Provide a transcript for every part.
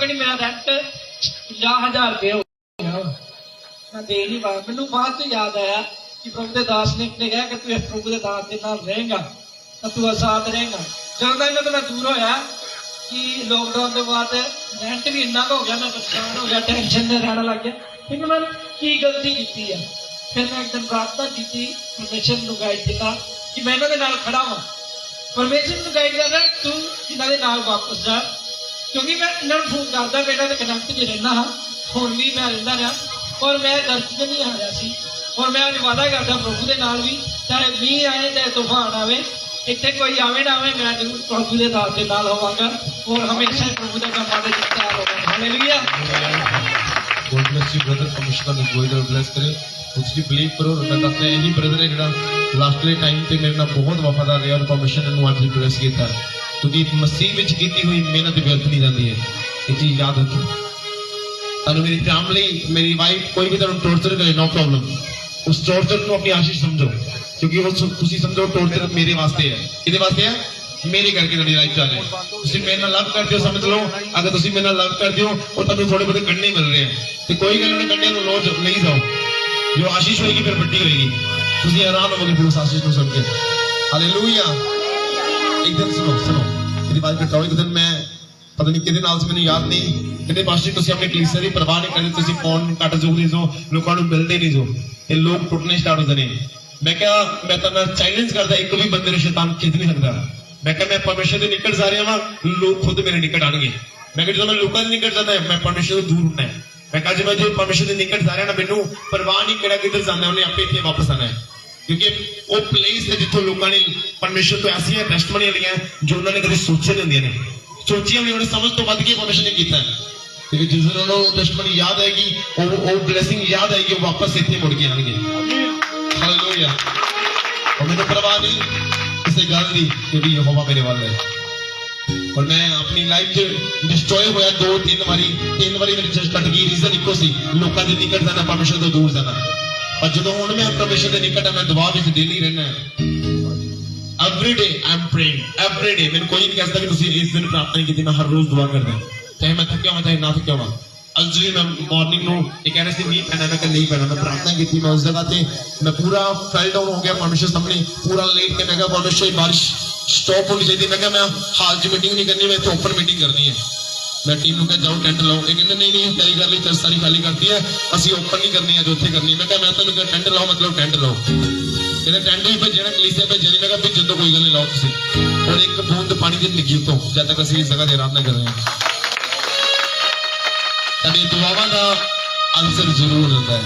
कोई नहीं, मेरा रेंट 50,000 रुपये हो गया, मैं दे नहीं पाया। मैनू बाद तो याद आया कि प्रभु के दास ने कहा कि तू इस प्रभु के दास के नाल रहेगा तो तू आजाद रहेगा। जब तक तो मैं दूर होया कि लॉकडाउन के बाद रेंट भी इन्ना हो गया, मैं परेशान हो गया, टेंशन में रहने लग गया। फिर मैं की गलती की है, फिर मैं एक दिन प्रार्थना की, परमेश्वर को गाइड किया कि मैं इन्होंने नाल खड़ा हाँ। परमेश्वर को गाइड कर रहा तू इन्होंने नाल वापस जा, क्योंकि मैं इन्होंने फोन करता बेटा तो कनैक्ट च रहना हाँ, फोन भी मैं रहा रहा और मैं घर च नहीं आ रहा सी। और मैं आज वादा करता प्रभु के नाल भी, चाहे मीह आए चाहे तूफान आवे, इतने कोई आवे ना आवे, मैं जरूर प्रभु के दास के नाल होवांगा और हमेशा प्रभु के कामां दे विच तैयार होवांगा। Hallelujah. God bless you brother, परमेश्वर ने गॉड ब्लेस करे। उसकी बिलीव करो। मैं दसदा यही ब्रदर है जिहड़ा लास्ट के टाइम ते मेरे नाल बहुत वफादार रहा और परमेश्वर ने आज ब्लेस किया, क्योंकि मसीह विच कीती हुई मेहनत व्यर्थ नहीं जाती है। ये चीज याद रखो। तुहानू मेरी फैमिली, मेरी वाइफ कोई भी तुहानू टॉर्चर करे, नो प्रॉब्लम, उस टॉर्चर को अपनी आशीष समझो, क्योंकि वो तुसी समझो टॉर्चर मेरे वास्ते है। किहदे वास्ते है? मेरे करके तुहाडी लाइफ चल रही है। तुसी मेरे नाल लव करदे हो, समझ लो अगर तुसी मेरे नाल लव करदे हो और तुहानू थोड़े बहुत गंढे मिल रहे हैं तो कोई गल नहीं, गंढे लो नहीं जाओ, जो आशीष होगी फिर बड़ी होगी, तुसी हैरान होवोगे फिर उस आशीष को सुन के। हालेलुया। एक दिन सुनो मेरी बात करता हूं। एक दिन मैं पता नहीं किहदे नाल से मैंने याद नहीं, कहते पास्टर तुसी अपने कलीसिया की परवाह नहीं करदे, तुसी फोन कट जोड़दे जो, लोकां नू मिलदे नहीं जो, ये लोग टुटने स्टार्ट होते हैं। मैं क्या मैं तो चैलेंज करता, एक भी बंदे ने शैतान खिंच नहीं सकता। मैं क्या मैं परमेश्वर के निकट जा रहा हाँ, लोग खुद मेरे निकट आएंगे। मैं जो मैं लोगों के निकट जाता है, मैं परमेश्वर से दूर होना है। मैं कहा जो मैं जो परमेश्वर के निकट जा रहा ना, मैनू परवाह नहीं करा किधर जाना, उन्हें आपे इतने वापस आना है, क्योंकि वो प्लेस है जितों लोगों ने परमेश्वर तो ऐसी टेस्टमनी लिया जो उन्होंने कभी सोचे नहीं होंगे, सोचिया भी उन्हें समझ तो बद के परमेश्वर ने किया है। क्योंकि जिस दिन उन्होंने टेस्टमनी याद आएगी, वो ब्लेसिंग याद आएगी, वो वापस इतने मुड़ के आएंगे। हालेलुया। और मैंने परवाह नहीं किसी गल की, क्योंकि यहोवा मेरे वाल है। और मैं अपनी लाइफ च डिस्ट्रॉय होया 2-3 बारी मेरी जस्ट कट गई। रीजन इको सी, लोगों के निकट जाना, परमेश्वर तो दूर जाना। पर जो हुण मैं परमेश्वर के निकट मैं दुआ विच डेली रहना है। Every day I am praying, every day. मैंने कोई नहीं कहता कि तुसीं इस दिन प्रार्थना नहीं की, मैं हर रोज दुआ करदा, चाहे मैं थक्या होवां चाहे ना थक्या होवां। अज भी मैं मॉर्निंग नूं ये कह रहे थे मीह पैना, मैं नहीं पैना, मैं प्रार्थना की। मैं उस जगह ते मैं पूरा फेल डाउन हो गया परमेश्वर सामने, पूरा लेट के मैं कहा परमेश्वर बारिश स्टॉप होनी चाहिए। मैं क्या मैं हाल च मीटिंग नहीं करनी, मैं तो ओपन मीटिंग करनी है। मैं टीम को कहा जाओ टेंट लाओ, ये कहते नहीं तैयारी कर ली, चर्च सारी खाली करती है, असं ओपन नहीं करनी है जो उत्थे करनी। मैं क्या मैं तेन कहा टेंट लाओ, मतलब टेंट लाओ। कहते टेंट भी भेजना, कलीसिया भेजनी। मैं कहा भेजन तो कोई गल नहीं, लाओ तुम। और एक बूंद पानी की निगी उतों जब तक असं इस जगह की आराधना कर रहे हैं। दुआवां का आंसर जरूर होता है।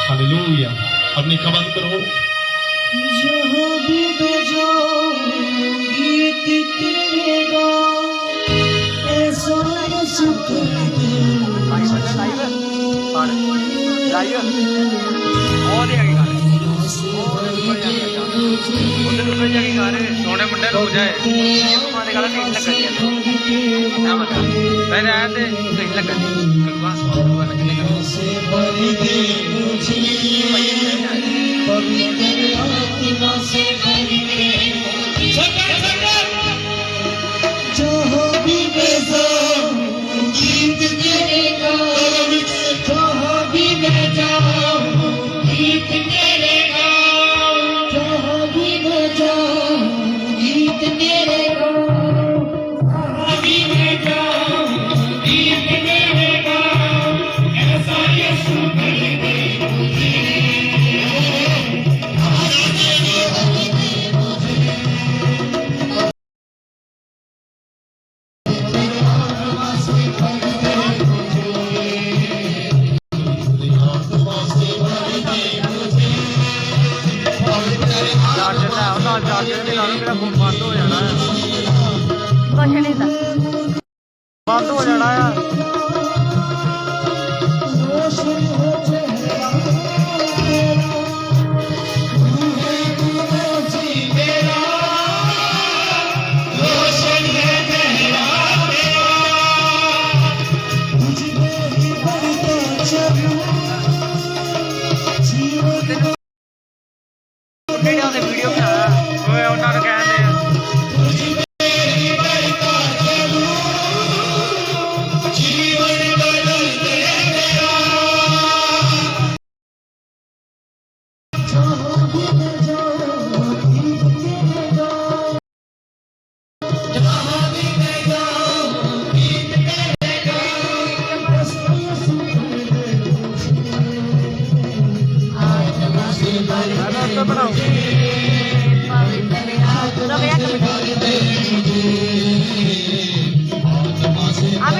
हालेलुया। अपनी खबर करो। जहाँ भी मैं जाऊं गीत तेरे गाऊं, ऐसा सुख सोने मुंडे रुक जाए गला नहीं लगा पहले आए थे नहीं लगा जहाँ भी मैं जाऊं गीत तेरे गाऊं, जहाँ भी मैं जाऊं गीत तेरे गाऊं, जहाँ भी मैं जाऊं गीत तेरे गाऊं, जहाँ भी मैं जाऊं गीत तेरे गाऊं, ऐसा यीशु कर दे मुझे। फोन बंद हो जाना है, बंद हो जाना है। वीडियो बनाया उन्होंने कहते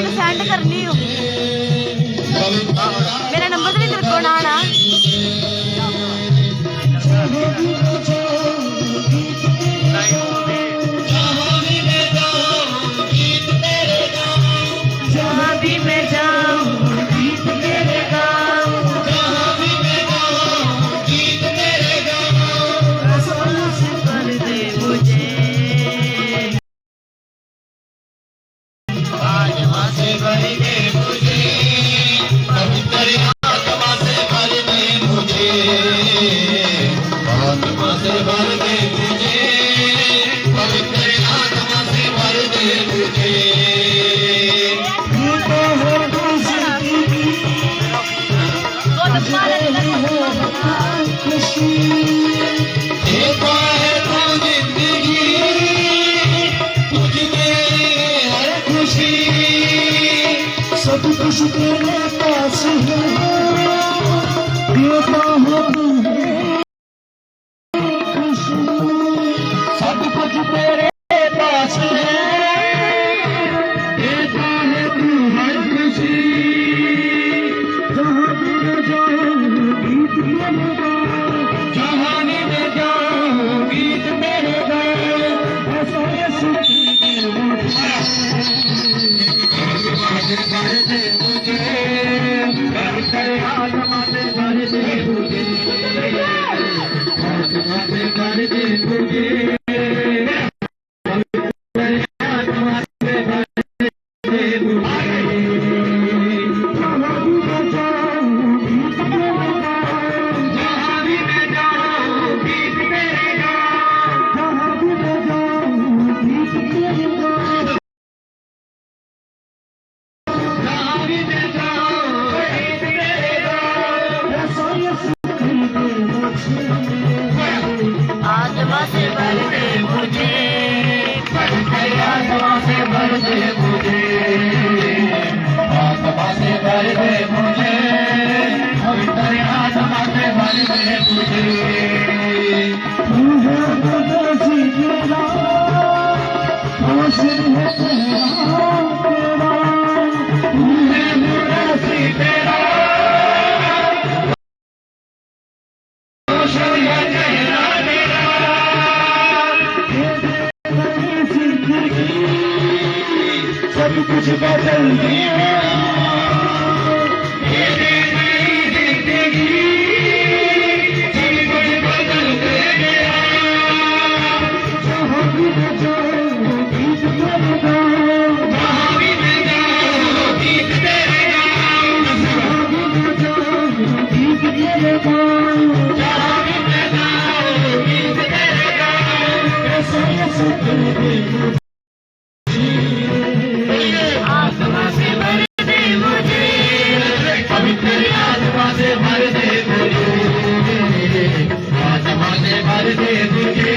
तैਨੂੰ सेंड करनी हूँ मेरा नंबर तो नहीं तेरे को आना जहाँ भी मैं जाऊँ गीत तेरे गाऊँ जहाँ भी मैं जाऊँ गीत तेरे गाऊँ रसों से भर दे मुझे आत्मा से भर दे मुझे पवित्र आत्मा से भर दे मुझे आत्मा से भर दे मुझे पवित्र आत्मा से भर दे मुझे देता है तू जिंदगी तुझमें हर खुशी सब कुछ तेरे पास है देता है तू खुशी सब कुछ तेरे पास है देता है तू हर खुशी जहाँ भी मैं जाऊँ गीत मेरे गाऊँ जहाँ भी मैं जाऊँ गीत मेरे गाऊँ ऐसा ये सुखी दिल मुझे भर दे मुझे पवित्र आत्मा से भर दे मुझे आत्मा से भर दे मुझे आत्मा से भर दे मुझे आत्मा से भर दे मुझे आत्मा से भर दे मुझे पवित्र आत्मा से भर दे मुझे सब कुछ बदल दिया मेरी नई जिंदगी सब कुछ बदल दे गया जहाँ भी मैं जाऊँ गीत तेरे गाऊँ जहाँ भी मैं जाऊँ गीत तेरे गाऊँ जहाँ भी मैं जाऊँ गीत तेरे गाऊँ जहाँ भी मैं जाऊँ गीत तेरे गाऊँ ऐसा ऐसा कर दे आत्मा से भर दे मुझे पवित्र आत्मा से भर दे मुझे आत्मा से भर दे मुझे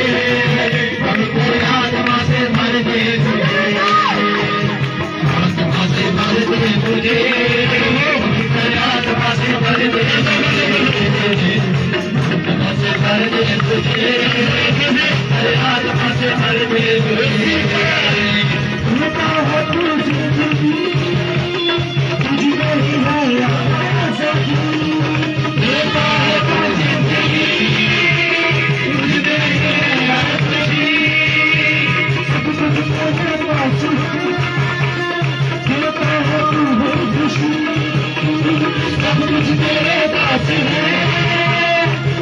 पवित्र आत्मा से भर दे मुझे आत्मा से भर दे मुझे पवित्र आत्मा से भर दे आत्मा से भर दे मुझे आत्मा से भर दे मुझे तेरे पास है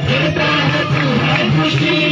देता है तू हर खुशी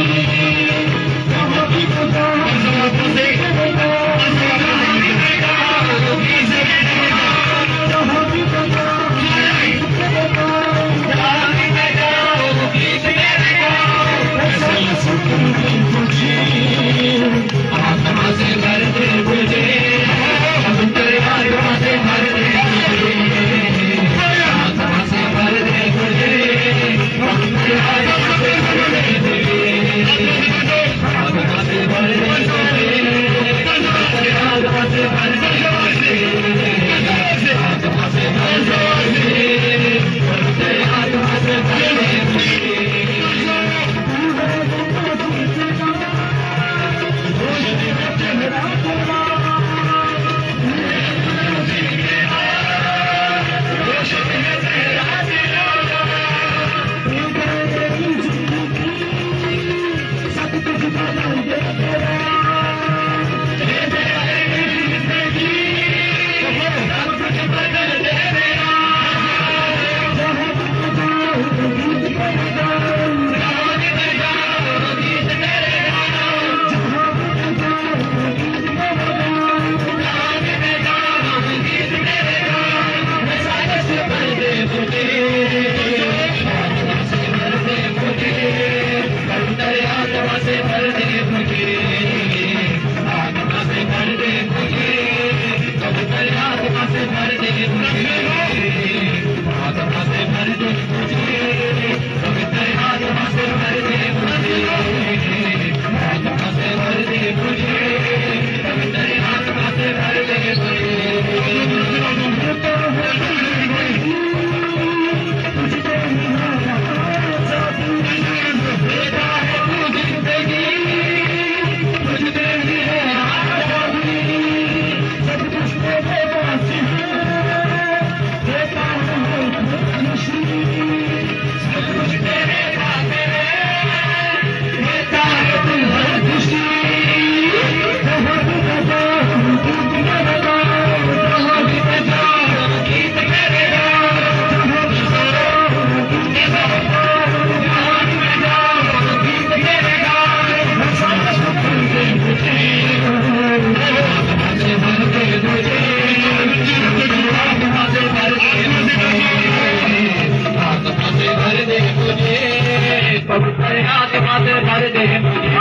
दे मुझे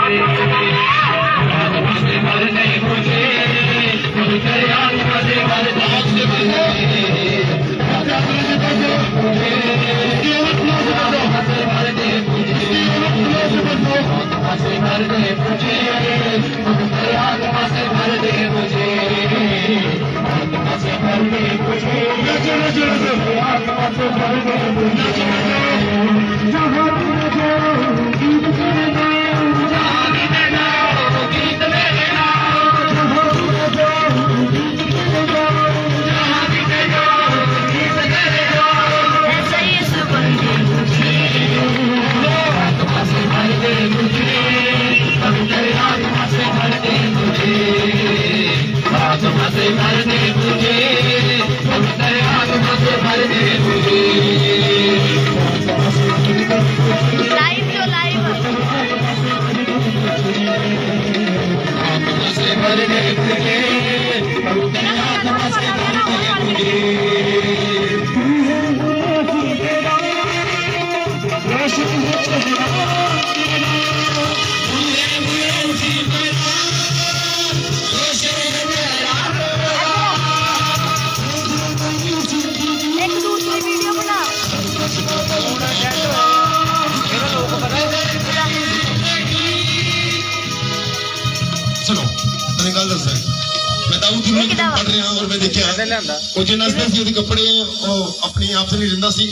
आत्मा से भर दे मुझे तेरे आत्मा से भर दे मुझे आत्मा से भर दे मुझे आत्मा से भर दे मुझे तेरे आत्मा से भर दे मुझे आत्मा से भर दे मुझे आत्मा से भर दे मुझे जहाँ भी जाओ गीत मेरे नाम जहाँ भी जाओ गीत मेरे नाम जहाँ भी जाओ गीत मेरे नाम जहाँ भी जाओ गीत मेरे नाम ऐसा ही सुबंदे मुझे आत्मा से भर दे मुझे तेरे आत्मा से भर दे मुझे आत्मा से भर दे मुझे तेरे आत्मा से भर दे मुझे लाइव जो लाइव आत्मा से भर दे मुझे तेरे आत्मा से भर दे मुझे एक दूसरी वीडियो बना सुनो मैंने गल दस मैं दाऊद की एक दवा। पढ़ रहा और मैं देखा वो जो नसदा सी ਉਹਦੇ ਕੱਪੜੇ ਉਹ ਆਪਣੀ ਆਪ से नहीं ਰਹਿੰਦਾ ਸੀ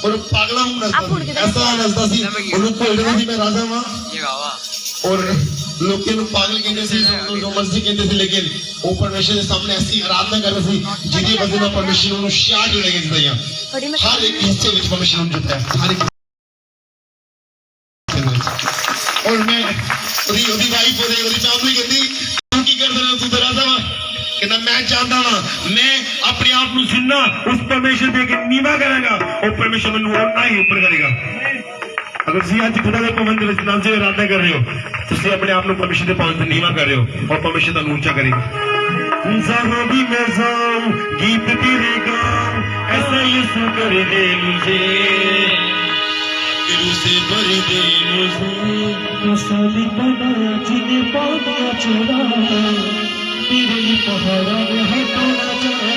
और पागला हूं नसदा ऐसा नसदा ਸੀ ਉਹਨੂੰ ਭੁੱਲਦਾ ਸੀ मैं राजा वां ये गावा और लोग पागल कहते थे जो मर्जी कहते थे लेकिन वो परमेश्वर के सामने ऐसी आराधना करते थे जिहदी वजह नाल परमेश्वर उन्होंने शाह जोड़े जिताइयां बड़ी में हर एक हिस्से में परमेश्वर उन्होंने जिताया हर एक और मैं ओदी वाइफ ओदी फैमिली कहती तू की करदा रहा तू तो राजा वा कहना मैं चाहता वा मैं अपने आप को जिन्ना उस परमेश्वर दे के नीवा करांगा और परमेश्वर मैनू और ना ही ऊपर करेगा अगर तुम आज खुदा के भवन के नाम से आराधना कर रहे हो तुम अपने आप को परमेश्वर के भवन से नीवा कर रहे हो और परमेश्वर तुहानू ऊंचा करेगा जहाँ भी मैं जाऊं गीत तेरे गाऊं ऐसा यीशु कर दे मुझे दिल से भर दे मुझे मसाली बना जिन्हें पाना चुरा तेरे लिए पहाड़ा में हटाना चाहे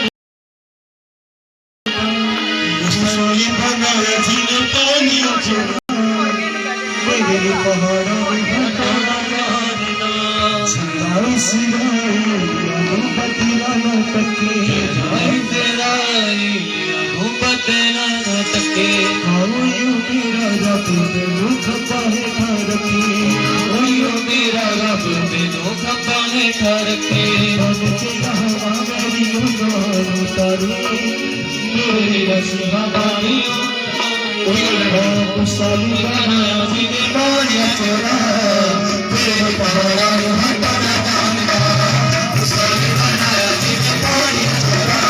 मसाली बना जिन्हें पानी चुरा तेरे पहाड़ा में हटाना चाहना सिराई सिराई बदला न तके तेरा बदला न तके आओ यू मेरा रब तेनू खपा है रखे ओ यू मेरा रब तेनू खपा है रखे मन चला मेरी उदार उतारू मेरे रस्मा बानी साली बनाया जिन्हें पाया चोरा तेरे पहाड़ा में हटाना चाहता साली बनाया जिन्हें पाया चोरा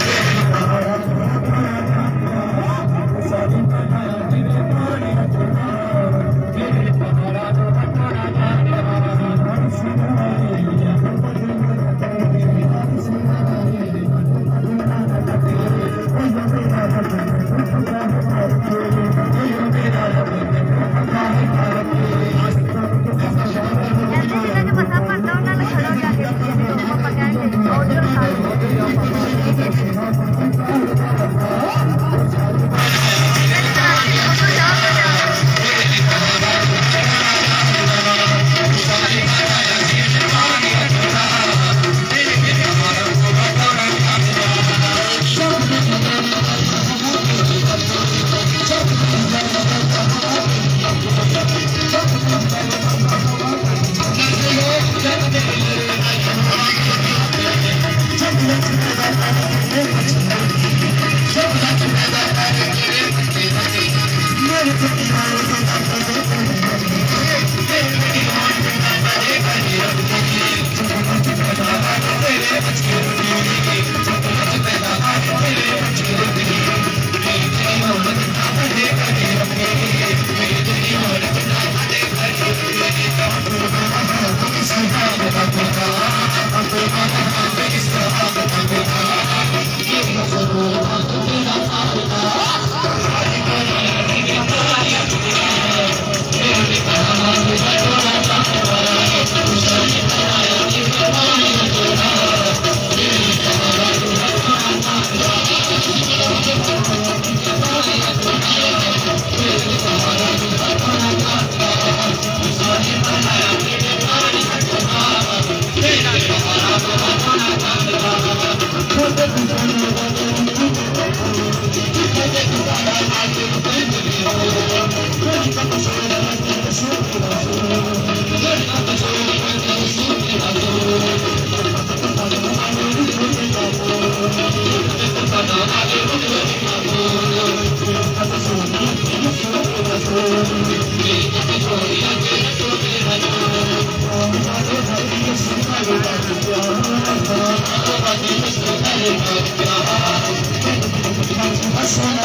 तेरे पहाड़ा साली बनाया जिन्हें पाया चोरा तेरे पहाड़ा में हटाना Let's go. Thank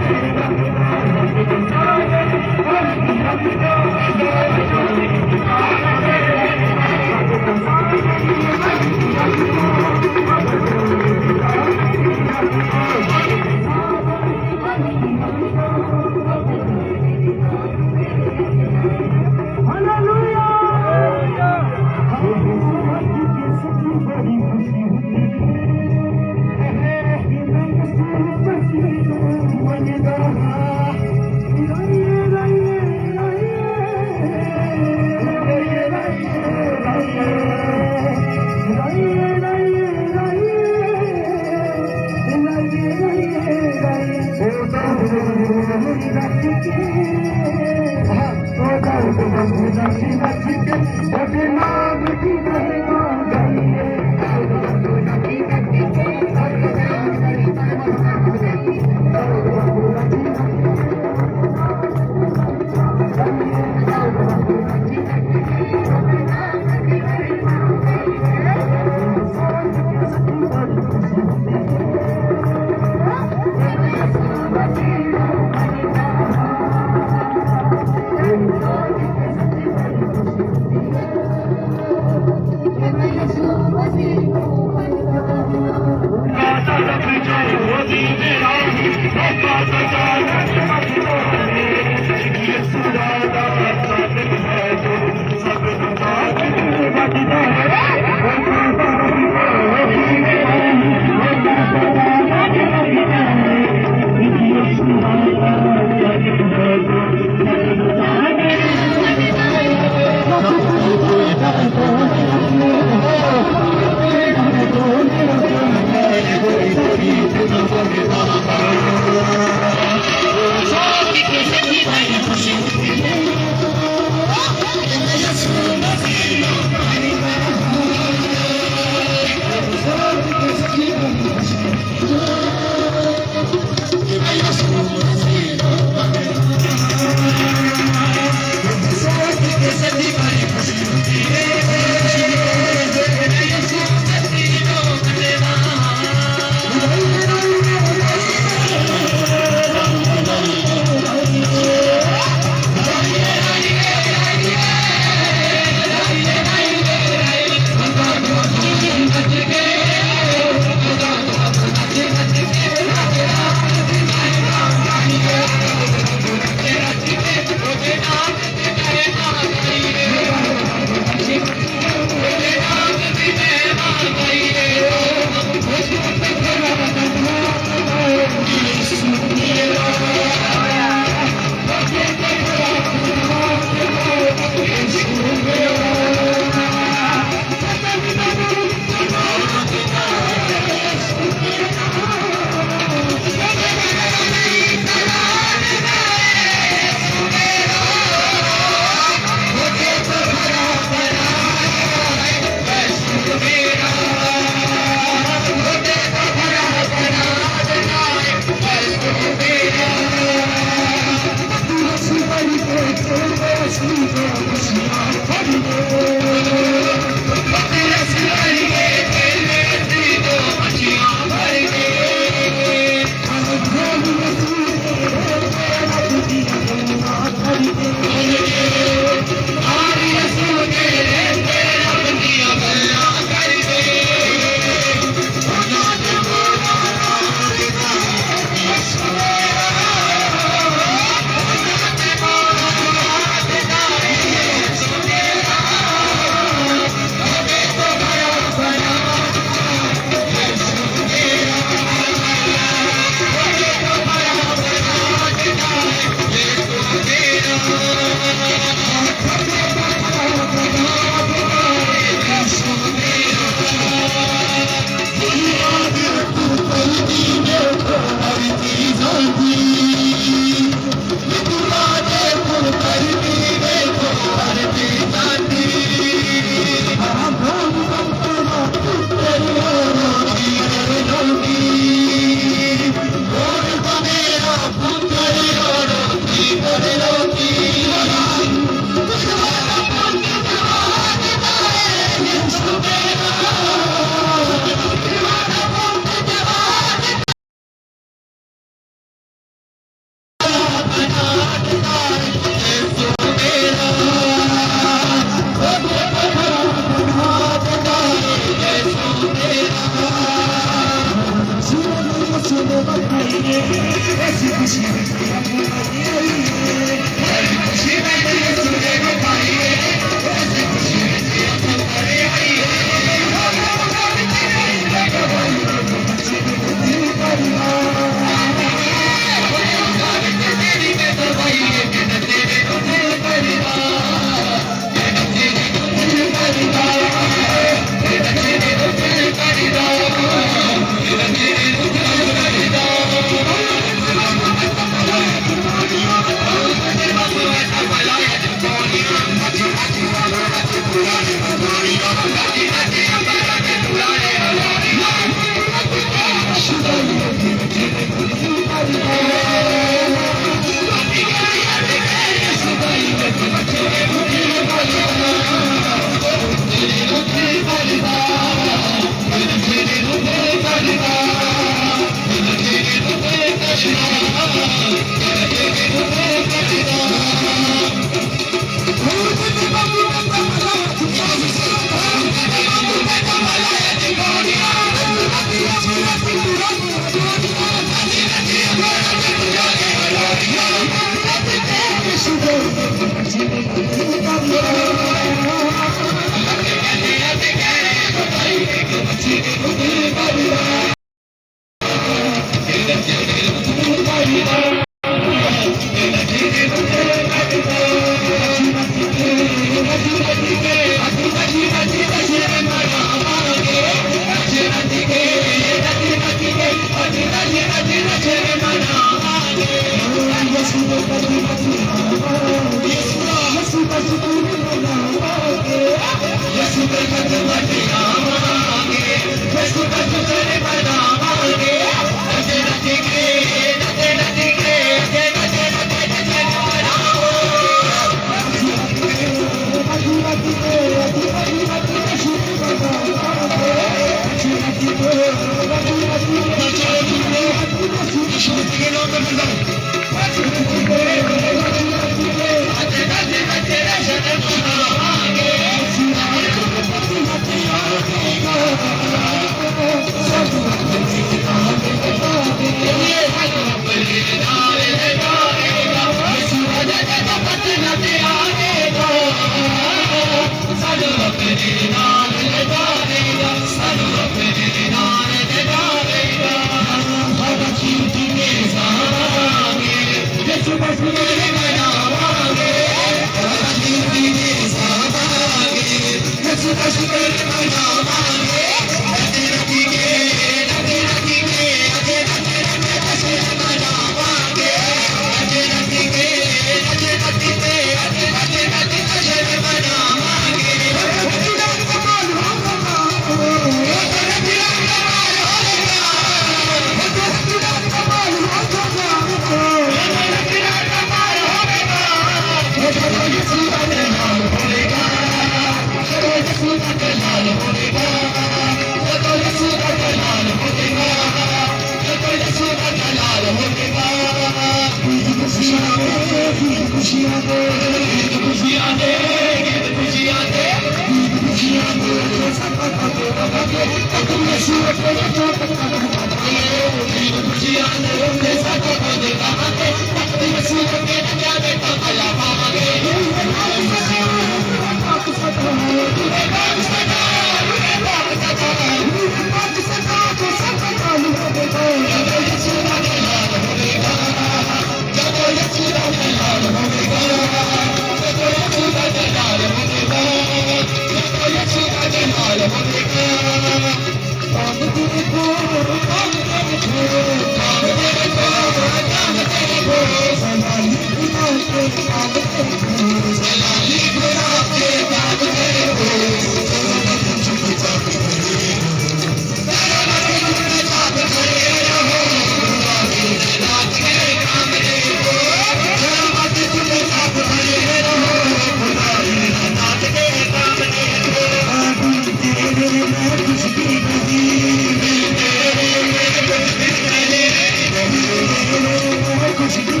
कुछ भी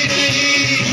नहीं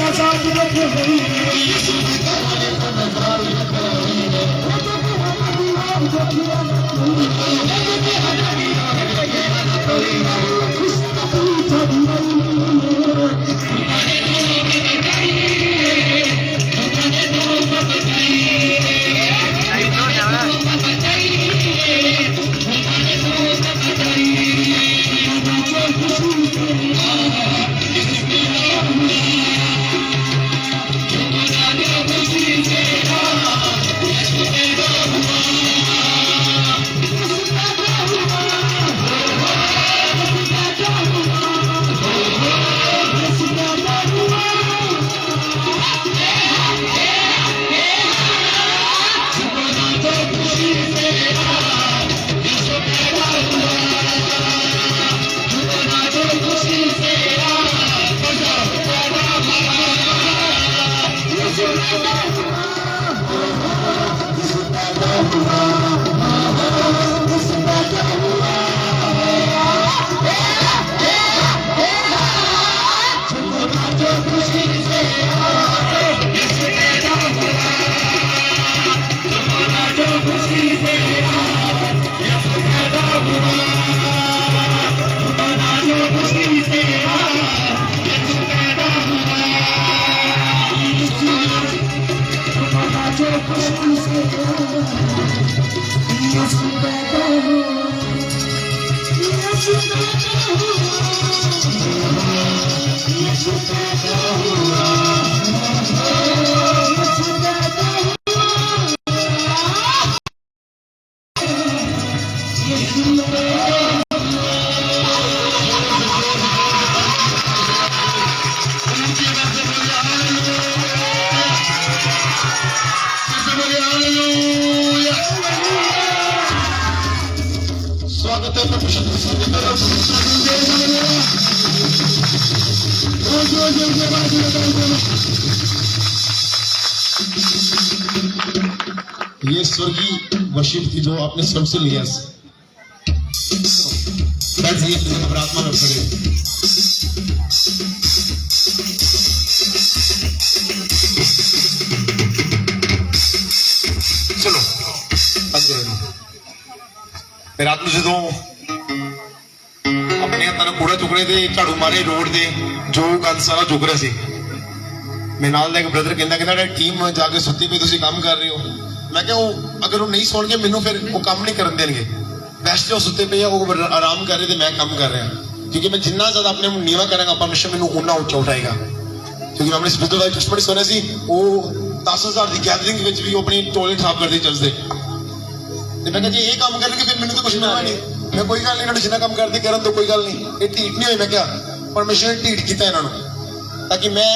आजाद रखे स्वागत है ये स्वर्गीय वर्शिप थी जो आपने स्वर्ग से लिया प्रार्थना में खड़े चलो रात में जो अपने हत्थों ਨਾਲ ਕੂੜਾ ਚੁੱਕ ਰਹੇ ਤੇ ਝਾੜੂ ਮਾਰੇ ਰੋਡ ਦੇ ਜੋ ਗੰਦ ਸਾਰਾ ਚੁੱਕ ਰਿਹਾ ਸੀ ਮੇਰੇ ਨਾਲ ਦਾ ਇੱਕ ਬ੍ਰਦਰ ਕਹਿੰਦਾ ਟੀਮ ਜਾ ਕੇ ਸੁੱਤੀ ਪਈ ਤੁਸੀਂ ਕੰਮ ਕਰ ਰਹੇ ਹੋ ਮੈਂ ਕਿਹਾ ਉਹ ਅਗਰ ਉਹ ਨਹੀਂ ਸੌਣਗੇ ਮੈਨੂੰ ਫਿਰ ਉਹ ਕੰਮ ਨਹੀਂ ਕਰਨ ਦੇਣਗੇ ਬੈਸਟ ਜੋ ਸੁੱਤੇ ਪਏ ਆ ਉਹ ਆਰਾਮ ਕਰ ਰਹੇ ਤੇ ਮੈਂ ਕੰਮ ਕਰ ਰਿਹਾ ਕਿਉਂਕਿ ਮੈਂ ਜਿੰਨਾ ਜ਼ਿਆਦਾ ਆਪਣੇ ਨੂੰ ਨੀਵਾ ਕਰਾਂਗਾ ਪਰਮੇਸ਼ਰ ਮੈਨੂੰ ਉਨਾ ਉੱਚਾ ਉਠਾਏਗਾ ਕਿਉਂਕਿ ਆਪਣੇ ਸਪਿਰਚੁਅਲ ਲਾਈਫ ਚ ਬੜੀ ਸੁਣਿਆ ਸੀ ਉਹ 10,000 ਦੀ ਗੈਦਰਿੰਗ ਵਿੱਚ ਵੀ ਉਹ ਆਪਣੀ ਟੋਲੇ ਠਾਪ ਕਰਦੇ ਚੱਲਦੇ ਤੇ ਮੈਂ ਕਿਹਾ ਜੀ ਇਹ ਕੰਮ ਕਰਨਗੇ ਫਿਰ ਮੈਨੂੰ ਤਾਂ ਕੁਝ ਮਿਲਣਾ ਨਹੀਂ मैं कोई गल नहीं जिन्ना काम करते करन तो कोई गल नहीं ये ढीठ नहीं हुई मैं क्या परमेश्वर ने ढीठ किया इन्होंने ताकि मैं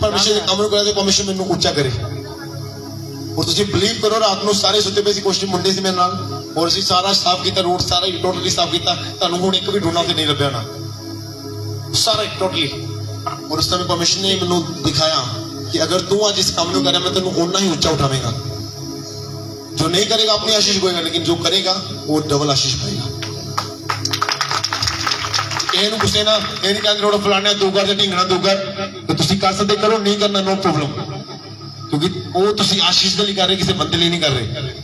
परमेश्वर के काम करा ते परमेश्वर मैनू ऊंचा करे और तुसीं बिलीव करो रात नूं सारे सुते पे सी कुछ मुंडे सी मेरे नाल और असीं सारा साफ किया रोड सारा टोटली साफ किया तुहानूं हुण एक भी डूना ते नहीं लभ्या ना सारा टोटली और उस समय परमेश्वर ने मैनू दिखाया कि अगर तू अज इस काम नूं करे मैं तैनूं उन्ना ही ऊंचा उठावेगा जो नहीं करेगा अपनी आशीष पाएगा लेकिन जो करेगा वो डबल आशीष पाएगा ਇਹਨੂੰ ਗੁੱਸੇ ਨਾ ਇਹ ਨਹੀਂ ਕਹਿੰਦੇ ਰੋਡ ਫਲਾਣਾ ਤੂੰ ਕਰ ਜਾਂ ਢਿੰਗਣਾ ਤੂੰ ਕਰ ਤੇ ਤੁਸੀਂ ਕਰ ਸਕਦੇ ਕਰੋ ਨਹੀਂ ਕਰਨਾ ਨੋ ਪ੍ਰੋਬਲਮ ਕਿਉਂਕਿ ਉਹ ਤੁਸੀਂ ਆਸ਼ੀਸ਼ ਦੇ ਲਈ ਕਰ ਰਹੇ ਕਿਸੇ ਬੰਦੇ ਲਈ ਨਹੀਂ ਕਰ ਰਹੇ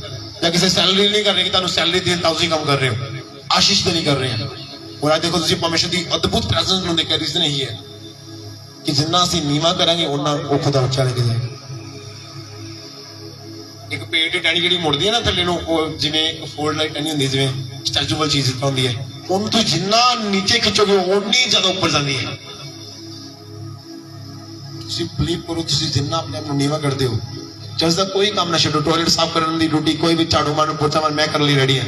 ਜਾਂ ਕਿਸੇ ਸੈਲਰੀ ਲਈ ਨਹੀਂ ਕਰ ਰਹੇ ਕਿ ਤੁਹਾਨੂੰ ਸੈਲਰੀ ਦੇਣ ਤਾਂ ਤੁਸੀਂ ਕੰਮ ਕਰ ਰਹੇ ਹੋ ਆਸ਼ੀਸ਼ ਦੇ ਲਈ ਕਰ ਰਹੇ ਹੋ ਔਰ ਅੱਜ ਦੇਖੋ ਤੁਸੀਂ ਪਰਮੇਸ਼ਰ ਦੀ ਅਦਭੁਤ ਪ੍ਰੈਜ਼ੈਂਸ ਨੂੰ ਦੇਖ ਕੇ ਰੀਜ਼ਨ ਇਹੀ ਹੈ ਕਿ ਜਿੰਨਾ ਅਸੀਂ ਨੀਵਾ ਕਰਾਂਗੇ ਉਹਨਾਂ ਉਹ ਖੁਦਾ ਉੱਚਾ ਲੈ ਕੇ ਜਾਏਗਾ ਇੱਕ ਪੇਟ ਦੀ ਟਾਣੀ ਜਿਹੜੀ ਮੁੜਦੀ ਹੈ ਨਾ ਥੱਲੇ ਨੂੰ ਉਹ ਜਿਵੇਂ ਫੋਲਡ ਲਾਈਟ ਟਾਣੀ ਹੁੰਦੀ ਜਿਵੇਂ ਸਟੈਚੂਬਲ ਚੀਜ਼ ਹੁੰਦੀ ਹੈ ਉਹਨੂੰ ਤੁਸੀਂ ਜਿੰਨਾ ਨੀਚੇ ਖਿੱਚੋਗੇ ਉਨੀ ਜ਼ਿਆਦਾ ਉੱਪਰ ਜਾਂਦੀ ਹੈ ਤੁਸੀਂ ਬਿਲੀਵ ਕਰੋ ਤੁਸੀਂ ਜਿੰਨਾ ਆਪਣੇ ਆਪ ਨੂੰ ਨੀਵਾ ਕਰਦੇ ਹੋ ਜਸ ਦਾ ਕੋਈ ਕੰਮ ਨਾ ਛੱਡੋ ਟਾਇਲਟ ਸਾਫ਼ ਕਰਨ ਦੀ ਡਿਊਟੀ ਕੋਈ ਵੀ ਝਾੜੂ ਮਾਰਨ ਪੋਚਾ ਮਾਰਨ ਮੈਂ ਕਰਨ ਲਈ ਰੈਡੀ ਹਾਂ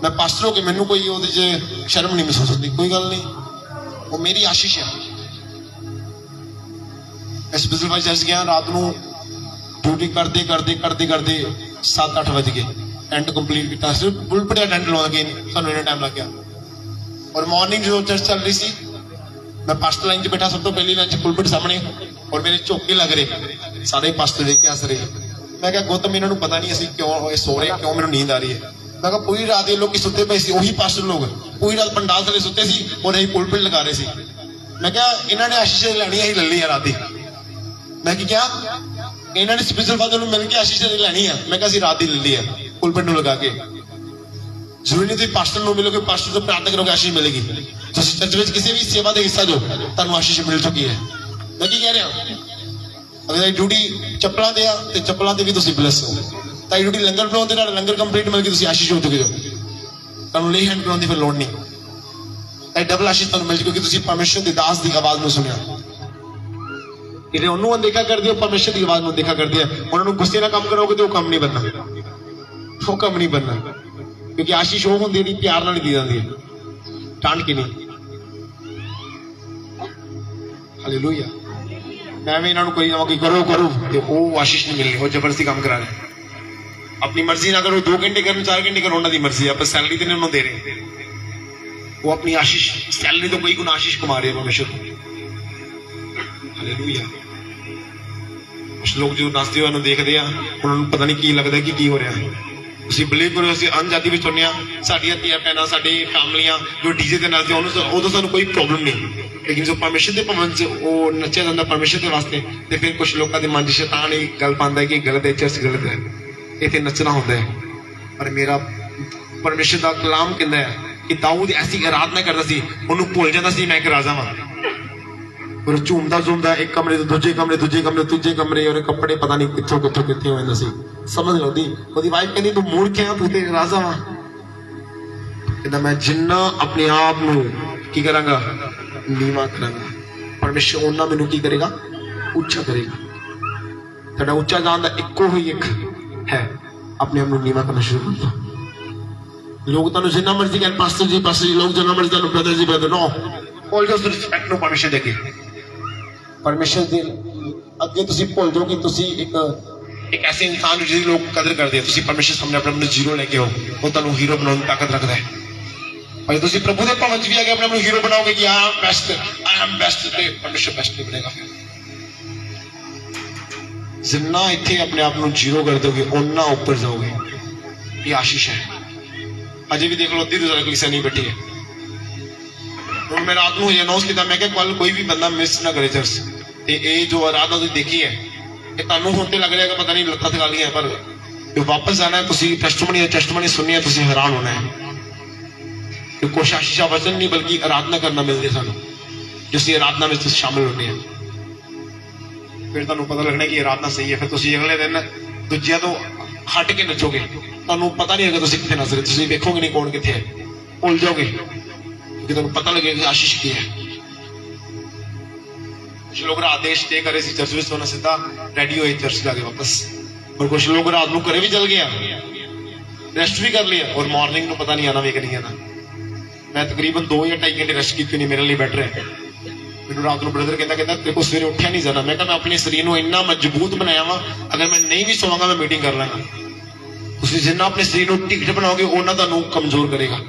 ਮੈਂ ਪਾਸਟਰ ਹੋ ਕੇ ਮੈਨੂੰ ਕੋਈ ਉਹਦੇ 'ਚ ਸ਼ਰਮ ਨਹੀਂ ਮਹਿਸੂਸ ਹੁੰਦੀ ਕੋਈ ਗੱਲ ਨਹੀਂ ਉਹ ਮੇਰੀ ਆਸ਼ੀਸ਼ ਹੈ ਇਸ ਬਿਜ਼ਨਸ ਵਿੱਚ ਚਰਚ ਗਿਆ ਰਾਤ ਨੂੰ ਡਿਊਟੀ ਕਰਦੇ 7-8 ਵਜ ਗਏ एंड कंप्लीट किया सिर्फ बुलपटिया टेंट लगा के सानू इन्ना टाइम लग गया और मॉर्निंग जो चर्च चल रही सी मैं पास्टर लाइन च बैठा सब तो पहली लाइन च पुलपट सामने और मेरे झोंके लग रहे सारे पास्टर देख के हस रहे मैं क्या गौतम इन्होंने पता नहीं असीं क्यों सो रहे क्यों मैनूं नींद आ रही है मैं कहा पूरी रात ये लोग सुते पे सी वही पास्टर लोग पूरी रात पंडाल थले सुते सी और असीं पुलपट लगा रहे सी मैं क्या इन्होंने आशीष लैनी असीं ले ली है राती मैं कि क्या इन्होंने स्पेशल फादर मिल के आशीष लैनी है। मैं कहा रात की ले ली है पुलपिट में लगा के। जरूरी नहीं तुम पास्टर को मिलोगे, पास्टर तो प्रार्थना करोगे आशीष मिलेगी। तुम चर्च में किसी भी सेवा का हिस्सा दो, तुहानू आशीष मिल चुकी है। मैं की कह रहा अगर ड्यूटी चप्पलों से आ तो चप्पलों से भी तुम ब्लेस हो। ताई ड्यूटी लंगर बनाते लंगर कंप्लीट मिल के तुम आशीष हो चुके हो। तुहानू ले हैंड बनाने की फिर लोड़ नहीं। ताई डबल आशीष तुहानू मिल चुकी क्योंकि तुम परमेश्वर की दास की आवाज में सुनिया। कि उन्होंने अनदेखा कर दिया, परमेश्वर की आवाज में देखा कर दिया। उन्होंने गुस्से ना काम करोगे तो वो काम नहीं बनना, वो काम नहीं बनना। क्योंकि आशीष वो होंगी जी प्यार नाल दी जाती है, टांट के नहीं। हालेलुया। मैं भी इन्होंने कोई ना करो करो तो वो आशीष नहीं मिलनी, वो जबरदस्ती काम करा रहे। अपनी मर्जी ना करो, 2 घंटे करो 4 घंटे करो, उन्होंने मर्जी है। पर सैलरी तो नहीं उन्होंने दे रहे, वो अपनी आशीष सैलरी तो कोई गुना आशीष कमा रहे परमेश्वर। हालेलुया। कुछ लोग जो नसते हुए देखते हैं उन्होंने पता नहीं की लगता कि हो रहा है। ਤੁਸੀਂ ਬਿਲੀਵ ਕਰੋ ਅਸੀਂ ਅਨਜਾਤੀ ਵਿੱਚ ਹੁੰਦੇ ਹਾਂ। ਸਾਡੀਆਂ ਧੀਆਂ ਭੈਣਾਂ ਸਾਡੀ ਫੈਮਲੀਆਂ ਜੋ ਡੀਜੇ ਤੇ ਨੱਚਦੇ ਉਹ ਤਾਂ ਸਾਨੂੰ ਕੋਈ ਪ੍ਰੋਬਲਮ ਨਹੀਂ। ਲੇਕਿਨ ਜੋ ਪਰਮੇਸ਼ਰ ਦੇ ਭਵਨ 'ਚ ਉਹ ਨੱਚਿਆ ਜਾਂਦਾ ਪਰਮੇਸ਼ਰ ਦੇ ਵਾਸਤੇ, ਤੇ ਫਿਰ ਕੁਝ ਲੋਕਾਂ ਦੇ ਮਨ 'ਚ ਸ਼ੈਤਾਨ ਇਹ ਗੱਲ ਪਾਉਂਦਾ ਕਿ ਗਲਤ ਹੈ, ਚਰਚ ਗਲਤ ਹੈ, ਇੱਥੇ ਨੱਚਣਾ ਹੁੰਦਾ ਹੈ। ਪਰ ਮੇਰਾ ਪਰਮੇਸ਼ਰ ਦਾ ਕਲਾਮ ਕਹਿੰਦਾ ਹੈ ਕਿ ਦਾਊਦ ਐਸੀ ਆਰਾਧਨਾ ਕਰਦਾ ਸੀ, ਉਹਨੂੰ ਭੁੱਲ ਜਾਂਦਾ ਸੀ ਮੈਂ ਇੱਕ ਰਾਜਾ ਵਾਂ। और झूमदा झूमदा एक कमरे तो दूजे कमरे, दूजे कमरे तीजे कमरे, और कपड़े पता नहीं कितों कितों कितने होंगे सी। समझ लो दी ओदी वाइफ कहनी तू मूर्ख है, तू ते राजा वा। कहंदा मैं जिन्ना अपने आप नू की करांगा नीवा करांगा, परमेश्वर ओना मैनू की करेगा ऊंचा करेगा। तेरा ऊंचा जान दा इक्को ही एक है, अपने आप नू नीवा करना शुरू कर दो। लोग तानू जिन्ना मर्जी कहन पास्टर जी लोग जिन्ना मर्जी तानू brother ji brother, no all just respect no परमेश्वर देके। परमेश्वर दे अगे तुसी भूल जाओ कि तुसी एक ऐसे इंसान जिसकी लोग कदर करते हैं। तुसी परमेश्वर सामने अपने जीरो लेके हो, वो तुहानू हीरो बनाने की ताकत रखता है। पर तुसी प्रभु के भवन च भी आके अपने हीरो बनाओगे कि आई एम बेस्ट, ते परमेश्वर बेस्ट नहीं बनेगा। फिर जिन्ना इत्थे अपने आप को जीरो कर दोगे उन्ना ऊपर जाओगे। ये आशीष है। अजे भी देख लो अद्धी तो कलीसिया नहीं बैठी है। ਹੁਣ ਮੈਂ ਰਾਤ ਨੂੰ ਅਨਾਉਂਸ ਕੀਤਾ, ਮੈਂ ਕਿਹਾ ਕੱਲ ਕੋਈ ਵੀ ਬੰਦਾ ਮਿਸ ਨਾ ਕਰੇ ਚਰਚ। ਤੇ ਇਹ ਜੋ ਆਰਾਧਨਾ ਤੁਸੀਂ ਦੇਖੀ ਹੈ ਇਹ ਤੁਹਾਨੂੰ ਹੁਣ ਤੇ ਲੱਗ ਰਿਹਾ ਕਿ ਪਤਾ ਨਹੀਂ ਲੱਤਾਂ ਥਕਾ ਲੀਆਂ, ਪਰ ਜੋ ਵਾਪਸ ਜਾਣਾ ਹੈ ਤੁਸੀਂ ਟੈਸਟਮਨੀ ਸੁਣਨੀ ਹੈ, ਤੁਸੀਂ ਹੈਰਾਨ ਹੋਣਾ ਹੈ ਕਿ ਕੁਛ ਆਸ਼ੀਸ਼ਾ ਵਚਨ ਨਹੀਂ ਬਲਕਿ ਆਰਾਧਨਾ ਕਰਨਾ ਮਿਲਦੀ ਸਾਨੂੰ, ਜਿਸ ਦੀ ਆਰਾਧਨਾ ਵਿੱਚ ਤੁਸੀਂ ਸ਼ਾਮਿਲ ਹੁੰਦੇ ਆ। ਫਿਰ ਤੁਹਾਨੂੰ ਪਤਾ ਲੱਗਣਾ ਕਿ ਆਰਾਧਨਾ ਸਹੀ ਹੈ। ਫਿਰ ਤੁਸੀਂ ਅਗਲੇ ਦਿਨ ਦੂਜਿਆਂ ਤੋਂ ਹਟ ਕੇ ਨੱਚੋਗੇ। ਤੁਹਾਨੂੰ ਪਤਾ ਨਹੀਂ ਹੈਗਾ ਤੁਸੀਂ ਕਿੱਥੇ ਨੱਚ ਰਹੇ, ਤੁਸੀਂ ਵੇਖੋਗੇ ਨਹੀਂ ਕੌਣ ਕਿੱਥੇ ਹੈ, ਭੁੱਲ ਜਾਓਗੇ। तुम पता लगे कि आशीष की है। कुछ लोग रात देश स्टे करे सी चर्च में, सोना सीधा रेडी हुए चर्च जाके वापस। और कुछ लोग रात को घरे भी चल गया, रेस्ट भी कर लिया, और मॉर्निंग को पता नहीं आना वे नहीं आना। मैं तकरीबन 2 या 2.5 घंटे रेस्ट की नहीं, मेरे लिए बेटर है। मैंने रात को ब्रदर कहता तेरे को सवेरे उठा नहीं जाना। मैं कहा मैं अपने शरीर को इन्ना मजबूत बनाया वा, अगर मैं नहीं भी सोवांगा मैं मीटिंग कर लांगा। तुसीं जिन्ना अपने शरीर को ढिੱਡ बनाओगे उन्ना तुहानू कमजोर करेगा।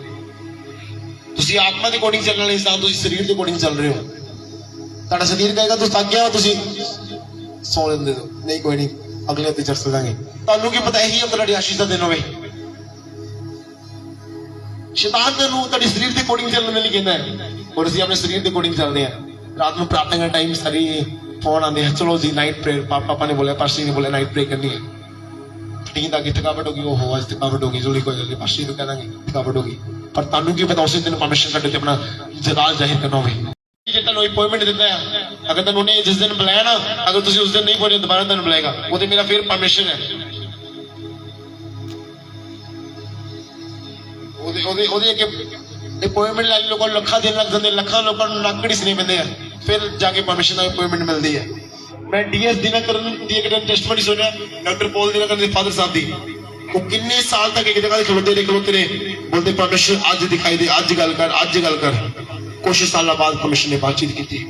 ਤੁਸੀਂ ਆਤਮਾ ਦੇ ਅਕੋਰਡਿੰਗ ਚੱਲਣ ਵਾਲੇ ਇੰਸਾਨ, ਤੁਸੀਂ ਸਰੀਰ ਦੇ ਅਕੋਰਡਿੰਗ ਚੱਲ ਰਹੇ ਹੋ। ਤੁਹਾਡਾ ਸਰੀਰ ਕਹੇਗਾ ਤੂੰ ਥੱਕ ਗਿਆ, ਤੁਸੀਂ ਸੌ ਲੈਂਦੇ ਹੋ, ਨਹੀਂ ਕੋਈ ਨਹੀਂ ਅਗਲੇ ਹਫ਼ਤੇ ਚਰਚ ਜਾਵਾਂਗੇ। ਤੁਹਾਨੂੰ ਕੀ ਪਤਾ ਇਹੀ ਤੁਹਾਡੀ ਆਸ਼ੀਸ਼ ਦਾ ਦਿਨ ਹੋਵੇ। ਸ਼ੈਤਾਨ ਤੈਨੂੰ ਤੁਹਾਡੇ ਸਰੀਰ ਦੇ ਅਕੋਰਡਿੰਗ ਚੱਲਣ ਲਈ ਕਹਿੰਦਾ ਹੈ, ਔਰ ਅਸੀਂ ਆਪਣੇ ਸਰੀਰ ਦੇ ਅਕੋਰਡਿੰਗ ਚੱਲਦੇ ਹਾਂ। ਰਾਤ ਨੂੰ ਪ੍ਰਾਰਥਨਾ ਦਾ ਟਾਈਮ ਸਾਰੀ फोन आते हैं, चलो जी नाइट प्रेयर, पापा ने बोला, पास्टर ने बोला नाइट प्रे करनी है। नींद आके थकावट होगी, वो हो आज थकावट होगी, जोड़ी कोई गल पास्टर को कह देंगे थकावट होगी, पर तानू की पता उस दिन परमिशन करते अपना जलाल जाहिर करना होगी। जे तेन अपॉइंटमेंट दिता है, अगर तेन उन्हें जिस दिन बुलाया ना, अगर तुम उस दिन नहीं पहुंचे दोबारा तेन बुलाएगा, वो तो मेरा फिर परमिशन है। अपॉइंटमेंट लै लोगों लखा दिन लग जाते, लखा लोगों नक घड़ीसने पैंदे आ, फिर जाके परमिशन का अपॉइंटमेंट मिलती है। मैं डीएस दिनकर दी एक टेस्टमनी सुनिया, डॉक्टर पॉल दिनकर के फादर साहब दी, वो किन्ने साल तक एक जगह खलोते रहे बोलते परमिशन अज दिखाई दे, अज गल कर, अज गल कर। कुछ साल बाद परमिशन ने बातचीत की,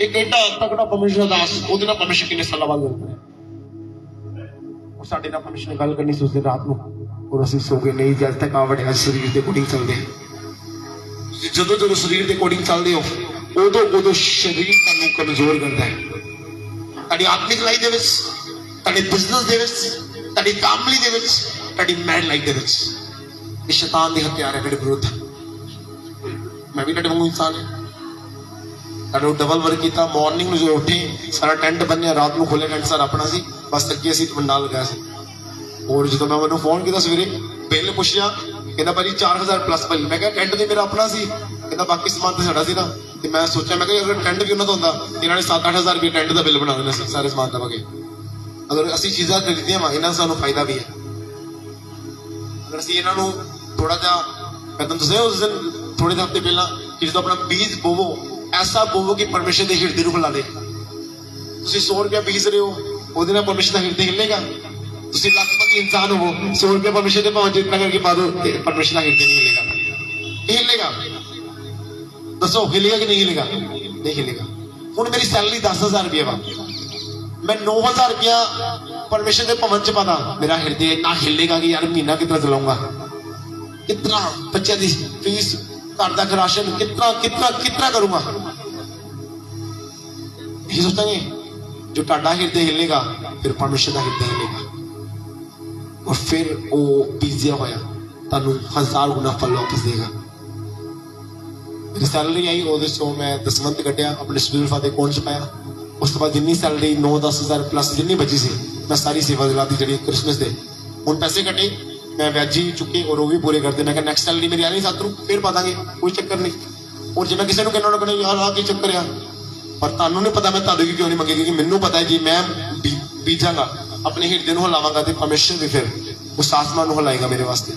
एक एडा तगड़ा परमिशन दास ਉਹਦੇ ਨਾਲ परमिशन किन्ने साल बाद गल करे, और साडे ਨਾਲ परमिशन ने गल करनी सोचते रात ਨੂੰ, और ਅਸੀਂ सो गए नहीं जब तक आवड़ है शरीर के अकॉर्डिंग चलते हैं। ਜਦੋਂ ਜਦੋਂ ਸਰੀਰ ਦੇ ਅਕੋਰਡਿੰਗ ਚੱਲਦੇ ਹੋ ਉਦੋਂ ਸਰੀਰ ਤੁਹਾਨੂੰ ਕਮਜ਼ੋਰ ਕਰਦਾ ਹੈ। ਤੁਹਾਡੀ ਆਤਮਿਕ ਲਾਈਫ ਦੇ ਵਿੱਚ, ਤੁਹਾਡੇ ਬਿਜ਼ਨਸ ਦੇ ਵਿੱਚ, ਤੁਹਾਡੀ ਫੈਮਿਲੀ ਦੇ ਵਿੱਚ, ਤੁਹਾਡੀ ਮੈਰਿਜ ਲਾਈਫ ਦੇ ਵਿੱਚ ਇਹ ਸ਼ੈਤਾਨ ਦੇ ਹਥਿਆਰ ਹੈ ਮੇਰੇ ਵਿਰੁੱਧ। ਮੈਂ ਵੀ ਤੁਹਾਡੇ ਵਾਂਗੂ ਇਨਸਾਨ ਹਾਂ, ਸਾਨੂੰ ਡਬਲ ਵਰਕ ਕੀਤਾ। ਮਾਰਨਿੰਗ ਨੂੰ ਜਦੋਂ ਉੱਠੇ ਸਾਰਾ ਟੈਂਟ ਬੰਨਿਆ, ਰਾਤ ਨੂੰ ਖੋਲ੍ਹਿਆ ਟੈਂਟ ਸਾਰਾ ਆਪਣਾ ਸੀ, ਬਸ ਅੱਗੇ ਅਸੀਂ ਮੰਡਾ ਲਗਾਇਆ ਸੀ। ਔਰ ਜਦੋਂ ਮੈਂ ਮੈਨੂੰ ਫੋਨ ਕੀਤਾ ਸਵੇਰੇ, ਬਿੱਲ ਪੁੱਛਿਆ, ਕਹਿੰਦਾ ਭਾਜੀ 4000 ਪਲੱਸ ਬਿੱਲ। ਮੈਂ ਕਿਹਾ ਟੈਂਟ ਤੇ ਮੇਰਾ ਆਪਣਾ ਸੀ, ਕਹਿੰਦਾ ਬਾਕੀ ਸਮਾਨ ਤੇ ਸਾਡਾ ਸੀ ਨਾ। ਤੇ ਮੈਂ ਸੋਚਿਆ, ਮੈਂ ਕਿਹਾ ਅਗਰ ਟੈਂਟ ਵੀ ਉਹਨਾਂ ਦਾ ਹੁੰਦਾ ਇਹਨਾਂ ਨੇ 7-8 ਹਜ਼ਾਰ ਰੁਪਏ ਟੈਂਟ ਦਾ ਬਿੱਲ ਬਣਾ ਦੇਣਾ ਸੀ ਸਾਰੇ ਸਮਾਨ ਦਾ ਵਗੇ। ਅਗਰ ਅਸੀਂ ਚੀਜ਼ਾਂ ਖਰੀਦੀਆਂ ਵਾ ਇਹਨਾਂ ਦਾ ਸਾਨੂੰ ਫਾਇਦਾ ਵੀ ਹੈ। ਅਗਰ ਅਸੀਂ ਇਹਨਾਂ ਨੂੰ ਥੋੜਾ ਜਿਹਾ, ਮੈਂ ਤੁਹਾਨੂੰ ਦੱਸਿਆ ਉਸ ਦਿਨ ਥੋੜੇ ਹਫ਼ਤੇ ਪਹਿਲਾਂ ਕਿ ਜਦੋਂ ਆਪਣਾ ਬੀਜ ਬੋਵੋ, ਐਸਾ ਬੋਵੋ ਕਿ ਪਰਮੇਸ਼ਰ ਦੇ ਹਿਰਦੇ ਨੂੰ ਹਿਲਾ ਦੇ। ਤੁਸੀਂ 100 ਰੁਪਇਆ ਬੀਜ ਰਹੇ ਹੋ, ਉਹਦੇ ਨਾਲ ਪਰਮੇਸ਼ਰ ਦਾ ਹਿਰਦੇ ਹਿੱਲੇਗਾ। ਤੁਸੀਂ ਲੱਖਪਤੀ ਇਨਸਾਨ ਹੋਵੋ, 100 ਰੁਪਇਆ ਪਰਮੇਸ਼ਰ ਦੇ ਭਾਵੇਂ ਜਿੰਨਾ ਕਰਕੇ ਪਾ ਦੋ, ਪਰਮੇਸ਼ਰ ਦਾ ਹਿਰਦੇ ਨਹੀਂ ਹਿੱਲੇਗਾ। ਇਹ ਹਿੱਲੇਗਾ, ਦੱਸੋ ਹਿੱਲੇਗਾ ਕਿ ਨਹੀਂ ਹਿੱਲੇਗਾ? ਨਹੀਂ ਹਿੱਲੇਗਾ। ਹੁਣ ਮੇਰੀ ਸੈਲਰੀ 10,000 ਰੁਪਇਆ ਵਾ, ਮੈਂ 9,000 ਰੁਪਇਆ ਪਰਮੇਸ਼ਰ ਦੇ ਭਵਨ ਚ ਪਾਦਾ, ਮੇਰਾ ਹਿਰਦੇ ਇੰਨਾ ਹਿੱਲੇਗਾ ਕਿ ਯਾਰ ਮਹੀਨਾ ਕਿਤਨਾ ਚਲਾਉਂਗਾ, ਕਿਤਨਾ ਬੱਚਿਆਂ ਦੀ ਫੀਸ, ਘਰ ਦਾ ਰਾਸ਼ਨ ਕਿਤਨਾ ਕਰੂੰਗਾ। ਇਹ ਸੋਚਾਂਗੇ ਜੋ ਤੁਹਾਡਾ ਹਿਰਦੇ ਹਿੱਲੇਗਾ, ਫਿਰ ਪਰਮੇਸ਼ਰ ਦਾ ਹਿਰਦਾ ਹਿੱਲੇਗਾ, ਔਰ ਫਿਰ ਉਹ ਬੀਜਿਆ ਹੋਇਆ ਤੁਹਾਨੂੰ 1000 ਗੁਣਾ ਫਲ ਵਾਪਸ ਦੇਗਾ। ਮੇਰੀ ਸੈਲਰੀ ਆਈ, ਉਹਦੇ ਚੋਂ ਮੈਂ ਦਸਵੰਧ ਕੱਢਿਆ, ਆਪਣੇ ਸਟੂਡੈਂਟ ਫਾਦੇ ਅਕਾਊਂਟ ਚ ਪਾਇਆ। ਉਸ ਤੋਂ ਬਾਅਦ ਜਿੰਨੀ ਸੈਲਰੀ 9-10 ਹਜ਼ਾਰ ਪਲੱਸ ਜਿੰਨੀ ਬਚੀ ਸੀ, ਮੈਂ ਸਾਰੀ ਸੇਵਾ ਦਿਲਾਤੀ ਜਿਹੜੀ ਕ੍ਰਿਸਮਸ ਦੇ। ਹੁਣ ਪੈਸੇ ਕੱਟੇ, ਮੈਂ ਵਿਆਜੀ ਚੁੱਕੇ ਔਰ ਉਹ ਵੀ ਪੂਰੇ ਕਰਦੇ। ਮੈਂ ਕਿਹਾ ਨੈਕਸਟ ਸੈਲਰੀ ਮੇਰੀ ਆਣੀ 7 ਨੂੰ ਫਿਰ ਪਾ ਦਾਂਗੇ, ਕੋਈ ਚੱਕਰ ਨਹੀਂ। ਔਰ ਜੇ ਮੈਂ ਕਿਸੇ ਨੂੰ ਕਹਿਣਾ ਕਹਿੰਦਾ ਯਾਰ ਆਹ ਕੀ ਚੱਕਰ ਆ, ਪਰ ਤੁਹਾਨੂੰ ਨਹੀਂ ਪਤਾ ਮੈਂ ਤੁਹਾਨੂੰ ਕਿਉਂ ਨਹੀਂ ਮੰਗੀ, ਕਿਉਂਕਿ ਮੈਨੂੰ ਪਤਾ ਹੈ ਕਿ ਮੈਂ ਬੀਜਾਂਗਾ, ਆਪਣੇ ਹਿਰਦੇ ਨੂੰ ਹਿਲਾਵਾਂਗਾ ਤੇ ਪਰਮੇਸ਼ਰ ਵੀ ਫਿਰ ਉਸ ਆਸਮਾਨ ਨੂੰ ਹਿਲਾਏਗਾ ਮੇਰੇ ਵਾਸਤੇ।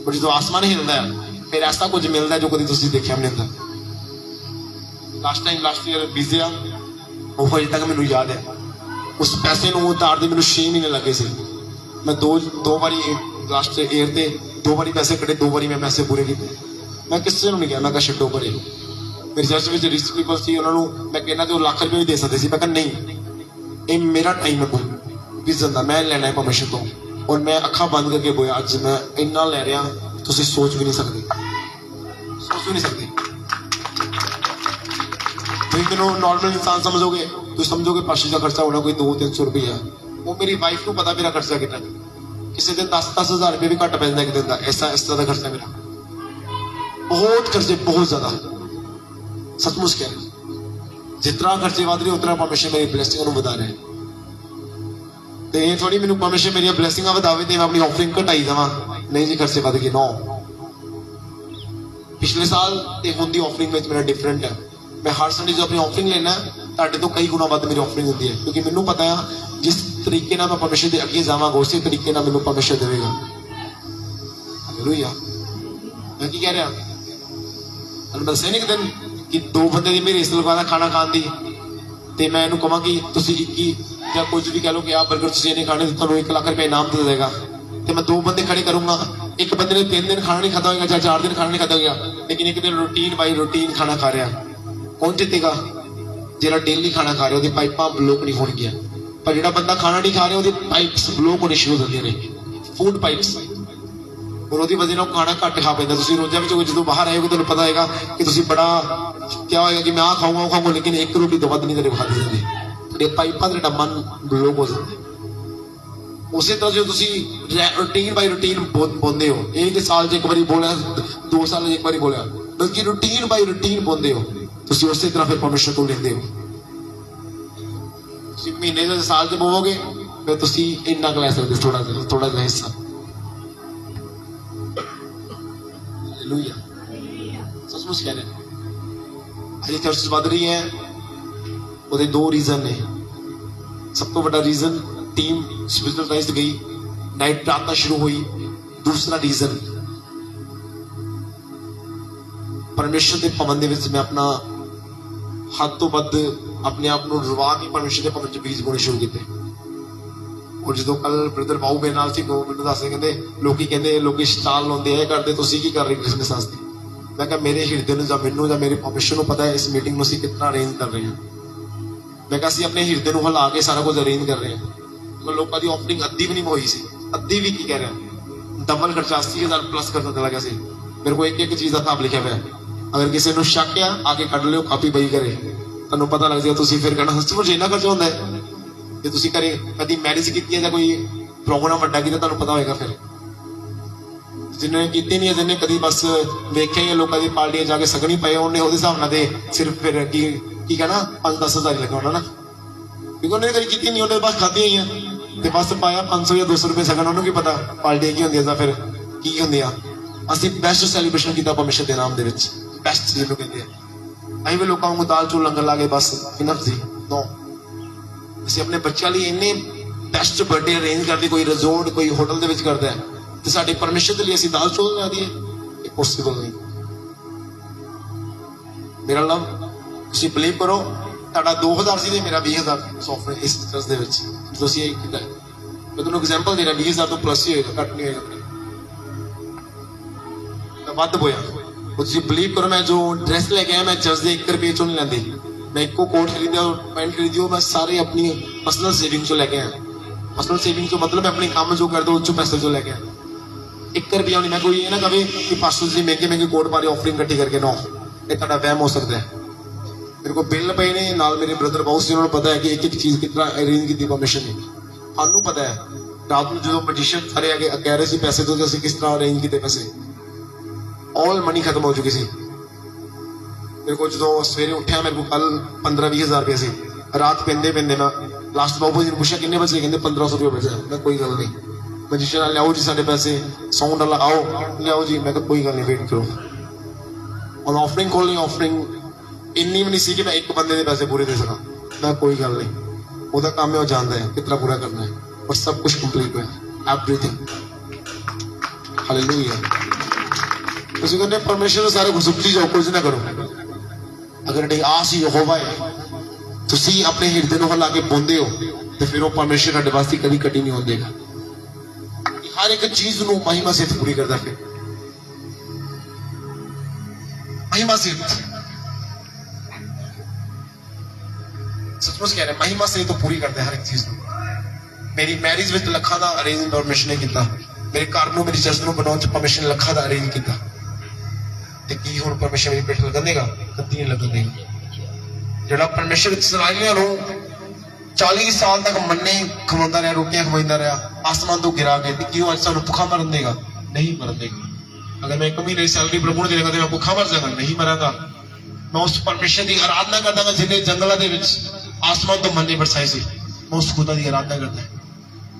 ਪਰ ਜਦੋਂ ਆਸਮਾਨ ਹਿਲਦਾ ਹੈ, ਫਿਰ ਐਸਾ ਕੁਝ ਮਿਲਦਾ ਜੋ ਕਦੀ ਤੁਸੀਂ ਦੇਖਿਆ ਨਹੀਂ ਹੁੰਦਾ। ਲਾਸਟ ਈਅਰ ਬੀਜਿਆ, ਉਹ ਅਜੇ ਤੱਕ ਮੈਨੂੰ ਯਾਦ ਹੈ। ਉਸ ਪੈਸੇ ਨੂੰ ਉਤਾਰਦੇ ਮੈਨੂੰ 6 ਮਹੀਨੇ ਲੱਗੇ ਸੀ। ਮੈਂ ਦੋ ਵਾਰੀ ਲਾਸਟ ਈਅਰ ਤੇ 2 ਵਾਰੀ ਪੈਸੇ ਕੱਢੇ, 2 ਵਾਰੀ ਮੈਂ ਪੈਸੇ ਪੂਰੇ ਕੀਤੇ। ਮੈਂ ਕਿਸੇ ਨੂੰ ਨਹੀਂ ਕਿਹਾ, ਮੈਂ ਕਿਹਾ ਛੱਡੋ ਪਰੇ। ਮੇਰੀ ਚਰਚ ਵਿੱਚ ਰਿਚ ਪੀਪਲ ਸੀ, ਉਹਨਾਂ ਨੂੰ ਮੈਂ ਕਹਿੰਦਾ ਤੇ ਉਹ ਲੱਖ ਰੁਪਏ ਵੀ ਦੇ ਸਕਦੇ ਸੀ। ਮੈਂ ਕਿਹਾ ਨਹੀਂ, ਇਹ ਮੇਰਾ ਟਾਈਮ ਹੈ ਵਿਜ਼ਨ ਦਾ, ਮੈਂ ਲੈਣਾ ਹੈ ਪਰਮੇਸ਼ਰ ਤੋਂ। ਔਰ ਮੈਂ ਅੱਖਾਂ ਬੰਦ ਕਰਕੇ ਬੋਇਆ, ਅੱਜ ਮੈਂ ਇੰਨਾ ਲੈ ਰਿਹਾ ਤੁਸੀਂ ਸੋਚ ਵੀ ਨਹੀਂ ਸਕਦੇ, ਸੋਚ ਵੀ ਨਹੀਂ ਸਕਦੇ। ਤੁਸੀਂ ਮੈਨੂੰ ਨਾਰਮਲ ਇਨਸਾਨ ਸਮਝੋਗੇ, ਤੁਸੀਂ ਸਮਝੋਗੇ ਪਾਸ਼ੀ ਦਾ ਖਰਚਾ ਹੋਣਾ ਕੋਈ 200-300 ਰੁਪਇਆ। ਉਹ ਮੇਰੀ ਵਾਈਫ ਨੂੰ ਪਤਾ ਮੇਰਾ ਖਰਚਾ ਕਿੰਨਾ। ਕਿਸੇ ਦਿਨ 10-10 ਹਜ਼ਾਰ ਰੁਪਏ ਵੀ ਘੱਟ ਪੈ ਜਾਂਦਾ ਇੱਕ ਦਿਨ ਦਾ, ਇਸ ਤਰ੍ਹਾਂ ਦਾ ਖਰਚਾ ਮੇਰਾ। ਬਹੁਤ ਖਰਚੇ, ਬਹੁਤ ਜ਼ਿਆਦਾ, ਸੱਚਮੁੱਚ ਕਹਿ ਰਿਹਾ। ਜਿਤਨਾ ਖਰਚੇ ਵਧ ਰਹੇ ਉਤਨਾ ਪਰਮੇਸ਼ਰ ਮੇਰੀ ਬਲੈਸਿੰਗਾਂ ਨੂੰ ਵਧਾ ਰਿਹਾ। ਤੇ ਇਹ ਥੋੜੀ ਮੈਨੂੰ ਪਰਮੇਸ਼ਰ ਮੇਰੀਆਂ ਬਲੈਸਿੰਗਾਂ ਵਧਾਵੇ ਤੇ ਮੈਂ ਆਪਣੀ ਆਫਰਿੰਗ ਘਟਾਈ ਦੇਵਾਂ। ਨਹੀਂ ਜੀ, ਖਰਚੇ ਵਧ ਗਏ। ਨੋ, ਪਿਛਲੇ ਸਾਲ ਤੇ ਹੁਣ ਦੀ ਆਫਰਿੰਗ ਵਿੱਚ ਮੇਰਾ ਡਿਫਰੈਂਟ ਹੈ। ਮੈਂ ਹਰ ਸੰਡੇ ਜੋ ਆਪਣੀ ਆਫਰਿੰਗ ਲੈਣਾ, ਤੁਹਾਡੇ ਤੋਂ ਕਈ ਗੁਣਾ ਵੱਧ ਮੇਰੀ ਆਫਰਿੰਗ ਹੁੰਦੀ ਹੈ, ਕਿਉਂਕਿ ਮੈਨੂੰ ਪਤਾ ਆ ਜਿਸ ਤਰੀਕੇ ਨਾਲ ਮੈਂ ਪਰਮੇਸ਼ਰ ਦੇ ਅੱਗੇ ਜਾਵਾਂਗਾ ਉਸੇ ਤਰੀਕੇ ਨਾਲ ਮੈਨੂੰ ਪਰਮੇਸ਼ਰ ਦੇਵੇਗਾ। ਹਾਲੇਲੂਇਆ। ਮੈਂ ਕੀ ਕਹਿ ਰਿਹਾ, ਤੁਹਾਨੂੰ ਦੱਸਿਆ ਨਹੀਂ ਇੱਕ ਦਿਨ ਕਿ 2 ਬੰਦੇ ਦੀ ਮੇਰੀ ਇਸ ਲਗਾਦਾ ਖਾਣਾ ਖਾਣ ਦੀ, ਤੇ ਮੈਂ ਇਹਨੂੰ ਕਹਾਂ ਕਿ ਤੁਸੀਂ 21 ਜਾਂ ਕੁਝ ਵੀ ਕਹਿ ਲਓ ਕਿ ਆਹ 버ਗਰ ਤੁਸੀਂ ਇਹਨੇ ਖਾਣੇ, ਤੁਹਾਨੂੰ 1 ਲੱਖ ਰੁਪਏ ਇਨਾਮ ਦੇ ਦੇਗਾ। ਤੇ ਮੈਂ 2 ਬੰਦੇ ਖੜੇ ਕਰੂੰਗਾ, ਇੱਕ ਬੰਦੇ ਨੇ 3 ਦਿਨ ਖਾਣਾ ਨਹੀਂ ਖਾਧਾ ਹੋਏਗਾ ਜਾਂ 4 ਦਿਨ ਖਾਣਾ ਨਹੀਂ ਖਾਧਾ ਹੋਏਗਾ, ਲੇਕਿਨ ਇੱਕ ਦਿਨ ਰੂਟੀਨ ਬਾਈ ਰੂਟੀਨ ਖਾਣਾ ਖਾ ਰਿਹਾ। ਕੌਣ ਜਿੱਤੇਗਾ? ਜਿਹੜਾ ਡੇਲੀ ਖਾਣਾ ਖਾ ਰਿਹਾ, ਉਹਦੀ ਪਾਈਪਾਂ ਬਲੋਕ ਨਹੀਂ ਹੋਣਗੀਆਂ। ਪਰ ਜਿਹੜਾ ਬੰਦਾ ਖਾਣਾ ਨਹੀਂ ਖਾ ਰਿਹਾ, ਉਹਦੀ ਪਾਈਪਸ ਬਲੋਕ ਹੋਣੀ ਸ਼ੁਰੂ ਹੋ ਜਾਂਦੀਆਂ ਨੇ, ਫੂਡ ਪਾਈਪਸ। ਔਰ ਉਹਦੀ ਵਜ੍ਹਾ ਨਾਲ ਖਾਣਾ ਘੱਟ ਖਾ ਪੈਂਦਾ। ਤੁਸੀਂ ਰੋਜ਼ਾਂ ਵਿੱਚ ਜਦੋਂ ਬਾਹਰ ਆਏਗੇ ਤੁਹਾਨੂੰ ਪਤਾ ਹੋਏਗਾ ਕਿ ਤੁਸੀਂ ਬੜਾ ਕਿਆ ਹੋਏਗਾ ਕਿ ਮੈਂ ਆਹ ਖਾਊਂਗਾ ਉਹ ਖਾਊਂਗਾ, ਲੇਕਿਨ 1 ਰੋਟੀ ਤੋਂ ਵੱਧ ਨਹੀਂ ਤੇਰੇ ਖਾਦੀ ਜਾਂਦੀ। ਤੁਹਾਡੇ ਪਾਈਪਾਂ ਦਾ ਜਿਹੜਾ ਮਨ ਬਲੋਕ ਹੋ ਜਾਂਦਾ। ਉਸੇ ਤਰ੍ਹਾਂ ਜਦੋਂ ਤੁਸੀਂ ਰੂਟੀਨ ਬਾਈ ਰੂਟੀਨ ਬੋਲਦੇ ਹੋ, ਇਹ ਕਿ ਸਾਲ 'ਚ 1 ਵਾਰੀ ਬੋਲਿਆ, 2 ਸਾਲ 'ਚ 1 ਵਾਰੀ ਬੋਲਿਆ, ਬਲਕਿ ਰੂਟੀਨ ਬਾਈ ਰੂਟੀਨ ਬੋਲਦੇ ਹੋ, ਤੁਸੀਂ ਉਸੇ ਤਰ੍ਹਾਂ ਫਿਰ ਪਰਮੇਸ਼ਰ ਤੋਂ ਲੈਂਦੇ ਹੋ। ਤੁਸੀਂ ਮਹੀਨੇ ਦੇ ਸਾਲ 'ਚ ਬੋਲੋਗੇ, ਫਿਰ ਤੁਸੀਂ ਇੰਨਾ ਕੁ ਲੈ ਸਕਦੇ, ਥੋੜਾ ਜਿਹਾ ਹਿੱਸਾ। ਹਾਲੇਲੂਇਆ। ਸੱਚਮੁੱਚ ਕਹਿ ਰਹੇ ਅਜੇ ਚਰਚ ਵੱਧ ਰਹੀ ਹੈ, ਉਹਦੇ 2 ਰੀਜ਼ਨ ਨੇ। ਸਭ ਤੋਂ ਵੱਡਾ ਰੀਜ਼ਨ ਟੀਮ ਸਪਿਰਚੁਅਲਾਈਜ਼ਡ ਗਈ, ਨਾਈਟ ਪ੍ਰਾਰਥਨਾ ਸ਼ੁਰੂ ਹੋਈ। ਦੂਸਰਾ ਰੀਜ਼ਨ ਪਰਮੇਸ਼ਰ ਦੇ ਭਵਨ ਦੇ ਵਿੱਚ ਮੈਂ ਆਪਣਾ ਹੱਦ ਤੋਂ ਵੱਧ ਆਪਣੇ ਆਪ ਨੂੰ ਰਵਾ ਕੇ ਪਰਮੇਸ਼ਰ ਦੇ ਭਵਨ 'ਚ ਬੀਜ ਬੋਣੇ ਸ਼ੁਰੂ ਕੀਤੇ। ਔਰ ਜਦੋਂ ਕੱਲ ਬ੍ਰਦਰ ਬਾਊ ਮੇਰੇ ਨਾਲ ਸੀ, ਉਹ ਮੈਨੂੰ ਦੱਸਦੇ, ਕਹਿੰਦੇ ਲੋਕੀ ਸਟਾਲ ਲਾਉਂਦੇ ਇਹ ਕਰਦੇ, ਤੁਸੀਂ ਕੀ ਕਰ ਰਹੇ ਕ੍ਰਿਸਮਸ ਵਾਸਤੇ? ਮੈਂ ਕਿਹਾ ਮੇਰੇ ਹਿਰਦੇ ਨੂੰ ਜਾਂ ਮੈਨੂੰ ਜਾਂ ਮੇਰੇ ਪਰਮੇਸ਼ਰ ਨੂੰ ਪਤਾ ਹੈ ਇਸ ਮੀਟਿੰਗ ਨੂੰ ਅਸੀਂ ਕਿਤਨਾ ਅਰੇਂਜ ਕਰ ਰਹੇ ਹਾਂ। ਮੈਂ ਕਿਹਾ ਅਸੀਂ ਆਪਣੇ ਹਿਰਦੇ ਨੂੰ ਹਿਲਾ ਕੇ ਸਾਰਾ ਕੁਝ ਅਰੇਂਜ ਕਰ ਰਹੇ ਹਾਂ। ਲੋਕਾਂ ਦੀ ਆਫਰਿੰਗ ਅੱਧੀ ਵੀ ਨਹੀਂ ਹੋਈ ਸੀ, ਅੱਧੀ ਵੀ ਕੀ ਕਹਿ ਰਿਹਾ, ਡਬਲ ਖਰਚਾ 80,000 ਪਲੱਸ ਕਰਨਾ ਚਲਾ ਗਿਆ ਸੀ। ਮੇਰੇ ਕੋਲ ਇੱਕ ਚੀਜ਼ ਦਾ ਹਿਸਾਬ ਲਿਖਿਆ ਹੋਇਆ, ਅਗਰ ਕਿਸੇ ਨੂੰ ਸ਼ੱਕ ਆ ਆ ਕੇ ਕੱਢ ਲਿਓ, ਕਾਪੀ ਪਈ ਕਰੇ, ਤੁਹਾਨੂੰ ਪਤਾ ਲੱਗ ਜਾਏਗਾ। ਤੁਸੀਂ ਫਿਰ ਕਹਿਣਾ ਸੱਚਮੁੱਚ ਇੰਨਾ ਖਰਚਾ ਹੁੰਦਾ ਹੈ? ਜੇ ਤੁਸੀਂ ਘਰੇ ਕਦੀ ਮੈਰਿਜ ਕੀਤੀ ਹੈ ਜਾਂ ਕੋਈ ਪ੍ਰੋਗਰਾਮ ਵੱਡਾ ਕੀਤਾ, ਤੁਹਾਨੂੰ ਪਤਾ ਹੋਏਗਾ। ਫਿਰ ਜਿਹਨੇ ਕੀਤੀ ਨਹੀਂ ਹੈ, ਜਿਹਨੇ ਕਦੀ ਬਸ ਵੇਖਿਆ ਹੀ ਲੋਕਾਂ ਦੀ ਪਾਰਟੀਆਂ ਜਾ ਕੇ ਸਗਣੀ ਪਏ, ਉਹਨੇ ਉਹਦੇ ਹਿਸਾਬ ਨਾਲ ਤੇ ਸਿਰਫ ਫਿਰ ਕੀ ਕੀ ਕਹਿਣਾ 5-10 ਹਜ਼ਾਰ ਹੀ ਲਗਾਉਣਾ ਨਾ, ਕਿਉਂਕਿ ਉਹਨੇ ਕਦੀ ਕੀਤੀ ਨਹੀਂ, ਉਹਨੇ ਬਸ ਖਾਧੀਆਂ ਹੀ ਆ ਤੇ ਬਸ ਪਾਇਆ 500 ਜਾਂ 200 ਰੁਪਏ ਸਗਨ। ਉਹਨੂੰ ਕੀ ਪਤਾ ਪਾਰਟੀਆਂ ਕੀ ਹੁੰਦੀਆਂ ਜਾਂ ਫਿਰ ਕੀ ਹੁੰਦੀਆਂ। ਅਸੀਂ ਬੈਸਟ ਸੈਲੀਬ੍ਰੇਸ਼ਨ ਕੀਤਾ ਪਰਮੇਸ਼ਰ ਦੇ ਨਾਮ ਦੇ ਵਿੱਚ, ਬੈਸਟ ਜਿਹਨੂੰ ਕਹਿੰਦੇ ਆ। ਅਸੀਂ ਵੀ ਲੋਕਾਂ ਨੂੰ ਦਾਲ ਚੌਲ ਲੰਗਰ ਲਾ ਕੇ ਬਸ ਇਨਫ ਸੀ, ਨੋ। ਅਸੀਂ ਆਪਣੇ ਬੱਚਿਆਂ ਲਈ ਇੰਨੇ ਬੈਸਟ ਬਰਥਡੇ ਅਰੇਂਜ ਕਰਦੇ, ਕੋਈ ਰਿਜ਼ੋਰਟ ਕੋਈ ਹੋਟਲ ਦੇ ਵਿੱਚ ਕਰਦਾ ਹੈ, ਤੇ ਸਾਡੇ ਪਰਮੇਸ਼ਰ ਦੇ ਲਈ ਅਸੀਂ ਦਾਲ ਚੌਲ ਲਾ ਦਈਏ, ਇਹ ਪੋਸੀਬਲ ਨਹੀਂ। ਮੇਰਾ ਲਵ ਤੁਸੀਂ ਬਲੀਵ ਕਰੋ, ਤੁਹਾਡਾ 2000 ਸੀ ਤੇ ਮੇਰਾ 20000 ਸੌਫਟਵੇਅਰ ਇਸ ਚਰਚ ਦੇ ਵਿੱਚ ਤੁਸੀਂ ਇਹ ਕੀਤਾ। ਮੈਂ ਤੁਹਾਨੂੰ ਐਗਜ਼ਾਮਪਲ ਦੇ ਰਿਹਾ, 20000 ਤੋਂ ਪਲੱਸ ਹੀ ਹੋਏਗਾ, ਘੱਟ ਨਹੀਂ ਹੋਏਗਾ, ਤਾਂ ਵੱਧ ਹੋਇਆ। ਤੁਸੀਂ ਬਲੀਵ ਕਰੋ, ਮੈਂ ਜੋ ਡਰੈਸ ਲੈ ਕੇ ਆਇਆ ਮੈਂ ਚਰਚ ਦੇ 1 ਰੁਪਏ ਚੋਂ ਨਹੀਂ ਲੈਂਦੀ। ਮੈਂ ਇੱਕੋ ਕੋਟ ਖਰੀਦਿਆ ਔਰ ਪੈਂਟ ਖਰੀਦੀ, ਉਹ ਮੈਂ ਸਾਰੇ ਆਪਣੀ ਪਰਸਨਲ ਸੇਵਿੰਗ ਚੋਂ ਲੈ ਕੇ ਆਇਆ। ਪਰਸਨਲ ਸੇਵਿੰਗ ਚੋਂ ਮਤਲਬ ਮੈਂ ਆਪਣੀ ਕੰਮ ਜੋ ਕਰਦਾ ਉਹ ਚੋਂ ਪੈਸੇ ਚੋਂ ਲੈ ਕੇ ਆਇਆ। 1 ਰੁਪਇਆ ਨਹੀਂ। ਮੈਂ ਕੋਈ ਇਹ ਨਾ ਕਵੇ ਕਿ ਪਾਸਟਰ ਜੀ ਮਹਿੰਗੇ ਕੋਟ ਪਾ ਰਹੇ ਆਫਰਿੰਗ ਇਕੱਠੀ ਕਰਕੇ, ਨਾ, ਇਹ ਤੁਹਾਡਾ ਵਹਿਮ ਹੋ ਸਕਦਾ ਹੈ। ਮੇਰੇ ਕੋਲ ਬਿੱਲ ਪਏ ਨੇ, ਨਾਲ ਮੇਰੇ ਬ੍ਰਦਰ ਬਾਊਸ ਜੀ, ਉਹਨਾਂ ਨੂੰ ਪਤਾ ਹੈ ਕਿ ਇੱਕ ਇੱਕ ਚੀਜ਼ ਕਿਤਨਾ ਅਰੇਂਜ ਕੀਤੀ ਪਰਮਿਸ਼ਨ ਨੇ। ਸਾਨੂੰ ਪਤਾ ਹੈ ਰਾਤ ਨੂੰ ਜਦੋਂ ਮੈਜੀਸ਼ੀਅਨ ਸਾਰੇ ਆ ਕੇ ਕਹਿ ਰਹੇ ਸੀ ਪੈਸੇ ਤੋਂ, ਅਸੀਂ ਕਿਸ ਤਰ੍ਹਾਂ ਅਰੇਂਜ ਕੀਤੇ ਪੈਸੇ। ਆਲ ਮਨੀ ਖਤਮ ਹੋ ਚੁੱਕੀ ਸੀ ਮੇਰੇ ਕੋਲ। ਜਦੋਂ ਸਵੇਰੇ ਉੱਠਿਆ ਮੇਰੇ ਕੋਲ ਕੱਲ 15-20 ਹਜ਼ਾਰ ਰੁਪਏ ਸੀ। ਰਾਤ ਪੈਂਦੇ ਮੈਂ ਲਾਸਟ ਬਾਬੂ ਜੀ ਨੂੰ ਪੁੱਛਿਆ ਕਿੰਨੇ ਬਚੇ, ਕਹਿੰਦੇ 1500 ਰੁਪਏ ਬਚਿਆ। ਮੈਂ ਕੋਈ ਗੱਲ ਨਹੀਂ, ਮੈਜੀਸ਼ੀਅਨ ਲਿਆਓ ਜੀ ਸਾਡੇ ਪੈਸੇ, ਸਾਊਂਡ ਵਾਲਾ ਆਓ ਲਿਆਓ ਜੀ। ਮੈਂ ਕਿਹਾ ਕੋਈ ਗੱਲ ਨਹੀਂ, ਵੇਟ ਕਰੋ। ਔਰ ਆਫਰਿੰਗ ਕੋਲ ਆਫਰਿੰਗ ਇੰਨੀ ਵੀ ਨਹੀਂ ਸੀ ਕਿ ਮੈਂ ਇੱਕ ਬੰਦੇ ਦੇ ਪੈਸੇ ਪੂਰੇ ਦੇ ਸਕਾਂ। ਮੈਂ ਕੋਈ ਗੱਲ ਨਹੀਂ, ਉਹਦਾ ਕੰਮ ਹੈ, ਉਹ ਜਾਣਦਾ ਹੈ ਕਿਤਨਾ ਪੂਰਾ ਕਰਨਾ ਹੈ, ਪਰ ਸਭ ਕੁਝ ਕੰਪਲੀਟ ਹੋਇਆ, ਐਵਰੀਥਿੰਗ। ਹਾਲੇਲੂਇਆ। ਤੁਸੀਂ ਕਹਿੰਦੇ ਪਰਮੇਸ਼ਰ ਸਾਰੇ ਗੁਸਪਤੀ ਜਾਓ, ਕੁਝ ਨਾ ਕਰੋ। ਅਗਰ ਤੁਹਾਡੀ ਆਸ ਹੀ ਯਹੋਵਾ ਹੈ, ਤੁਸੀਂ ਆਪਣੇ ਹਿਰਦੇ ਨੂੰ ਹਿਲਾ ਕੇ ਬੋਲਦੇ ਹੋ, ਤੇ ਫਿਰ ਉਹ ਪਰਮੇਸ਼ਰ ਤੁਹਾਡੇ ਵਾਸਤੇ ਕਦੀ ਕੱਟੀ ਨਹੀਂ ਹੋਣ ਦੇਗਾ। ਹਰ ਇੱਕ ਚੀਜ਼ ਨੂੰ ਮਹਿਮਾ ਸਿੱਧ ਪੂਰੀ ਕਰਦਾ, ਫਿਰ ਮਹਿਮਾ ਸਿੱਧ। सचमुच कह रहे महिमा से तो पूरी करते हर एक चीज को। मेरी मैरिज विच लखा का अरेंज परमिशन ने किया, मेरे घर में मेरी चर्च में बनाने परमिशन लखा का अरेंज किया, ते की हुण परमिशन मेरी पिठ लगन देगा, कदी नहीं लगन देगा। जिहड़ा परमिशन इस्राएलियां नूं 40 साल तक मन्ने खवांदा रहा, रोटियां खवांदा रहा, आसमान तो गिरा के, ते की अज सानूं भुखा मरन देगा? नहीं मरन देगा। अगर मैं 1 महीने सैलरी प्रभु ने देगा तो मैं भुखा मर जाऊंगा? नहीं मरांगा। मैं उस परमेश्वर की आराधना करदा, जिन्हें जंगलों के विच आसमान तो मन्ने बरसाए सी, मैं उस खुदा की आराधना करता।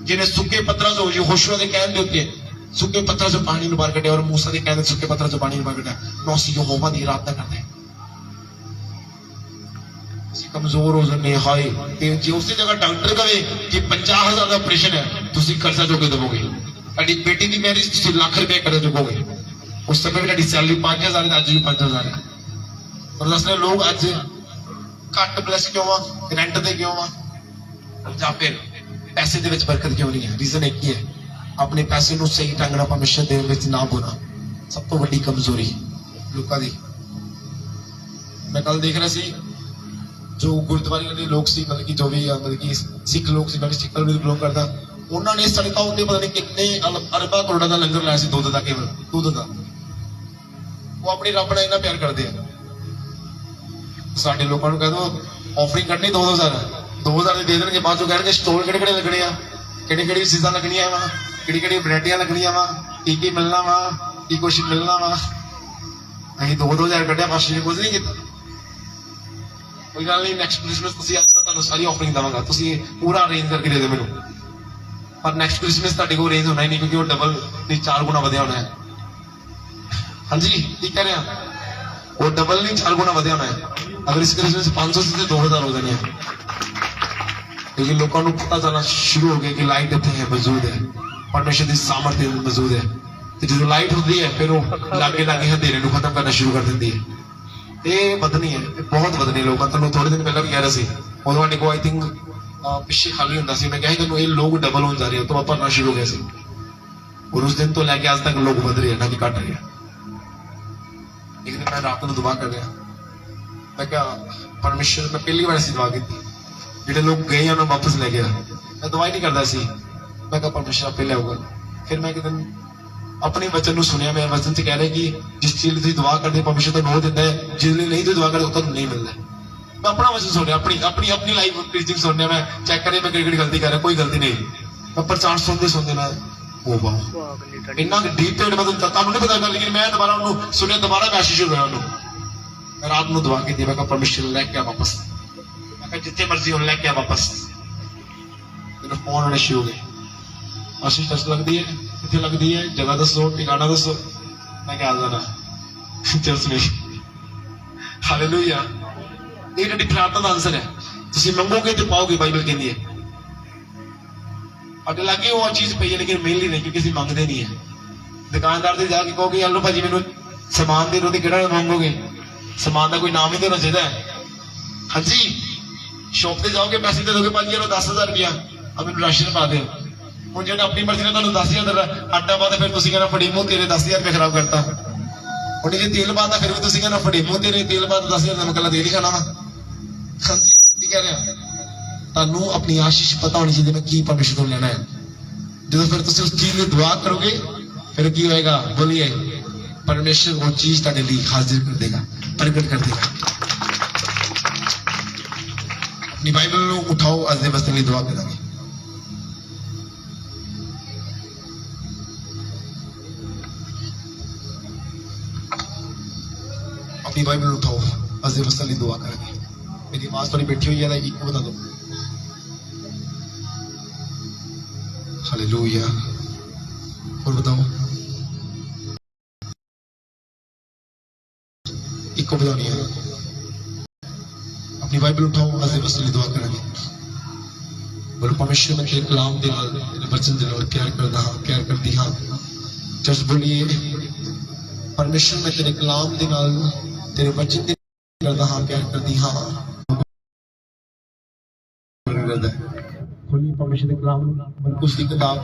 जिन्हें सुके पत्थरों से यहोशुआ के कहने उत्ते सुके पत्थरों से पानी बाहर कढ़िया, और मूसा के कहने सुके पत्थरों से पानी बाहर कढ़िया, मैं उस यहोवा की आराधना करता। कमजोर हो जाने हाय, जे उसी जगह डॉक्टर कहे कि 50,000 का ऑपरेशन है, तुम कर्जा चुके देवोगे। ਤੁਹਾਡੀ बेटी की मैरिज तुम लाख रुपए कर चुकोगे, उस समय भी ਤੁਹਾਡੀ सैलरी 5,000 है, अज भी 5,000 है। और दसने लोग अज घट ब्लैस क्यों आ, रेंट दे क्यों आ, या फिर पैसे दे विच बरकत क्यों नहीं है? रीजन एक ही है, अपने पैसे नूं सही ढंग नाल परमेश्वर दे विच ना बोलना। सब तो वड्डी कमजोरी लोकां दी। मैं कल देख रहा सी, जो गुरुद्वारे वाले लोग सी, मतलब कि जो भी मतलब कि सिख लोग सी, मैं भी सिख भी बिलोंग करदा, उन्होंने सड़कों उत्ते पता नहीं कितने अरबा करोड़ां दा लंगर लाया सी, दुध दा, केवल दुध दा। वो अपने रब नाल इन्ना प्यार करदे आ। साडे लोगों को कह दो ऑफरिंग करनी 2,000 दे देंगे, बाद चो कहेंगे स्टोल किहड़े लगने आ, किहड़ी चीज़ां लगनियां वा, किहड़ी वैरायटियां लगनियां वा, की मिलना वा, की कुछ मिलना वा। असीं 2,000 कढ़िया, पास्टर ने कुछ नहीं किया। कोई गल नहीं, नैक्सट क्रिसमस तुसीं अज मैं तुहानूं सारी ऑफरिंग देवांगा, तुसीं पूरा अरेंज करके दे दो मैनूं। पर नैक्सट क्रिसमस तुहाडे कोल अरेंज होना ही नहीं, क्योंकि वो डबल नहीं 4 गुना वधिया होना है। हाँ जी, की कह रहे हैं, वो डबल नहीं 4 गुना वधिया होना है। अगर इस क्रिसमस 500 से 2,000 हो जाने, लेकिन लोगों को पता चलना शुरू हो गया कि लाइट इतने मौजूद है, परमेश्वर की सामर्थ्य मौजूद है। तो जो लाइट होती है फिर वो लागे लागे अंधेरे को खत्म करना शुरू कर देती है। ये बदनी है, बहुत बदनी लोग। तुम थोड़े दिन पहले भी कह रहे थे, उन्होंने को आई थिंक पिछले खाली होंगे सी, मैं कहा कि ये लोग डबल हो जा रहे हैं, तो आप भरना शुरू हो गया सी। और उस दिन तो लैके आज तक लोग बद रहे हैं, ना कि घट रहे हैं। एक दिन मैं रात को दुआ कर रहा, मैं क्या परमेश्वर, मैं पहली बार ऐसी दुआ की जो लोग गए हैं उन्होंने वापस ले गया। मैं दुआ ही नहीं करता सी, मैं क्या परमेश्वर आपे लियाऊगा। फिर मैं एक दिन अपने वचन सुनिया, मैं वचन से कह रहे कि जिस चीज की दुआ करते परमेश्वर तो दिता है, जिस लिए नहीं तो दुआ करते तो नहीं मिलता। मैं अपना वचन सुनिया, अपनी लाइफ प्रीचिंग सुनने, मैं चेक करे मैं केड़ी गलती कर रहा, कोई गलती नहीं। मैं प्रचार सुनते मैं ओ वाह इन्ना डीप पेड़ मैं तुहानूं नहीं पता, लेकिन मैं दोबारा उन्होंने सुनिया, दोबारा मैसेज शुरू होया उन्होंने ਰਾਤ ਨੂੰ ਦੁਆ ਕੀਤੀ, ਮੈਂ ਕਿਹਾ ਪਰਮੇਸ਼ਰ ਲੈ ਕੇ ਆ ਵਾਪਸ, ਮੈਂ ਕਿਹਾ ਜਿੱਥੇ ਮਰਜ਼ੀ ਹੁਣ ਲੈ ਕੇ ਆ ਵਾਪਸ। ਮੈਨੂੰ ਫੋਨ ਆਉਣੇ ਸ਼ੁਰੂ ਹੋ ਗਏ, ਅਸੀਂ ਟੈਸਟ ਲੱਗਦੀ ਹੈ, ਕਿੱਥੇ ਲੱਗਦੀ ਹੈ, ਜਗ੍ਹਾ ਦੱਸੋ, ਟਿਕਾਣਾ ਦੱਸੋ। ਮੈਂ ਕਿਹਾ ਆ ਜਾਣਾ ਚਰਚ ਵਿੱਚ। ਹਾਲੇਲੂਇਆ। ਇਹ ਤੁਹਾਡੀ ਪ੍ਰਾਰਥਨਾ ਦਾ ਆਨਸਰ ਹੈ। ਤੁਸੀਂ ਮੰਗੋਗੇ ਤੇ ਪਾਓਗੇ, ਬਾਈਬਲ ਕਹਿੰਦੀ ਹੈ। ਅੱਗੇ ਲੱਗੇ ਉਹ ਚੀਜ਼ ਪਈ ਹੈ ਲੇਕਿਨ ਮਿਲਦੀ ਨਹੀਂ, ਕਿਉਂਕਿ ਅਸੀਂ ਮੰਗਦੇ ਨਹੀਂ ਹੈ। ਦੁਕਾਨਦਾਰ ਤੇ ਜਾ ਕੇ ਕਹੋਗੇ ਆਲੋ ਭਾਜੀ ਮੈਨੂੰ ਸਮਾਨ ਦੇ ਦਿਓ, ਤੇ ਕਿਹੜਾ ਮੰਗੋਗੇ? ਸਮਾਨ ਦਾ ਕੋਈ ਨਾਮ ਹੀ ਦੇਣਾ ਚਾਹੀਦਾ ਹੈ। ਹਾਂਜੀ, ਸ਼ੌਪ ਤੇ ਜਾਓਗੇ, ਪੈਸੇ ਦੇ ਦੋਗੇ, ਭਾਜੀ ਇਹਨੂੰ 10,000 ਰੁਪਇਆ ਆ ਮੈਨੂੰ ਰਾਸ਼ਨ ਪਾ ਦਿਓ। ਹੁਣ ਜਿਹੜਾ ਆਪਣੀ ਮਰਜ਼ੀ ਨਾਲ ਤੁਹਾਨੂੰ 10,000 ਦਾ ਆਟਾ ਪਾਦਾ, ਫਿਰ ਤੁਸੀਂ ਕਹਿੰਦਾ ਫੜੀ ਮੂੰਹ ਤੇਰੇ 10,000 ਰੁਪਏ ਖਰਾਬ ਕਰਤਾ। ਹੁਣ ਜੇ ਤੇਲ ਪਾਦਾ, ਫਿਰ ਵੀ ਤੁਸੀਂ ਕਹਿੰਦਾ ਫੜੀ ਮੂੰਹ ਤੇਰੇ ਤੇਲ ਪਾਦਾ 10,000 ਦਾ, ਮੈਂ ਕੱਲਾ ਤੇਲ ਹੀ ਖਾਣਾ ਵਾ। ਹਾਂਜੀ, ਕੀ ਕਹਿ ਰਿਹਾ? ਤੁਹਾਨੂੰ ਆਪਣੀ ਆਸ਼ੀਸ਼ ਪਤਾ ਹੋਣੀ ਚਾਹੀਦੀ, ਮੈਂ ਕੀ ਪਰਮੇਸ਼ਰ ਤੋਂ ਲੈਣਾ ਹੈ। ਜਦੋਂ ਫਿਰ ਤੁਸੀਂ ਉਸ ਚੀਜ਼ ਲਈ ਦੁਆ ਕਰੋਗੇ, ਫਿਰ ਕੀ ਹੋਏਗਾ? ਬੋਲੀਏ, ਪਰਮੇਸ਼ਰ ਉਹ ਚੀਜ਼ ਤੁਹਾਡੇ ਲਈ ਹਾਜ਼ਰ ਕਰ ਦੇਗਾ, ਪ੍ਰਗਟ ਕਰ ਦੇਗਾ। अपनी बाइबल नो उठाओ, आज दे वास्ते दुआ करेंगे। अपनी बाइबल उठाओ, आज दे वास्ते दुआ करेंगे। मेरी आवाज थोड़ी बैठी हुई है, एक बता दो। हालेलुया। और बताओ, एक को बतानी है। अपनी बाइबल उठाओ, आज वसली दुआ करेंगे। बोलो, परमेश्वर मैं तेरे कलाम दे नाल, तेरे वचन दे नाल प्यार करदा हां, प्यार करदी हां। चर्च बोलिए, परमेश्वर मैं तेरे कलाम दे नाल, तेरे वचन दे करदा हां, प्यार करदी हां। खोलिए परमेश्वर दे कलाम, मरकुस दी किताब,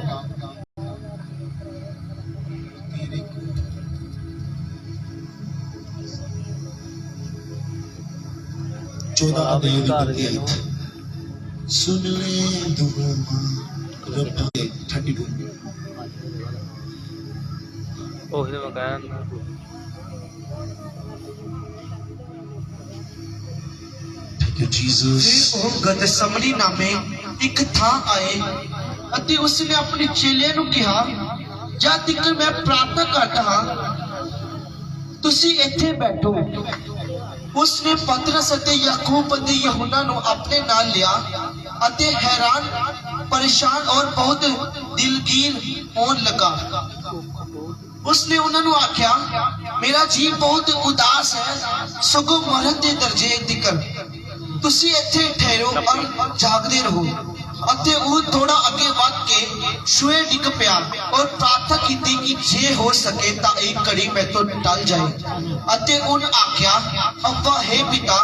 चौदह अध्याय की 32 सुन ले दुआ रब 32। ਉਹੀ ਤਾਂ ਮੈਂ ਕਹਿਣ थैंक यू जीसस। ਫਿਰ ਉਹ ਗਤਸਮਨੀ ਨਾਮੇ ਇੱਕ ਥਾਂ ਆਏ ਅਤੇ ਉਸਨੇ ਆਪਣੇ ਚੇਲਿਆਂ ਨੂੰ ਕਿਹਾ, ਜਦ ਤੱਕ ਮੈਂ ਪ੍ਰਾਰਥਨਾ ਕਰਦਾ ਹਾਂ ਤੁਸੀਂ ਇੱਥੇ ਬੈਠੋ। ਉਸਨੇ ਪਤਰਸ ਅਤੇ ਯਾਕੂਬ ਅਤੇ ਯਹੂਨਾ ਨੂੰ ਆਪਣੇ ਨਾਲ ਲਿਆ ਅਤੇ ਹੈਰਾਨ, ਪਰੇਸ਼ਾਨ ਔਰ ਬਹੁਤ ਦਿਲਗੀਰ ਹੋਣ ਲੱਗਾ। ਉਸਨੇ ਉਹਨਾਂ ਨੂੰ ਆਖਿਆ, ਮੇਰਾ ਜੀਵ ਬਹੁਤ ਉਦਾਸ ਹੈ, ਸਗੋਂ ਮਰਨ ਦੇ ਦਰਜੇ ਤੀਕਰ। ਤੁਸੀਂ ਇੱਥੇ ਠਹਿਰੋ ਔਰ ਜਾਗਦੇ ਰਹੋ। ਅਤੇ ਉਹ ਥੋੜਾ ਅੱਗੇ ਵੱਧ ਕੇ ਛੂਏ ਡਿੱਗ ਪਿਆ ਔਰ ਪ੍ਰਾਰਥਨਾ ਕੀਤੀ ਕਿ ਜੇ ਹੋ ਸਕੇ ਤਾਂ ਇਹ ਘੜੀ ਮੈਥੋਂ ਟਲ ਜਾਏ। ਅਤੇ ਉਹਨੇ ਆਖਿਆ, ਅੱਬਾ ਹੈ ਪਿਤਾ,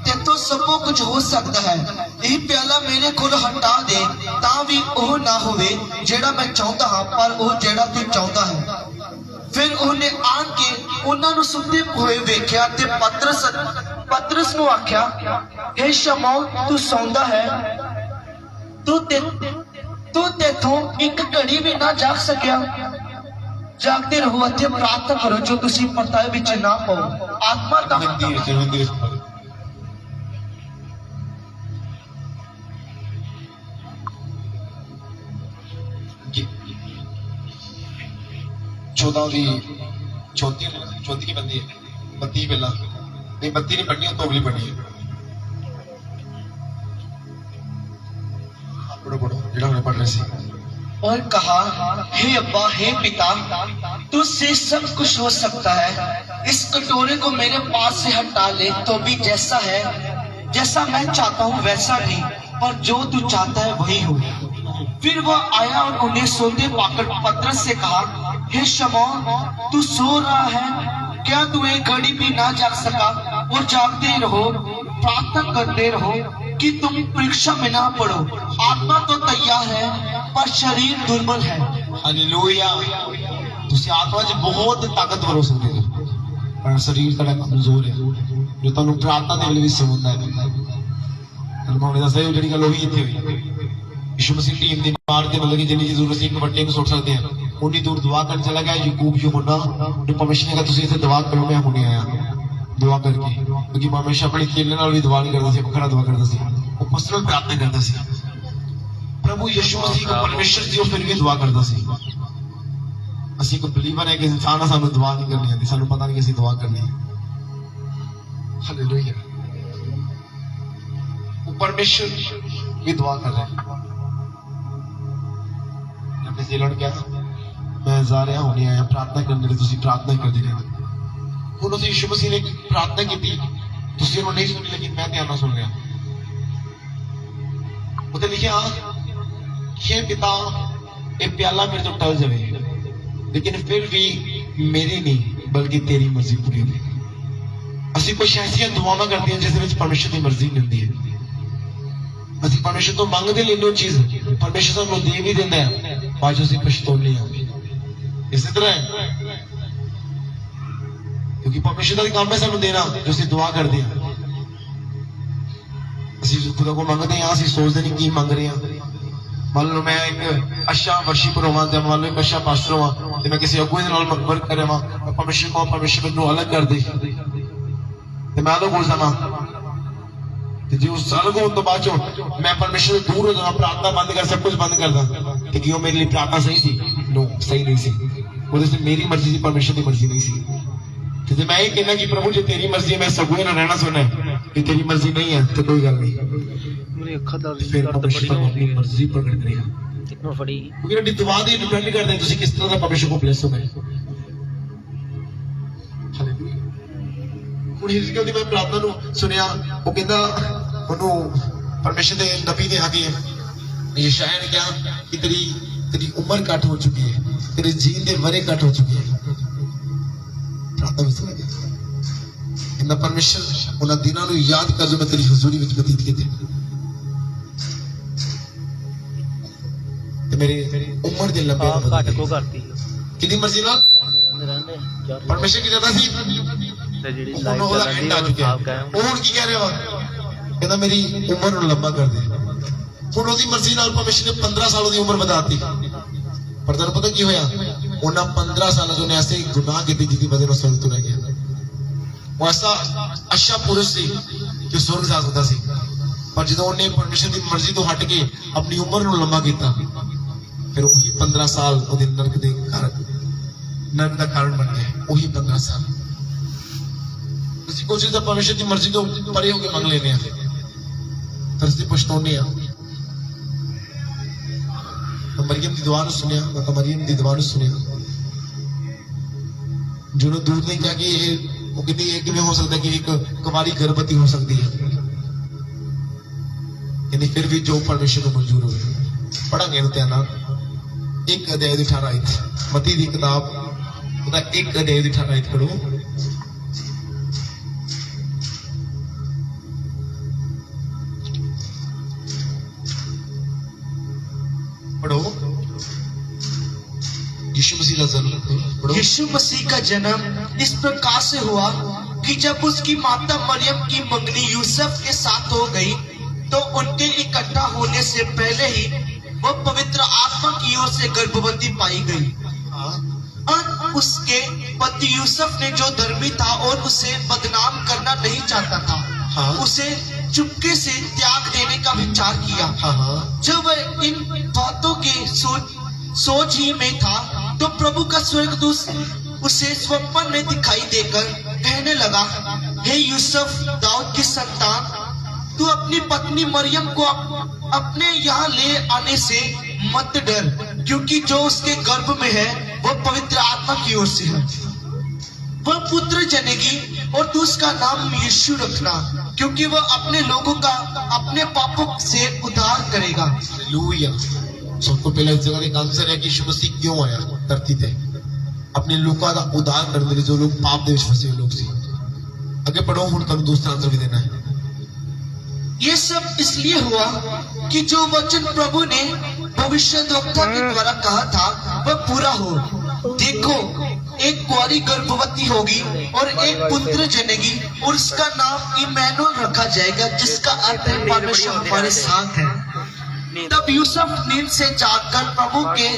ਤੇਤੋਂ ਸਭ ਕੁਝ ਹੋ ਸਕਦਾ ਹੈ। ਇਹ ਪਿਆਲਾ ਮੇਰੇ ਕੋਲ ਹਟਾ ਦੇ, ਤਾਂ ਵੀ ਉਹ ਨਾ ਹੋਵੇ ਜਿਹੜਾ ਮੈਂ ਚਾਹੁੰਦਾ ਹਾਂ, ਪਰ ਉਹ ਜਿਹੜਾ ਤੂੰ ਚਾਹੁੰਦਾ ਹੈ। ਫਿਰ ਉਹਨੇ ਆਣ ਕੇ ਉਹਨਾਂ ਨੂੰ ਸੁੱਤੇ ਹੋਏ ਵੇਖਿਆ ਤੇ ਪਤਰਸ ਨੂੰ ਆਖਿਆ, हे ਸ਼ਮੌਨ, ਤੂੰ ਸੌਂਦਾ ਹੈ? ਤੂੰ ਤੇਥੋਂ ਇੱਕ ਘੜੀ ਵੀ ਨਾ ਜਾਗ ਸਕਿਆ? ਜਾਗਦੇ ਰਹੋ ਅਤੇ ਪ੍ਰਾਰਥਨਾ ਕਰੋ ਜੋ ਤੁਸੀਂ ਪਰਤਾਏ ਵਿੱਚ ਨਾ ਪਾਓ। ਆਤਮਾ ਦਾ चौथी की बंदी है, 32 पहला नहीं, 32 नहीं पढ़नी, तो अगली पढ़नी है। पढ़ो जेड़ा हमने पढ़ रहे थे। और कहा, हे अब्बा, हे पिता, तुझसे सब कुछ हो सकता है। इस कटोरे को मेरे पास से हटा ले, तो भी जैसा है, जैसा मैं चाहता हूँ वैसा नहीं, पर जो तू चाहता है वही हो। फिर वह आया और उन्हें सोते पाकर पतरस से कहा, हे शमौन, तू सो रहा है? क्या तू एक घड़ी भी ना जाग सका? और जागते रहो, प्रार्थना करते रहो कि तुम परीक्षा में ना पड़ो। आत्मा तो तैयार है पर शरीर दुर्बल है। हालेलुया। ਤੁਸੀਂ ਆਤਮਾ 'ਚ ਬਹੁਤ ਤਾਕਤਵਰ ਹੋ ਸਕਦੇ ਹੋ, ਪਰ ਸਰੀਰ ਤੁਹਾਡਾ ਕਮਜ਼ੋਰ ਹੈ, ਜੋ ਤੁਹਾਨੂੰ ਪ੍ਰਾਰਥਨਾ ਦੇ ਵੇਲੇ ਵੀ ਸੁਣਦਾ ਹੈ। ਹਲਮਾਉਣੇ ਦਾ ਸਹੀ ਜਿਹੜੀ ਗੱਲ ਉਹੀ ਇੱਥੇ ਹੋਈ। ਯਿਸੂ ਮਸੀਹ ਟੀਮ ਦੀ ਮਾਰ ਦੇ ਮਤਲਬ ਕਿ ਜਿੰਨੀ ਜ਼ਰੂਰਤ ਸੀ ਇੱਕ ਵੱਡੇ ਨੂੰ ਸੁੱਟ ਸਕਦੇ ਆ, ਉਨੀ ਦੂਰ ਦੁਆ ਕਰਨ ਚਲਾ ਗਿਆ। ਯਾਕੂਬ ਯਹੂਨਾ ਨੇ ਪਰਮੇਸ਼ਰ ਨੇ ਕਿਹਾ ਤੁਸੀਂ ਇੱਥੇ ਦੁਆ ਕਰੋ, ਮੈਂ ਹੁਣੇ ਆਇਆ ਦੁਆ ਕਰਕੇ, ਕਿਉਂਕਿ ਪਰਮੇਸ਼ਰ ਆਪਣੇ ਚੇਲੇ ਨਾਲ ਵੀ ਦੁਆ ਨਹੀਂ ਕਰਦਾ ਸੀ, ਵੱਖਰਾ ਦੁਆ ਕਰਦਾ ਸੀ, ਉਹ ਪਰਸਨਲ ਪ੍ਰਾਰਥਨਾ ਕਰਦਾ ਸੀ। ਪ੍ਰਭੂ ਯਿਸੂ ਮਸੀਹ ਕੋ ਪਰਮੇਸ਼ਰ ਸੀ, ਉਹ ਫਿਰ ਵੀ ਦੁਆ ਕਰਦਾ ਸੀ। ਅਸੀਂ ਇੱਕ ਬਲੀਵਰ ਹੈ ਕਿ ਇਨਸਾਨ ਆ, ਸਾਨੂੰ ਦੁਆ ਨਹੀਂ ਕਰਨੀ ਆਉਂਦੀ, ਸਾਨੂੰ ਪਤਾ ਨਹੀਂ ਕਿ ਅਸੀਂ ਦੁਆ ਕਰਨੀ ਹੈ। हालेलुया। वो परमेश्वर की दुआ कर रहे हैं। न्यूजीलैंड क्या मैं जा रहा हूं नहीं आया प्रार्थना करने लिए तुसी प्रार्थना कर दे रहे ਹੁਣ ਅਸੀਂ ਯਿਸੂ ਮਸੀਹ ਨੇ ਪ੍ਰਾਰਥਨਾ ਕੀਤੀ ਤੁਸੀਂ ਉਹਨੂੰ ਨਹੀਂ ਸੁਣੀ ਲੇਕਿਨ ਮੈਂ ਧਿਆਨ ਨਾਲ ਸੁਣ ਲਿਆ ਉਹਦੇ ਲਿਖਿਆ हे पिता ये प्याला मेरे तो टल जावे लेकिन फिर भी मेरी नहीं बल्कि तेरी मर्जी पूरी हो ਅਸੀਂ ਕੁਝ ਐਸੀਆਂ ਦੁਆਵਾਂ ਕਰਦੇ ਹਾਂ ਜਿਸ ਵਿੱਚ ਪਰਮੇਸ਼ਰ ਦੀ ਮਰਜ਼ੀ ਨਹੀਂ ਹੁੰਦੀ ਹੈ ਅਸੀਂ ਪਰਮੇਸ਼ਰ ਤੋਂ ਮੰਗਦੇ ਲੈਂਦੇ ਉਹ ਚੀਜ਼ ਪਰਮੇਸ਼ਰ ਸਾਨੂੰ ਦੇ ਵੀ ਦਿੰਦਾ ਹੈ ਬਾਅਦ ਵਿੱਚ ਅਸੀਂ ਪਛਤਾਉਂਦੇ ਹਾਂ ਇਸੇ ਤਰ੍ਹਾਂ ਹੈ क्योंकि परमेश्वर का काम है सानू देना जो ਅਸੀਂ दुआ करते हैं ਅਸੀਂ खुदा को मंगते हैं ਅਸੀਂ सोचते नहीं की मंग रहे हैं मान लो मैं एक अच्छा वर्शिपर होवां ते मान लो एक अच्छा पास्टर होवां ते मैं किसी अगुए दे नाल वर्क कर रहा हां परमेश्वर को परमेश्वर मैनू अलग कर दे ते मैं अलग हो जावां ते जे उस अलग होने तो बाद मैं परमेश्वर से दूर हो जावां प्रार्थना बंद कर सब कुछ बंद कर दा ते क्यों मेरे लिए प्रार्थना सही थी नो सही नहीं सी ਉਹਦੇ से मेरी मर्जी थी परमेश्वर की मर्जी नहीं सी तो मैं ये कहना कि प्रभु जो तेरी मर्जी है मैं सगुए ना रहना सुना है कि तेरी मर्जी नहीं है तो कोई गल नहीं मेरी अखा दा फिर परमेश्वर अपनी मर्जी प्रकट करेगा कितना फड़ी क्योंकि ना दुआ दी डिपेंड करता है तुसी किस तरह दा परमेश्वर को ब्लेस हो गए हालेलुया ਹੁਣ ਹਿਜ਼ਕੀਲ ਦੀ ਮੈਂ ਪ੍ਰਾਰਥਨਾ ਨੂੰ ਸੁਣਿਆ ਉਹ ਕਹਿੰਦਾ ਉਹਨੂੰ परमेश्वर ਦੇ ਨਬੀ ਨੇ ਆਗੇ ਯਸ਼ਾਇਆ ਨੇ ਕਿਹਾ ਕਿ तेरी उम्र कट हो चुकी है तेरे जीन दे वरे कट हो चुके हैं प्रार्थना में सुना गया इंदा परमेश्वर उन्हां दिनां नूं याद कर जो मैं तेरी हुजूरी विच बतीत कीते ते मेरे उम्र दे लंबे घट को करती किदी मर्जी नाल परमेश्वर की ज्यादा सी ते जेडी ਉਹਨੂੰ ਉਹਦਾ ਐਂਡ ਆ ਚੁੱਕਿਆ ਉਹ ਹੁਣ ਕੀ ਕਹਿ ਰਿਹਾ ਵਾ ਕਹਿੰਦਾ ਮੇਰੀ ਉਮਰ ਨੂੰ ਲੰਬਾ ਕਰ ਦੇ ਹੁਣ ਉਹਦੀ ਮਰਜ਼ੀ ਨਾਲ परमेश्वर ने 15 साल ਦੀ ਉਮਰ ਵਧਾਤੀ ਪਰ ਤੁਹਾਨੂੰ ਪਤਾ ਕੀ ਹੋਇਆ ਉਹਨਾਂ 15 ਸਾਲਾਂ ਤੋਂ ਨੇ ਐਸੇ ਗੁਨਾਹ ਕੀਤੇ ਜਿਹਦੀ ਵਜ੍ਹਾ ਨਾਲ ਸਵਰਗ ਤੋਂ ਰਹਿ ਗਿਆ ਉਹ ਐਸਾ ਅੱਛਾ ਪੁਰਸ਼ ਸੀ ਕਿ ਸਵਰਗ ਜਾ ਸਕਦਾ ਸੀ ਪਰ ਜਦੋਂ ਉਹਨੇ परमेश्वर ਦੀ ਮਰਜ਼ੀ ਤੋਂ ਹਟ ਕੇ ਆਪਣੀ ਉਮਰ ਨੂੰ ਲੰਬਾ ਕੀਤਾ ਫਿਰ ਉਹੀ 15 ਸਾਲ ਉਹਦੇ ਨਰਕ ਦਾ ਕਾਰਨ ਬਣ ਗਏ ਉਹੀ 15 ਸਾਲ ਅਸੀਂ ਕੁਝ ਤਾਂ परमेश्वर ਦੀ ਮਰਜ਼ੀ ਤੋਂ ਪਰੇ ਹੋ ਕੇ ਮੰਗ ਲੈਂਦੇ ਆ ਪਰ ਅਸੀਂ ਪਛਤਾਉਂਦੇ ਆ मरियम की दुआ सुनिया माता मरियम की दुआ सुनिया जो दूर नहीं क्या कि वो कहती है कि हो सकता है कि एक कुमारी गर्भवती हो सकती है यानी फिर भी जो परमेश्वर को मंजूर हो पढ़ांगे ध्यान एक अध्याय की 18 आयत मती की किताब एक अध्याय की 18 आयत पढ़ो यीशु मसीह का जन्म इस प्रकार से हुआ कि जब उसकी माता मरियम की मंगनी यूसुफ के साथ हो गई तो उनके इकट्ठा होने से पहले ही वो पवित्र आत्मा की ओर से गर्भवती पाई गई और उसके पति यूसुफ ने जो धर्मी था और उसे बदनाम करना नहीं चाहता था उसे चुपके से त्याग देने का विचार किया जब वह इन बातों की सोच ही में था तो प्रभु का स्वर्गदूत उसे स्वप्न में दिखाई देकर कहने लगा हे यूसुफ दाऊद की संतान तू अपनी पत्नी मरियम को अपने यहाँ ले आने से मत डर क्योंकि जो उसके गर्भ में है वह पवित्र आत्मा की ओर से है वह पुत्र जनेगी और तू उसका नाम यीशु रखना क्योंकि वह अपने लोगों का अपने पापों से उद्धार करेगा हालेलुया सबको पहले इस जगह का आंसर है कि यीशु मसीह क्यों आया धरती पे अपने लोगों का उद्धार करने के जो लोग पाप दे विच फसे हुए लोग सी आगे पढ़ो हुन तुहानू दूसरा आंसर भी देना है ये सब इसलिए हुआ कि जो वचन प्रभु ने भविष्यद्वक्ता के द्वारा कहा था वह पूरा हो देखो एक कुंवारी गर्भवती होगी और एक पुत्र जनेगी और उसका नाम इम्मानुएल रखा जाएगा जिसका अर्थ है परमेश्वर हमारे साथ है तब यूसुफ नींद से जागकर प्रभु के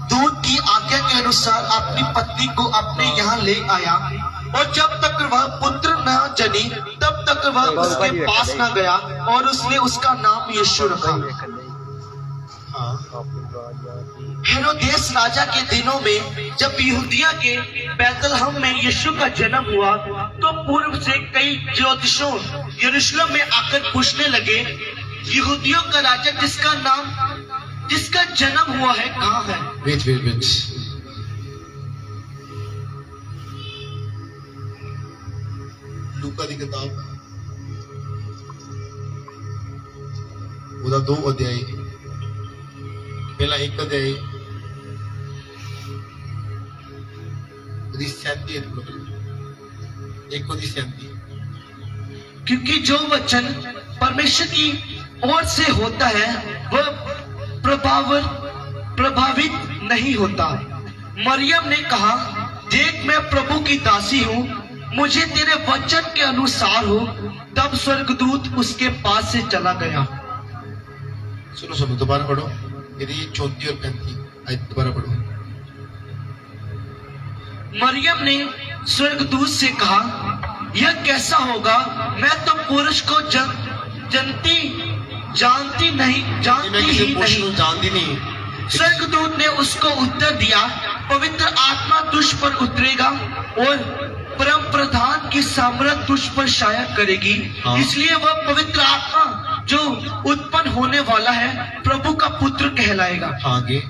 दूत की आज्ञा के अनुसार अपनी पत्नी को अपने यहाँ ले आया और जब तक वह पुत्र न जनी तब तक वह उसके पास न गया और उसने उसका नाम यीशु रखा हेरोदेस राजा के दिनों में जब यहूदिया के बैतलहम में यीशु का जन्म हुआ तो पूर्व से कई ज्योतिषों यरूशलेम में आकर पूछने लगे, यहूदियों का राजा जिसका जन्म हुआ है कहाँ है? वेट लूका दी किताब ਉਹਦਾ 2 ਅਧਿਆਇ ਪਹਿਲਾ 1 ਅਧਿਆਇ ਉਹਦੀ 37 ਇੱਕ ਉਹਦੀ 37 क्योंकि जो वचन परमेश्वर की ओर से होता है वह प्रभावित नहीं होता। मरियम ने कहा, देख मैं प्रभु की दासी हूँ, मुझे तेरे वचन के अनुसार हो। तब स्वर्गदूत उसके पास से चला गया। सुनो दोबारा पढ़ो, यदि 34 और 35 आयत दोबारा पढ़ो। मरियम ने स्वर्गदूत से कहा, यह कैसा होगा? मैं तो पुरुष को जानती ही नहीं। जानती नहीं। स्वर्गदूत ने उसको उत्तर दिया, पवित्र आत्मा तुझ पर उतरेगा और परम प्रधान की सामर्थ तुझ पर छाया करेगी। इसलिए वह पवित्र आत्मा जो उत्पन्न होने वाला है प्रभु का पुत्र कहलाएगा। आगे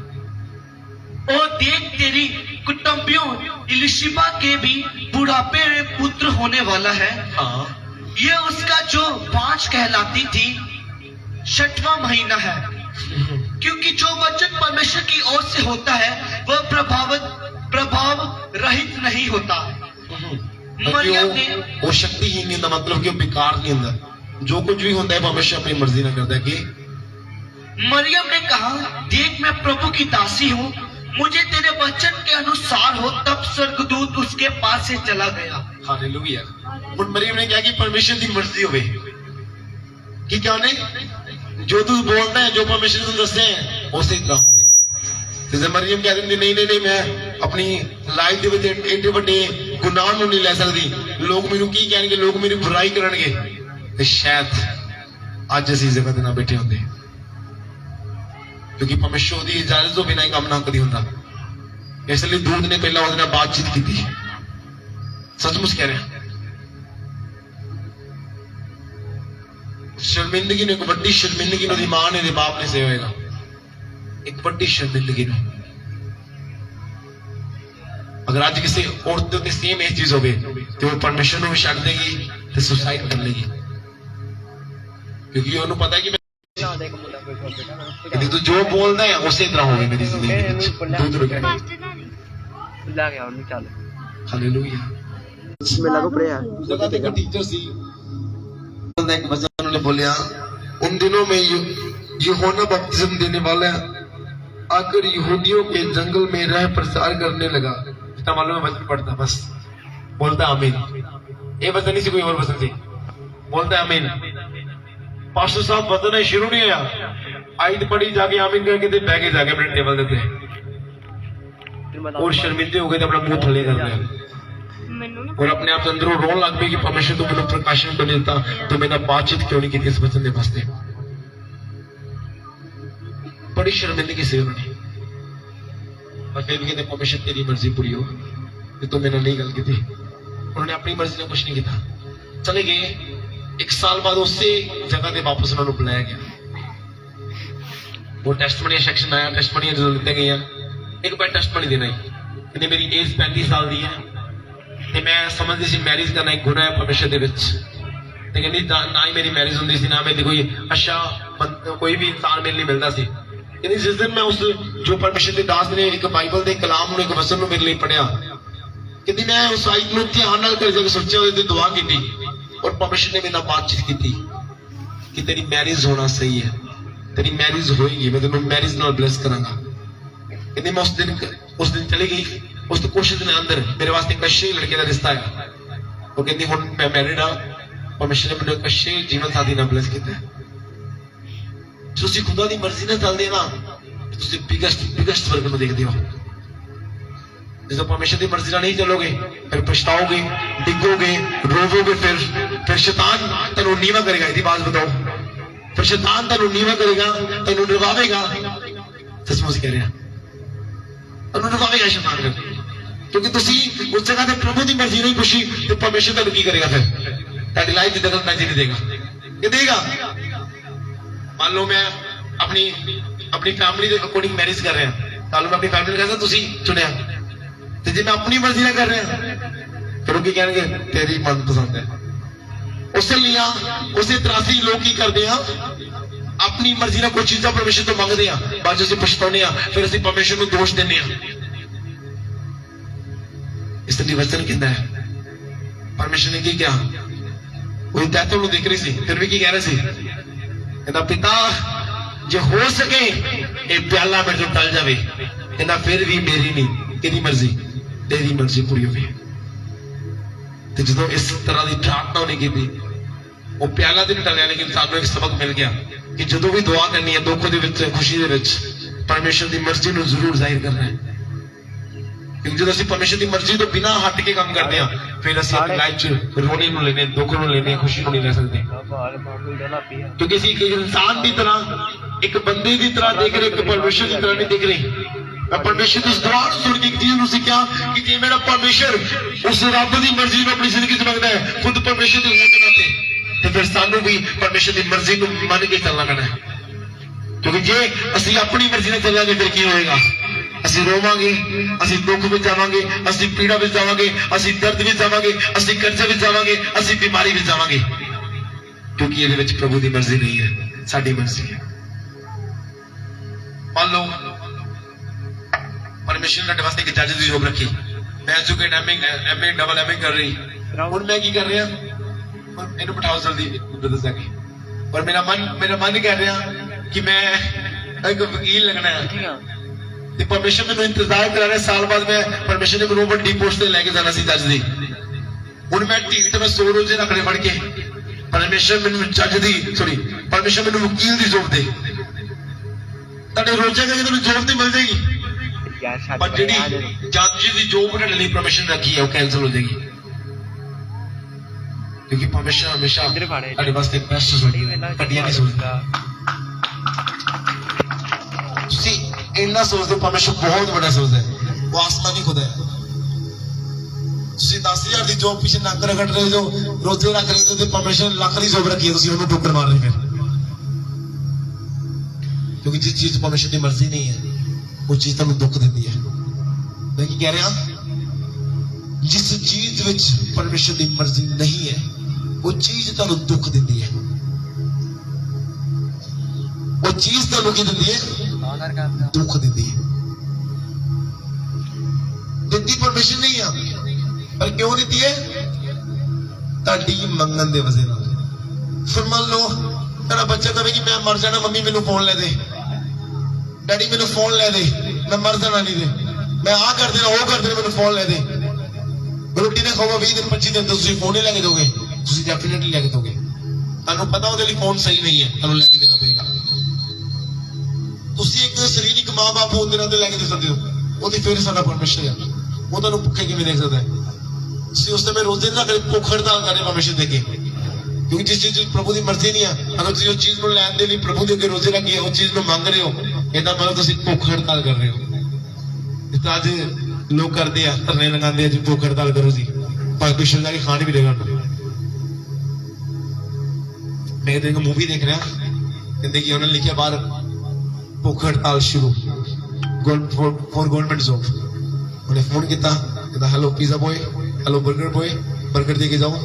और देख तेरी कुटुंबियों इलिशिबा के भी बुढ़ापे में पुत्र होने वाला है। यह उसका जो 5 कहलाती थी 6वां महीना है, क्योंकि जो वचन परमेश्वर की ओर से होता है वह प्रभाव रहित नहीं होता। मरियम ने वो शक्तिहीन नहीं होता, मतलब कि वो बेकार नहीं होता। जो कुछ भी होता है वो हमेशा अपनी मर्जी ना करता है। कि मरियम ने कहा, देख मैं प्रभु की दासी हूँ, मुझे तेरे वचन के अनुसार हो। तब स्वर्गदूत उसके पास से चला गया। हालेलुया। और मरियम ने क्या कि परमेश्वर की मर्जी होवे कि क्या ने जो तू बोलता है, जो परमेश्वर तुम दसते हैं उसे इतना होवे। जैसे मरियम कह रही नहीं मैं अपनी लाइफ ਦੇ ਵਿੱਚ ਏਡੇ ਵੱਡੇ ਗੁਨਾਹ ਨੂੰ नहीं ले सकती। लोग ਮੈਨੂੰ ਕੀ ਕਹਿਣਗੇ, लोग मेरी बुराई ਕਰਨਗੇ। ਤੇ शायद ਅੱਜ ਅਸੀਂ ਜਗ੍ਹਾ ਤੇ ਨਾ ਬੈਠੇ ਹੁੰਦੇ, क्योंकि परमेश्वर ਦੀ इजाजत ਤੋਂ ਬਿਨਾਂ ਹੀ ਕੰਮ ਨਾ ਕਦੀ ਹੁੰਦਾ। ਇਸ ਲਈ ਦੂਤ ਨੇ ਪਹਿਲਾਂ ਉਹਦੇ ਨਾਲ ਬਾਤਚੀਤ ਕੀਤੀ। सचमुच कह रहे हैं। शर्मिंदगी ने, एक बड़ी शर्मिंदगी मेरी मां ने बाप ने से होएगा, एक बड़ी शर्मिंदगी ने। अगर आज किसी औरत के सेम ये चीज होगी तो वो परमेश्वर को भी छड़ देगी तो सुसाइड कर लेगी, क्योंकि उन्हें पता है कि यदि तू जो बोलता है उसे तरह होगी मेरी जिंदगी में। ला गया और चल हालेलुया। बिस्मिल्लाह को प्रेयर जगह पे टीचर सी एक वचन उन्होंने बोलिया, उन दिनों में यूहन्ना बपतिस्मा देने वाला आकर यहूदियों के जंगल में रह प्रचार करने लगा। इतना मालूम है, वचन पढ़ता बस, बोलता आमीन। ये वचन नहीं सी, कोई और वचन थी, बोलता आमीन। पास्टर साहब वचन शुरू नहीं होया, आयत पढ़ी जाके आमीन करके ते बह के जाके अपने टेबल देते और शर्मिंदे हो गए, अपना मुंह थले कर रहे और अपने आप अंदरों रोन लग गई कि परमेश्वर तो मैंने प्रकाशन को मिलता तो मैंने बातचीत क्यों नहीं की इस वचन के वास्ते। बड़ी शर्मिंदगी से उन्होंने, और फिर भी कहते परमेश्वर तेरी मर्जी पूरी हो, तो मैंने नहीं गल की थी। उन्होंने अपनी मर्जी ने कुछ नहीं किया, चले गए। 1 साल बाद उससे जगह से वापस उन्होंने बुलाया गया। वो टेस्टमनी सेक्शन आया, टेस्टमनी जो लिखते गए एक बार टेस्टमनी देना ही कहते मेरी एज 35 साल की है ਤੇ ਮੈਂ ਸਮਝਦੀ ਸੀ ਮੈਰਿਜ ਕਰਨਾ ਇੱਕ ਗੁਨਾਹ ਹੈ ਪਰਮੇਸ਼ਰ ਦੇ ਵਿੱਚ। ਤੇ ਕਹਿੰਦੀ ਨਾ ਹੀ ਮੇਰੀ ਮੈਰਿਜ ਹੁੰਦੀ ਸੀ, ਨਾ ਮੇਰੀ ਕੋਈ ਅੱਛਾ ਕੋਈ ਵੀ ਇਨਸਾਨ ਮੇਰੇ ਲਈ ਮਿਲਦਾ ਸੀ। ਕਹਿੰਦੀ ਜਿਸ ਦਿਨ ਮੈਂ ਉਸ ਜੋ ਪਰਮੇਸ਼ਰ ਦੇ ਦਾਸ ਨੇ ਇੱਕ ਬਾਈਬਲ ਦੇ ਕਲਾਮ ਨੂੰ, ਇੱਕ ਵਚਨ ਨੂੰ ਮੇਰੇ ਲਈ ਪੜਿਆ, ਕਹਿੰਦੀ ਮੈਂ ਉਸ ਆਇਤ ਨੂੰ ਧਿਆਨ ਨਾਲ ਕਰ ਕੇ ਸੋਚਿਆ, ਉਹਦੇ ਤੇ ਦੁਆ ਕੀਤੀ ਔਰ ਪਰਮੇਸ਼ਰ ਨੇ ਮੇਰੇ ਨਾਲ ਬਾਤਚੀਤ ਕੀਤੀ ਕਿ ਤੇਰੀ ਮੈਰਿਜ ਹੋਣਾ ਸਹੀ ਹੈ, ਤੇਰੀ ਮੈਰਿਜ ਹੋਏਗੀ, ਮੈਂ ਤੈਨੂੰ ਮੈਰਿਜ ਨਾਲ ਬਲੈਸ ਕਰਾਂਗਾ। ਕਹਿੰਦੀ मैं उस दिन चली गई। उस कुछ दिन अंदर मेरे वास्ते एक अच्छे लड़के का रिश्ता है। वो कहती हुण मैं मैरिड हाँ, परमेश्वर ने मेरे अच्छे जीवन साथी नाल ब्लेस किया। जो तुसीं खुदा दी मर्जी नाल चलदे ना, तुसीं बिगेस्ट वर्ग नूं देखदे हो। जो परमेश्वर दी मर्जी नाल नहीं चलोगे फिर पछताओगे, डिगोगे, रोवोगे, फिर शैतान तुहानूं नीवा करेगा। इसदी बात बताओ, फिर शैतान तुहानूं नीवा करेगा, तुहानूं डरवावेगा। ਸੱਚਮੁੱਚ ਕਹਿ ਰਿਹਾ ਤੁਹਾਨੂੰ ਰੁਕਾਵੇਗਾ ਸ਼ੈਤਾਨ ਫਿਰ ਕਿਉਂਕਿ ਤੁਸੀਂ ਉਸ ਜਗ੍ਹਾ ਤੇ ਪ੍ਰਭੂ ਦੀ ਮਰਜ਼ੀ ਨਹੀਂ ਪੁੱਛੀ ਤੇ ਪਰਮੇਸ਼ਰ ਤੁਹਾਨੂੰ ਕੀ ਕਰੇਗਾ ਫਿਰ ਤੁਹਾਡੀ ਲਾਈਫ ਦੀ ਦਖਲ ਅੰਦਾਜ਼ੀ ਨਹੀਂ ਦੇਗਾ ਇਹ ਦੇਗਾ ਮੰਨ ਲਓ ਮੈਂ ਆਪਣੀ ਫੈਮਿਲੀ ਦੇ ਅਕੋਰਡਿੰਗ ਮੈਰਿਜ ਕਰ ਰਿਹਾ ਕੱਲ ਨੂੰ ਮੈਂ ਆਪਣੀ ਫੈਮਿਲੀ ਨੂੰ ਕਹਿੰਦਾ ਤੁਸੀਂ ਚੁਣਿਆ ਤੇ ਜੇ ਮੈਂ ਆਪਣੀ ਮਰਜ਼ੀ ਨਾਲ ਕਰ ਰਿਹਾ ਫਿਰ ਉਹ ਕੀ ਕਹਿਣਗੇ ਤੇਰੀ ਮਨਪਸੰਦ ਹੈ ਉਸੇ ਲਈ ਉਸੇ ਤਰ੍ਹਾਂ ਅਸੀਂ ਲੋਕ ਕੀ ਕਰਦੇ ਆ ਆਪਣੀ ਮਰਜ਼ੀ ਨਾਲ ਕੋਈ ਚੀਜ਼ਾਂ ਪਰਮੇਸ਼ਰ ਤੋਂ ਮੰਗਦੇ ਆ ਬਾਅਦ ਅਸੀਂ ਪਛਤਾਉਂਦੇ ਆ ਫਿਰ ਅਸੀਂ ਪਰਮੇਸ਼ਰ ਨੂੰ ਦੋਸ਼ ਦਿੰਦੇ ਆ ਇਸ ਲਈ ਵਚਨ ਕਹਿੰਦਾ ਹੈ ਪਰਮੇਸ਼ਰ ਨੇ ਕੀ ਕਿਹਾ ਉਹ ਦਾਤੋਂ ਨੂੰ ਦੇਖ ਰਹੀ ਸੀ ਫਿਰ ਵੀ ਕੀ ਕਹਿ ਰਿਹਾ ਸੀ ਕਹਿੰਦਾ ਪਿਤਾ ਜੇ ਹੋ ਸਕੇ ਇਹ ਪਿਆਲਾ ਮੇਰੇ ਤੋਂ ਟਲ ਜਾਵੇ ਕਹਿੰਦਾ ਫਿਰ ਵੀ ਮੇਰੀ ਨਹੀਂ ਤੇਰੀ ਮਰਜ਼ੀ ਤੇਰੀ ਮਰਜ਼ੀ ਪੂਰੀ ਹੋਵੇ ਤੇ ਜਦੋਂ ਇਸ ਤਰ੍ਹਾਂ ਦੀ ਪ੍ਰਾਰਥਨਾ ਉਹਨੇ ਕੀਤੀ ਉਹ ਪਿਆਲਾ ਤੇ ਨਹੀਂ ਟਲਿਆ ਲੇਕਿਨ ਸਾਨੂੰ ਇੱਕ ਸਬਕ ਮਿਲ ਗਿਆ ਕਿ ਜਦੋਂ ਵੀ ਦੁਆ ਕਰਨੀ ਹੈ ਦੁੱਖ ਦੇ ਵਿੱਚ ਖੁਸ਼ੀ ਦੇ ਵਿੱਚ ਪਰਮੇਸ਼ਰ ਦੀ ਮਰਜ਼ੀ ਨੂੰ ਜ਼ਰੂਰ ਜ਼ਾਹਿਰ ਕਰਨਾ ਹੈ ਕਿਉਂਕਿ ਜਦੋਂ ਅਸੀਂ ਪਰਮੇਸ਼ਰ ਦੀ ਮਰਜ਼ੀ ਤੋਂ ਬਿਨਾਂ ਹਟ ਕੇ ਕੰਮ ਕਰਦੇ ਹਾਂ ਫਿਰ ਅਸੀਂ ਆਪਣੀ ਲਾਈਫ 'ਚ ਰੋਣੀ ਨੂੰ ਲੈਣੇ ਦੁੱਖ ਨੂੰ ਲੈਣੇ ਖੁਸ਼ੀ ਨੂੰ ਨਹੀਂ ਲੈ ਸਕਦੇ ਕਿਉਂਕਿ ਅਸੀਂ ਇੱਕ ਇਨਸਾਨ ਦੀ ਤਰ੍ਹਾਂ ਇੱਕ ਬੰਦੇ ਦੀ ਤਰ੍ਹਾਂ ਦੇਖ ਰਹੇ ਇੱਕ ਪਰਮੇਸ਼ਰ ਦੀ ਤਰ੍ਹਾਂ ਨਹੀਂ ਦੇਖ ਰਹੇ ਮੈਂ ਪਰਮੇਸ਼ਰ ਦੀ ਇਸ ਦੁਆ ਨੂੰ ਸੁਣ ਕੇ ਇੱਕ ਚੀਜ਼ ਨੂੰ ਸਿੱਖਿਆ ਕਿ ਜੇ ਮੇਰਾ ਪਰਮੇਸ਼ਰ ਉਸ ਰੱਬ ਦੀ ਮਰਜ਼ੀ ਨੂੰ ਆਪਣੀ ਜ਼ਿੰਦਗੀ 'ਚ ਮੰਗਦਾ ਹੈ ਖੁਦ ਪਰਮੇਸ਼ਰ ਦੇ ਹੋਣ ਦੇ ਨਾਤੇ ਤੇ ਫਿਰ ਸਾਨੂੰ ਵੀ ਪਰਮੇਸ਼ਰ ਦੀ ਮਰਜ਼ੀ ਨੂੰ ਮੰਨ ਕੇ ਚੱਲਣਾ ਪੈਣਾ ਹੈ ਕਿਉਂਕਿ ਜੇ ਅਸੀਂ ਆਪਣੀ ਮਰਜ਼ੀ ਨਾਲ ਚੱਲਾਂਗੇ ਫਿਰ ਕੀ ਹੋਏਗਾ ਅਸੀਂ ਰੋਵਾਂਗੇ ਅਸੀਂ ਦੁੱਖ ਵਿੱਚ ਜਾਵਾਂਗੇ ਅਸੀਂ ਪੀੜਾ ਵਿੱਚ ਜਾਵਾਂਗੇ ਅਸੀਂ ਦਰਦ ਵਿੱਚ ਜਾਵਾਂਗੇ ਅਸੀਂ ਕਰਜ਼ੇ ਵਿੱਚ ਜਾਵਾਂਗੇ ਅਸੀਂ ਬਿਮਾਰੀ ਵਿੱਚ ਜਾਵਾਂਗੇ ਕਿਉਂਕਿ ਇਹਦੇ ਵਿੱਚ ਪ੍ਰਭੂ ਦੀ ਮਰਜ਼ੀ ਨਹੀਂ ਹੈ ਸਾਡੀ ਮਰਜ਼ੀ ਹੈ ਮੰਨ ਲਓ ਪਰਮੇਸ਼ਰ ਨੇ ਸਾਡੇ ਵਾਸਤੇ ਇੱਕ ਜੱਜ ਦੀ ਜੋਬ ਰੱਖੀ ਮੈਂ ਐਜੂਕੇਟ ਐਮਏ ਡਬਲ ਐਮਏ ਕਰ ਰਹੀ ਹੁਣ ਮੈਂ ਕੀ ਕਰ ਰਿਹਾ ਇਹਨੂੰ ਬਿਠਾਓ ਜਲਦੀ ਬ੍ਰਦਰ ਜਾ ਕੇ ਪਰ ਮੇਰਾ ਮਨ ਕਰ ਰਿਹਾ ਕਿ ਮੈਂ ਇੱਕ ਵਕੀਲ ਲੱਗਣਾ ਹੈ ਤੇ ਪਰਮੇਸ਼ਰ ਮੈਨੂੰ ਇੰਤਜ਼ਾਰ ਕਰਾ ਰਿਹਾ ਸਾਲ ਬਾਅਦ ਮੈਂ ਪਰਮੇਸ਼ਰ ਨੇ ਮੈਨੂੰ ਵੱਡੀ ਪੋਸਟ ਤੇ ਲੈ ਕੇ ਜਾਣਾ ਸੀ ਜੱਜ ਦੀ ਹੁਣ ਮੈਂ ਢੀਠ ਮੈਂ 100 ਰੋਜ਼ੇ ਰੱਖਣੇ ਫੜ ਕੇ ਪਰਮੇਸ਼ਰ ਮੈਨੂੰ ਜੱਜ ਦੀ ਪਰਮੇਸ਼ਰ ਮੈਨੂੰ ਵਕੀਲ ਦੀ ਜੋਬ ਦੇ ਤੁਹਾਡੇ ਰੋਜ਼ੇ ਕਰਕੇ ਤੁਹਾਨੂੰ ਜੋਬ ਤੇ ਮਿਲ ਜਾਏਗੀ ਪਰ ਜਿਹੜੀ ਜੱਜ ਦੀ ਜੋਬ ਤੁਹਾਡੇ ਲਈ ਪਰਮੇਸ਼ਰ ਨੇ ਰੱਖੀ ਹੈ ਉਹ ਕੈਂਸਲ ਹੋ ਜਾਏਗੀ ਕਿਉਂਕਿ ਪਰਮੇਸ਼ਰ ਹਮੇਸ਼ਾ ਤੁਹਾਡੇ ਵਾਸਤੇ ਬੈਸਟ ਸੋਚਦਾ ਘਟੀਆ ਨਹੀਂ ਸੋਚਦਾ ਤੁਸੀਂ ਇੰਨਾ ਸੋਚਦੇ ਪਰਮੇਸ਼ਰ ਬਹੁਤ ਵੱਡਾ ਸੋਚਦਾ ਹੈ ਉਹ ਆਸਮਾਨੀ ਖੁਦਾ ਹੈ ਤੁਸੀਂ 10,000 ਦੀ ਜੋਬ ਪਿੱਛੇ ਨੱਕ ਰਗੜ ਰਹੇ ਹੋ ਰੋਜ਼ੇ ਰੱਖ ਰਹੇ ਹੋ ਤੇ ਪਰਮੇਸ਼ਰ ਲੱਖ ਦੀ ਜੋਬ ਰੱਖੀ ਹੈ ਤੁਸੀਂ ਉਹਨੂੰ ਠੋਕਰ ਮਾਰ ਰਹੇ ਫਿਰ ਕਿਉਂਕਿ ਜਿਸ ਚੀਜ਼ ਪਰਮੇਸ਼ਰ ਦੀ ਮਰਜ਼ੀ ਨਹੀਂ ਹੈ ਉਹ ਚੀਜ਼ ਤੁਹਾਨੂੰ ਦੁੱਖ ਦਿੰਦੀ ਹੈ ਮੈਂ ਕੀ ਕਹਿ ਰਿਹਾ ਜਿਸ ਚੀਜ਼ ਵਿੱਚ ਪਰਮੇਸ਼ਰ ਦੀ ਮਰਜ਼ੀ ਨਹੀਂ ਹੈ ਉਹ ਚੀਜ਼ ਤੁਹਾਨੂੰ ਦੁੱਖ ਦਿੰਦੀ ਹੈ ਉਹ ਚੀਜ਼ ਤੁਹਾਨੂੰ ਕੀ ਦਿੰਦੀ ਹੈ ਦੁੱਖ ਦਿੰਦੀ ਹੈ ਦਿੱਤੀ ਪਰਮੇਸ਼ਰ ਨਹੀਂ ਆ ਪਰ ਕਿਉਂ ਦਿੱਤੀ ਹੈ ਤੁਹਾਡੀ ਮੰਗਣ ਦੇ ਵਜ੍ਹਾ ਨਾਲ ਫਿਰ ਮੰਨ ਲਓ ਤੇਰਾ ਬੱਚਾ ਕਹੇ ਕਿ ਮੈਂ ਮਰ ਜਾਣਾ ਮੰਮੀ ਮੈਨੂੰ ਫੋਨ ਲੈ ਦੇ ਡੈਡੀ ਮੈਨੂੰ ਫੋਨ ਲੈ ਦੇ ਮੈਂ ਮਰ ਜਾਣਾ ਨਹੀਂ ਦੇ ਮੈਂ ਆਹ ਕਰ ਦੇਣਾ ਉਹ ਕਰ ਦੇਣਾ ਮੈਨੂੰ ਫੋਨ ਲੈ ਦੇ ਰੋਟੀ ਨੇ ਖਾਵਾ 20 ਦਿਨ 25 ਦਿਨ ਤੁਸੀਂ ਫੋਨ ਹੀ ਲੈ ਕੇ ਦੋਗੇ ਤੁਸੀਂ ਡੈਫੀਨਿਟਲੀ ਲੈ ਕੇ ਦੋਗੇ ਤੁਹਾਨੂੰ ਪਤਾ ਉਹਦੇ ਲਈ ਫੋਨ ਸਹੀ ਨਹੀਂ ਹੈ ਤੁਹਾਨੂੰ ਲੈ ਕੇ ਦੇਣਾ ਪਏਗਾ ਤੁਸੀਂ ਇੱਕ ਸਰੀਰਕ ਮਾਂ-ਬਾਪ ਹੋਣ ਦੇ ਨਾਤੇ ਲੈ ਕੇ ਦੇ ਸਕਦੇ ਹੋ ਉਹਦੀ ਫਿਰ ਸਾਡਾ ਪਰਮੇਸ਼ਰ ਹੈ ਉਹ ਤੁਹਾਨੂੰ ਭੁੱਖੇ ਕਿਵੇਂ ਦੇਖ ਸਕਦਾ ਹੈ ਤੁਸੀਂ ਉਸ ਸਮੇਂ ਰੋਜ਼ੇ ਨਾ ਕਰੇ ਭੁੱਖ ਹੜਤਾਲ ਕਰੇ ਪਰਮੇਸ਼ਰ ਦੇ ਕੇ ਕਿਉਂਕਿ ਜਿਸ ਚੀਜ਼ ਪ੍ਰਭੂ ਦੀ ਮਰਜ਼ੀ ਨਹੀਂ ਆ ਅਗਰ ਤੁਸੀਂ ਉਸ ਚੀਜ਼ ਨੂੰ ਲੈਣ ਦੇ ਲਈ ਪ੍ਰਭੂ ਦੇ ਅੱਗੇ ਰੋਜ਼ੇ ਰੱਖੀਏ ਉਸ ਚੀਜ਼ ਨੂੰ ਮੰਗ ਰਹੇ ਹੋ ਇਹਦਾ ਮਤਲਬ ਤੁਸੀਂ ਭੁੱਖ ਹੜਤਾਲ ਕਰ ਰਹੇ ਹੋ ਇਸ ਤਰ੍ਹਾਂ ਅੱਜ ਲੋਕ ਕਰਦੇ ਆ ਧਰਨੇ ਲਗਾਉਂਦੇ ਆ ਜੀ ਭੁੱਖ ਹੜਤਾਲ ਕਰੋ ਜੀ ਪਰਮੇਸ਼ਰ ਜਾ ਕੇ ਖਾਣ ਵੀ ਦੇਗਾ ਮੈਂ ਇੱਕ ਮੂਵੀ ਦੇਖ ਰਿਹਾ ਕਹਿੰਦੇ ਕਿ ਉਹਨਾਂ ਨੇ ਲਿਖਿਆ ਬਾਹਰ ਭੁੱਖ ਹੜਤਾਲ ਸ਼ੁਰੂ ਫॉर गवर्नमेंट जॉब ਉਹਨੇ ਫੋਨ ਕੀਤਾ ਕਹਿੰਦਾ hello pizza boy hello 버ਗਰ boy 버ਗਰ ਦੇ ਕੇ ਜਾਓ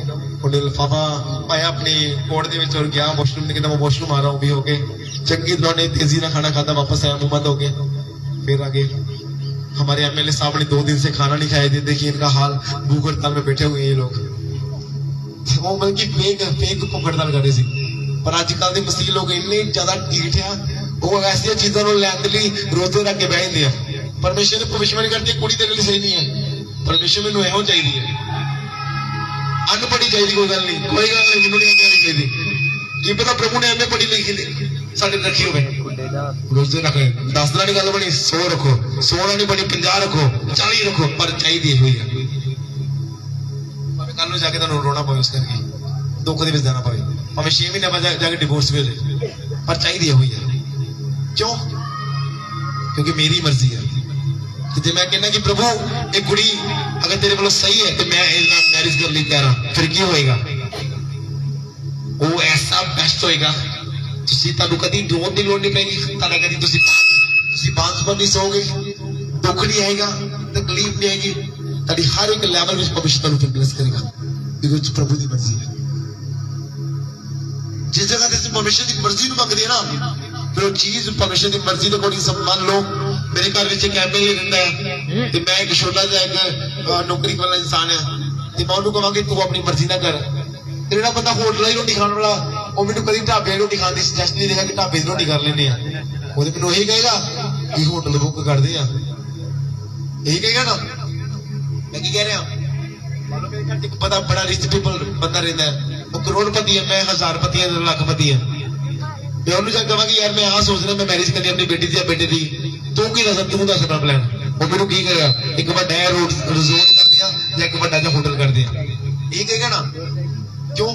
ਉਹਨੇ ਲਿਫਾਫਾ ਪਾਇਆ ਆਪਣੇ ਕੋਟ ਦੇ ਵਿੱਚ ਔਰ ਗਿਆ ਵਾਸ਼ਰੂਮ ਨੇ ਕਹਿੰਦਾ ਮੈਂ ਵਾਸ਼ਰੂਮ ਆ ਰਹਾ ਹੂੰ ਵੀ ਹੋ ਕੇ ਚੰਗੀ ਤਰ੍ਹਾਂ ਨੇ तेजी ਨਾਲ खाना खाता वापस आया मुंह बंद हो गया फिर आगे हमारे एमएलए साहब ने 2 दिन से खाना नहीं खाया थे देखिए इनका हाल भूख हड़ताल में बैठे हुए ये लोग वो बल्कि फेक भूख हड़ताल कर रहे थे पर अजकल के मसीह लोग इन्ने ज्यादा ढीठ आ वो ऐसी चीजों को लैन के लिए रोजे रख के बह जाते हैं परमेश्वर ने भविष्यवाणी करती कुड़ी तेरे लिए सही नहीं है परमेश्वर मैनू एहो चाहिए अन पढ़ी चाहिए कोई गल नहीं कोई गल नहीं मैनू नहीं चाहिए की पता प्रभु ने एमए पढ़ी लिखी साडे रखी होवे रोजे रख 10 दिन की गल बनी 100 रखो 100 नहीं बनी 50 रखो 40 रखो पर चाहिए हुई है भावे कल जाके तुहानू रोना पवे उस करके दुख दे विच जाना पवे भावे 6 महीने बाद जाके डिवोर्स भी हो जाए पर चाहिए हुई है क्यों क्योंकि मेरी मर्जी है। तो जे मैं कहना कि प्रभु एक कुड़ी अगर तेरे वालों सही है तो मैं मैरिज कर ली तैयार हाँ, फिर की होएगा? वो ऐसा बेस्ट होएगा, ਤੁਸੀਂ ਤੁਹਾਨੂੰ ਕਦੀ ਡੋਨ ਦੀ ਲੋੜ ਨਹੀਂ ਪੈਗੀ, ਤੁਹਾਡਾ ਕਦੀ ਤੁਸੀਂ ਬਾਂਝ ਪਰ ਨਹੀਂ ਸੋਗੇ, ਦੁੱਖ ਨਹੀਂ ਆਏਗਾ, ਤਕਲੀਫ ਨਹੀਂ ਆਏਗੀ, ਤੁਹਾਡੀ ਹਰ ਇੱਕ ਲੈਵਲ ਵਿੱਚ ਪਰਮੇਸ਼ਰ ਤੁਹਾਨੂੰ ਫਿਰ ਬਲੈਸ ਕਰੇਗਾ, ਕਿਉਂਕਿ ਪ੍ਰਭੂ ਦੀ ਮਰਜ਼ੀ ਹੈ। जिस जगह से परमेश्वर की मर्जी ਨੂੰ ਮੰਗਦੇ ਨਾ, ਫਿਰ ਉਹ ਚੀਜ਼ ਪਰਮੇਸ਼ਰ ਦੀ ਮਰਜ਼ੀ ਦੇ ਅਕੋਰਡਿੰਗ ਸਭ ਮੰਨ ਲਓ। ਮੇਰੇ ਘਰ ਵਿੱਚ ਇੱਕ ਐਮਐਲਏ ਰਹਿੰਦਾ ਹੈ ਤੇ ਮੈਂ ਇੱਕ ਛੋਟਾ ਜਿਹਾ ਇੱਕ ਨੌਕਰੀ ਵਾਲਾ ਇਨਸਾਨ ਆ, ਤੇ ਮੈਂ ਉਹਨੂੰ ਕਹਾਂਗੀ ਤੂੰ ਆਪਣੀ ਮਰਜ਼ੀ ਨਾਲ ਕਰ। ਤੇ ਜਿਹੜਾ ਬੰਦਾ ਹੋਟਲ ਦੀ ਰੋਟੀ ਖਾਣ ਵਾਲਾ, ਉਹ ਮੈਨੂੰ ਕਦੀ ਢਾਬੇ ਦੀ ਰੋਟੀ ਖਾਣ ਦੀ ਸੁਜੈਸਟ ਨਹੀਂ ਦੇਗਾ ਕਿ ਢਾਬੇ ਦੀ ਰੋਟੀ ਕਰ ਲੈਂਦੇ ਆ। ਉਹਦੇ ਮੈਨੂੰ ਇਹੀ ਕਹੇਗਾ ਕਿ ਹੋਟਲ ਬੁੱਕ ਕਰਦੇ ਆ, ਇਹੀ ਕਹੇਗਾ ਨਾ। ਮੈਂ ਕੀ ਕਹਿ ਰਿਹਾ, ਇੱਕ ਪਤਾ ਬੜਾ ਰਿਚ ਪੀਪਲ ਬੰਦਾ ਰਹਿੰਦਾ ਹੈ, ਉਹ ਕਰੋੜਪਤੀ ਹੈ, ਮੈਂ ਹਜ਼ਾਰਪਤੀ ਹੈ, ਲੱਖਪਤੀ ਹੈ। मैं ਉਹਨੂੰ ਜਾ ਕਹਾਂਗੀ ਯਾਰ ਮੈਂ ਆਹ ਸੋਚ ਰਿਹਾ ਮੈਂ ਮੈਰਿਜ ਕਰਨੀ ਆਪਣੀ ਬੇਟੀ ਦੀ ਜਾਂ ਬੇਟੇ ਦੀ, ਤੂੰ ਕੀ ਦੱਸ, ਤੂੰ ਦੱਸ ਆਪਣਾ ਪਲਾਨ। ਉਹ ਮੈਨੂੰ ਕੀ ਕਹੇਗਾ, ਇੱਕ ਵੱਡਾ ਰਿਜ਼ੋਰਟ ਕਰਦੇ ਆ ਜਾਂ ਇੱਕ ਵੱਡਾ ਜਿਹਾ ਹੋਟਲ ਕਰਦੇ ਆ, ਇਹ ਕਹੇਗਾ ਨਾ। ਕਿਉਂ?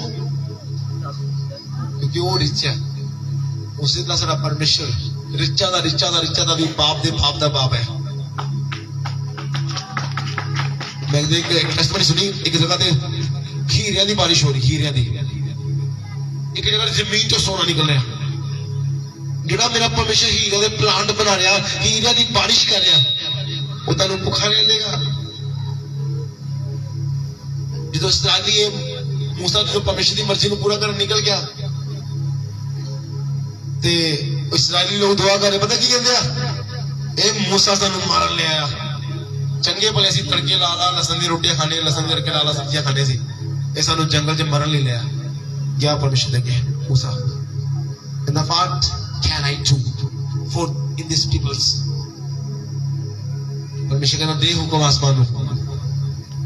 ਕਿਉਂਕਿ ਉਹ ਰਿਚ ਹੈ। ਉਸੇ ਤਰ੍ਹਾਂ ਸਾਡਾ ਪਰਮੇਸ਼ਰ ਰਿਚਾਂ ਦਾ ਵੀ ਬਾਪ ਦੇ ਬਾਪ ਦਾ ਬਾਪ ਹੈ। ਮੈਂ ਇੱਕ ਟੈਸਟਮਨੀ ਸੁਣੀ, ਇੱਕ ਜਗ੍ਹਾ ਤੇ ਹੀਰਿਆਂ ਦੀ ਬਾਰਿਸ਼ ਹੋ ਰਹੀ, ਹੀਰਿਆਂ ਦੀ। ਇੱਕ ਜਗ੍ਹਾ ਜ਼ਮੀਨ ਚੋਂ ਸੋਨਾ ਨਿਕਲ ਰਿਹਾ। ਜਿਹੜਾ ਮੇਰਾ ਪਰਮੇਸ਼ਰ ਹੀਰਿਆਂ ਦੇ ਪਲਾਂਟ ਬਣਾ ਰਿਹਾ, ਹੀਰਿਆਂ ਦੀ ਬਾਰਿਸ਼ ਕਰ ਰਿਹਾ, ਉਹ ਤੁਹਾਨੂੰ ਭੁੱਖਾ ਰਹਿ ਦੇਗਾ। ਜਦੋਂ ਇਸਰਾਈਲੀ ਮੂਸਾ ਜਦੋਂ ਪਰਮੇਸ਼ਰ ਦੀ ਮਰਜ਼ੀ ਨੂੰ ਪੂਰਾ ਕਰਨ ਨਿਕਲ ਗਿਆ ਤੇ ਇਸਰਾਈਲੀ ਲੋਕ ਦੁਆ ਕਰ ਰਹੇ, ਪਤਾ ਕੀ ਕਹਿੰਦੇ ਆ, ਇਹ ਮੂਸਾ ਸਾਨੂੰ ਮਾਰਨ ਲਿਆ ਆ। ਚੰਗੇ ਭਲੇ ਅਸੀਂ ਤੜਕੇ ਲਾ ਲਸਣ ਦੀ ਰੋਟੀਆਂ ਖਾਣੇ, ਲਸਣ ਦੇ ਤੜਕੇ ਲਾ ਸਬਜ਼ੀਆਂ ਖਾਣੇ ਸੀ, ਇਹ ਸਾਨੂੰ ਜੰਗਲ 'ਚ ਮਰਨ ਲਈ ਲਿਆ। ਗਿਆ ਪਰਮੇਸ਼ਰ ਦੇ ਅੱਗੇ ਮੂਸਾ, ਕਹਿੰਦਾ what can I do for in these peoples? ਪਰਮੇਸ਼ਰ ਕਹਿੰਦਾ ਦੇ ਹੁਕਮ ਆਸਮਾਨ ਨੂੰ,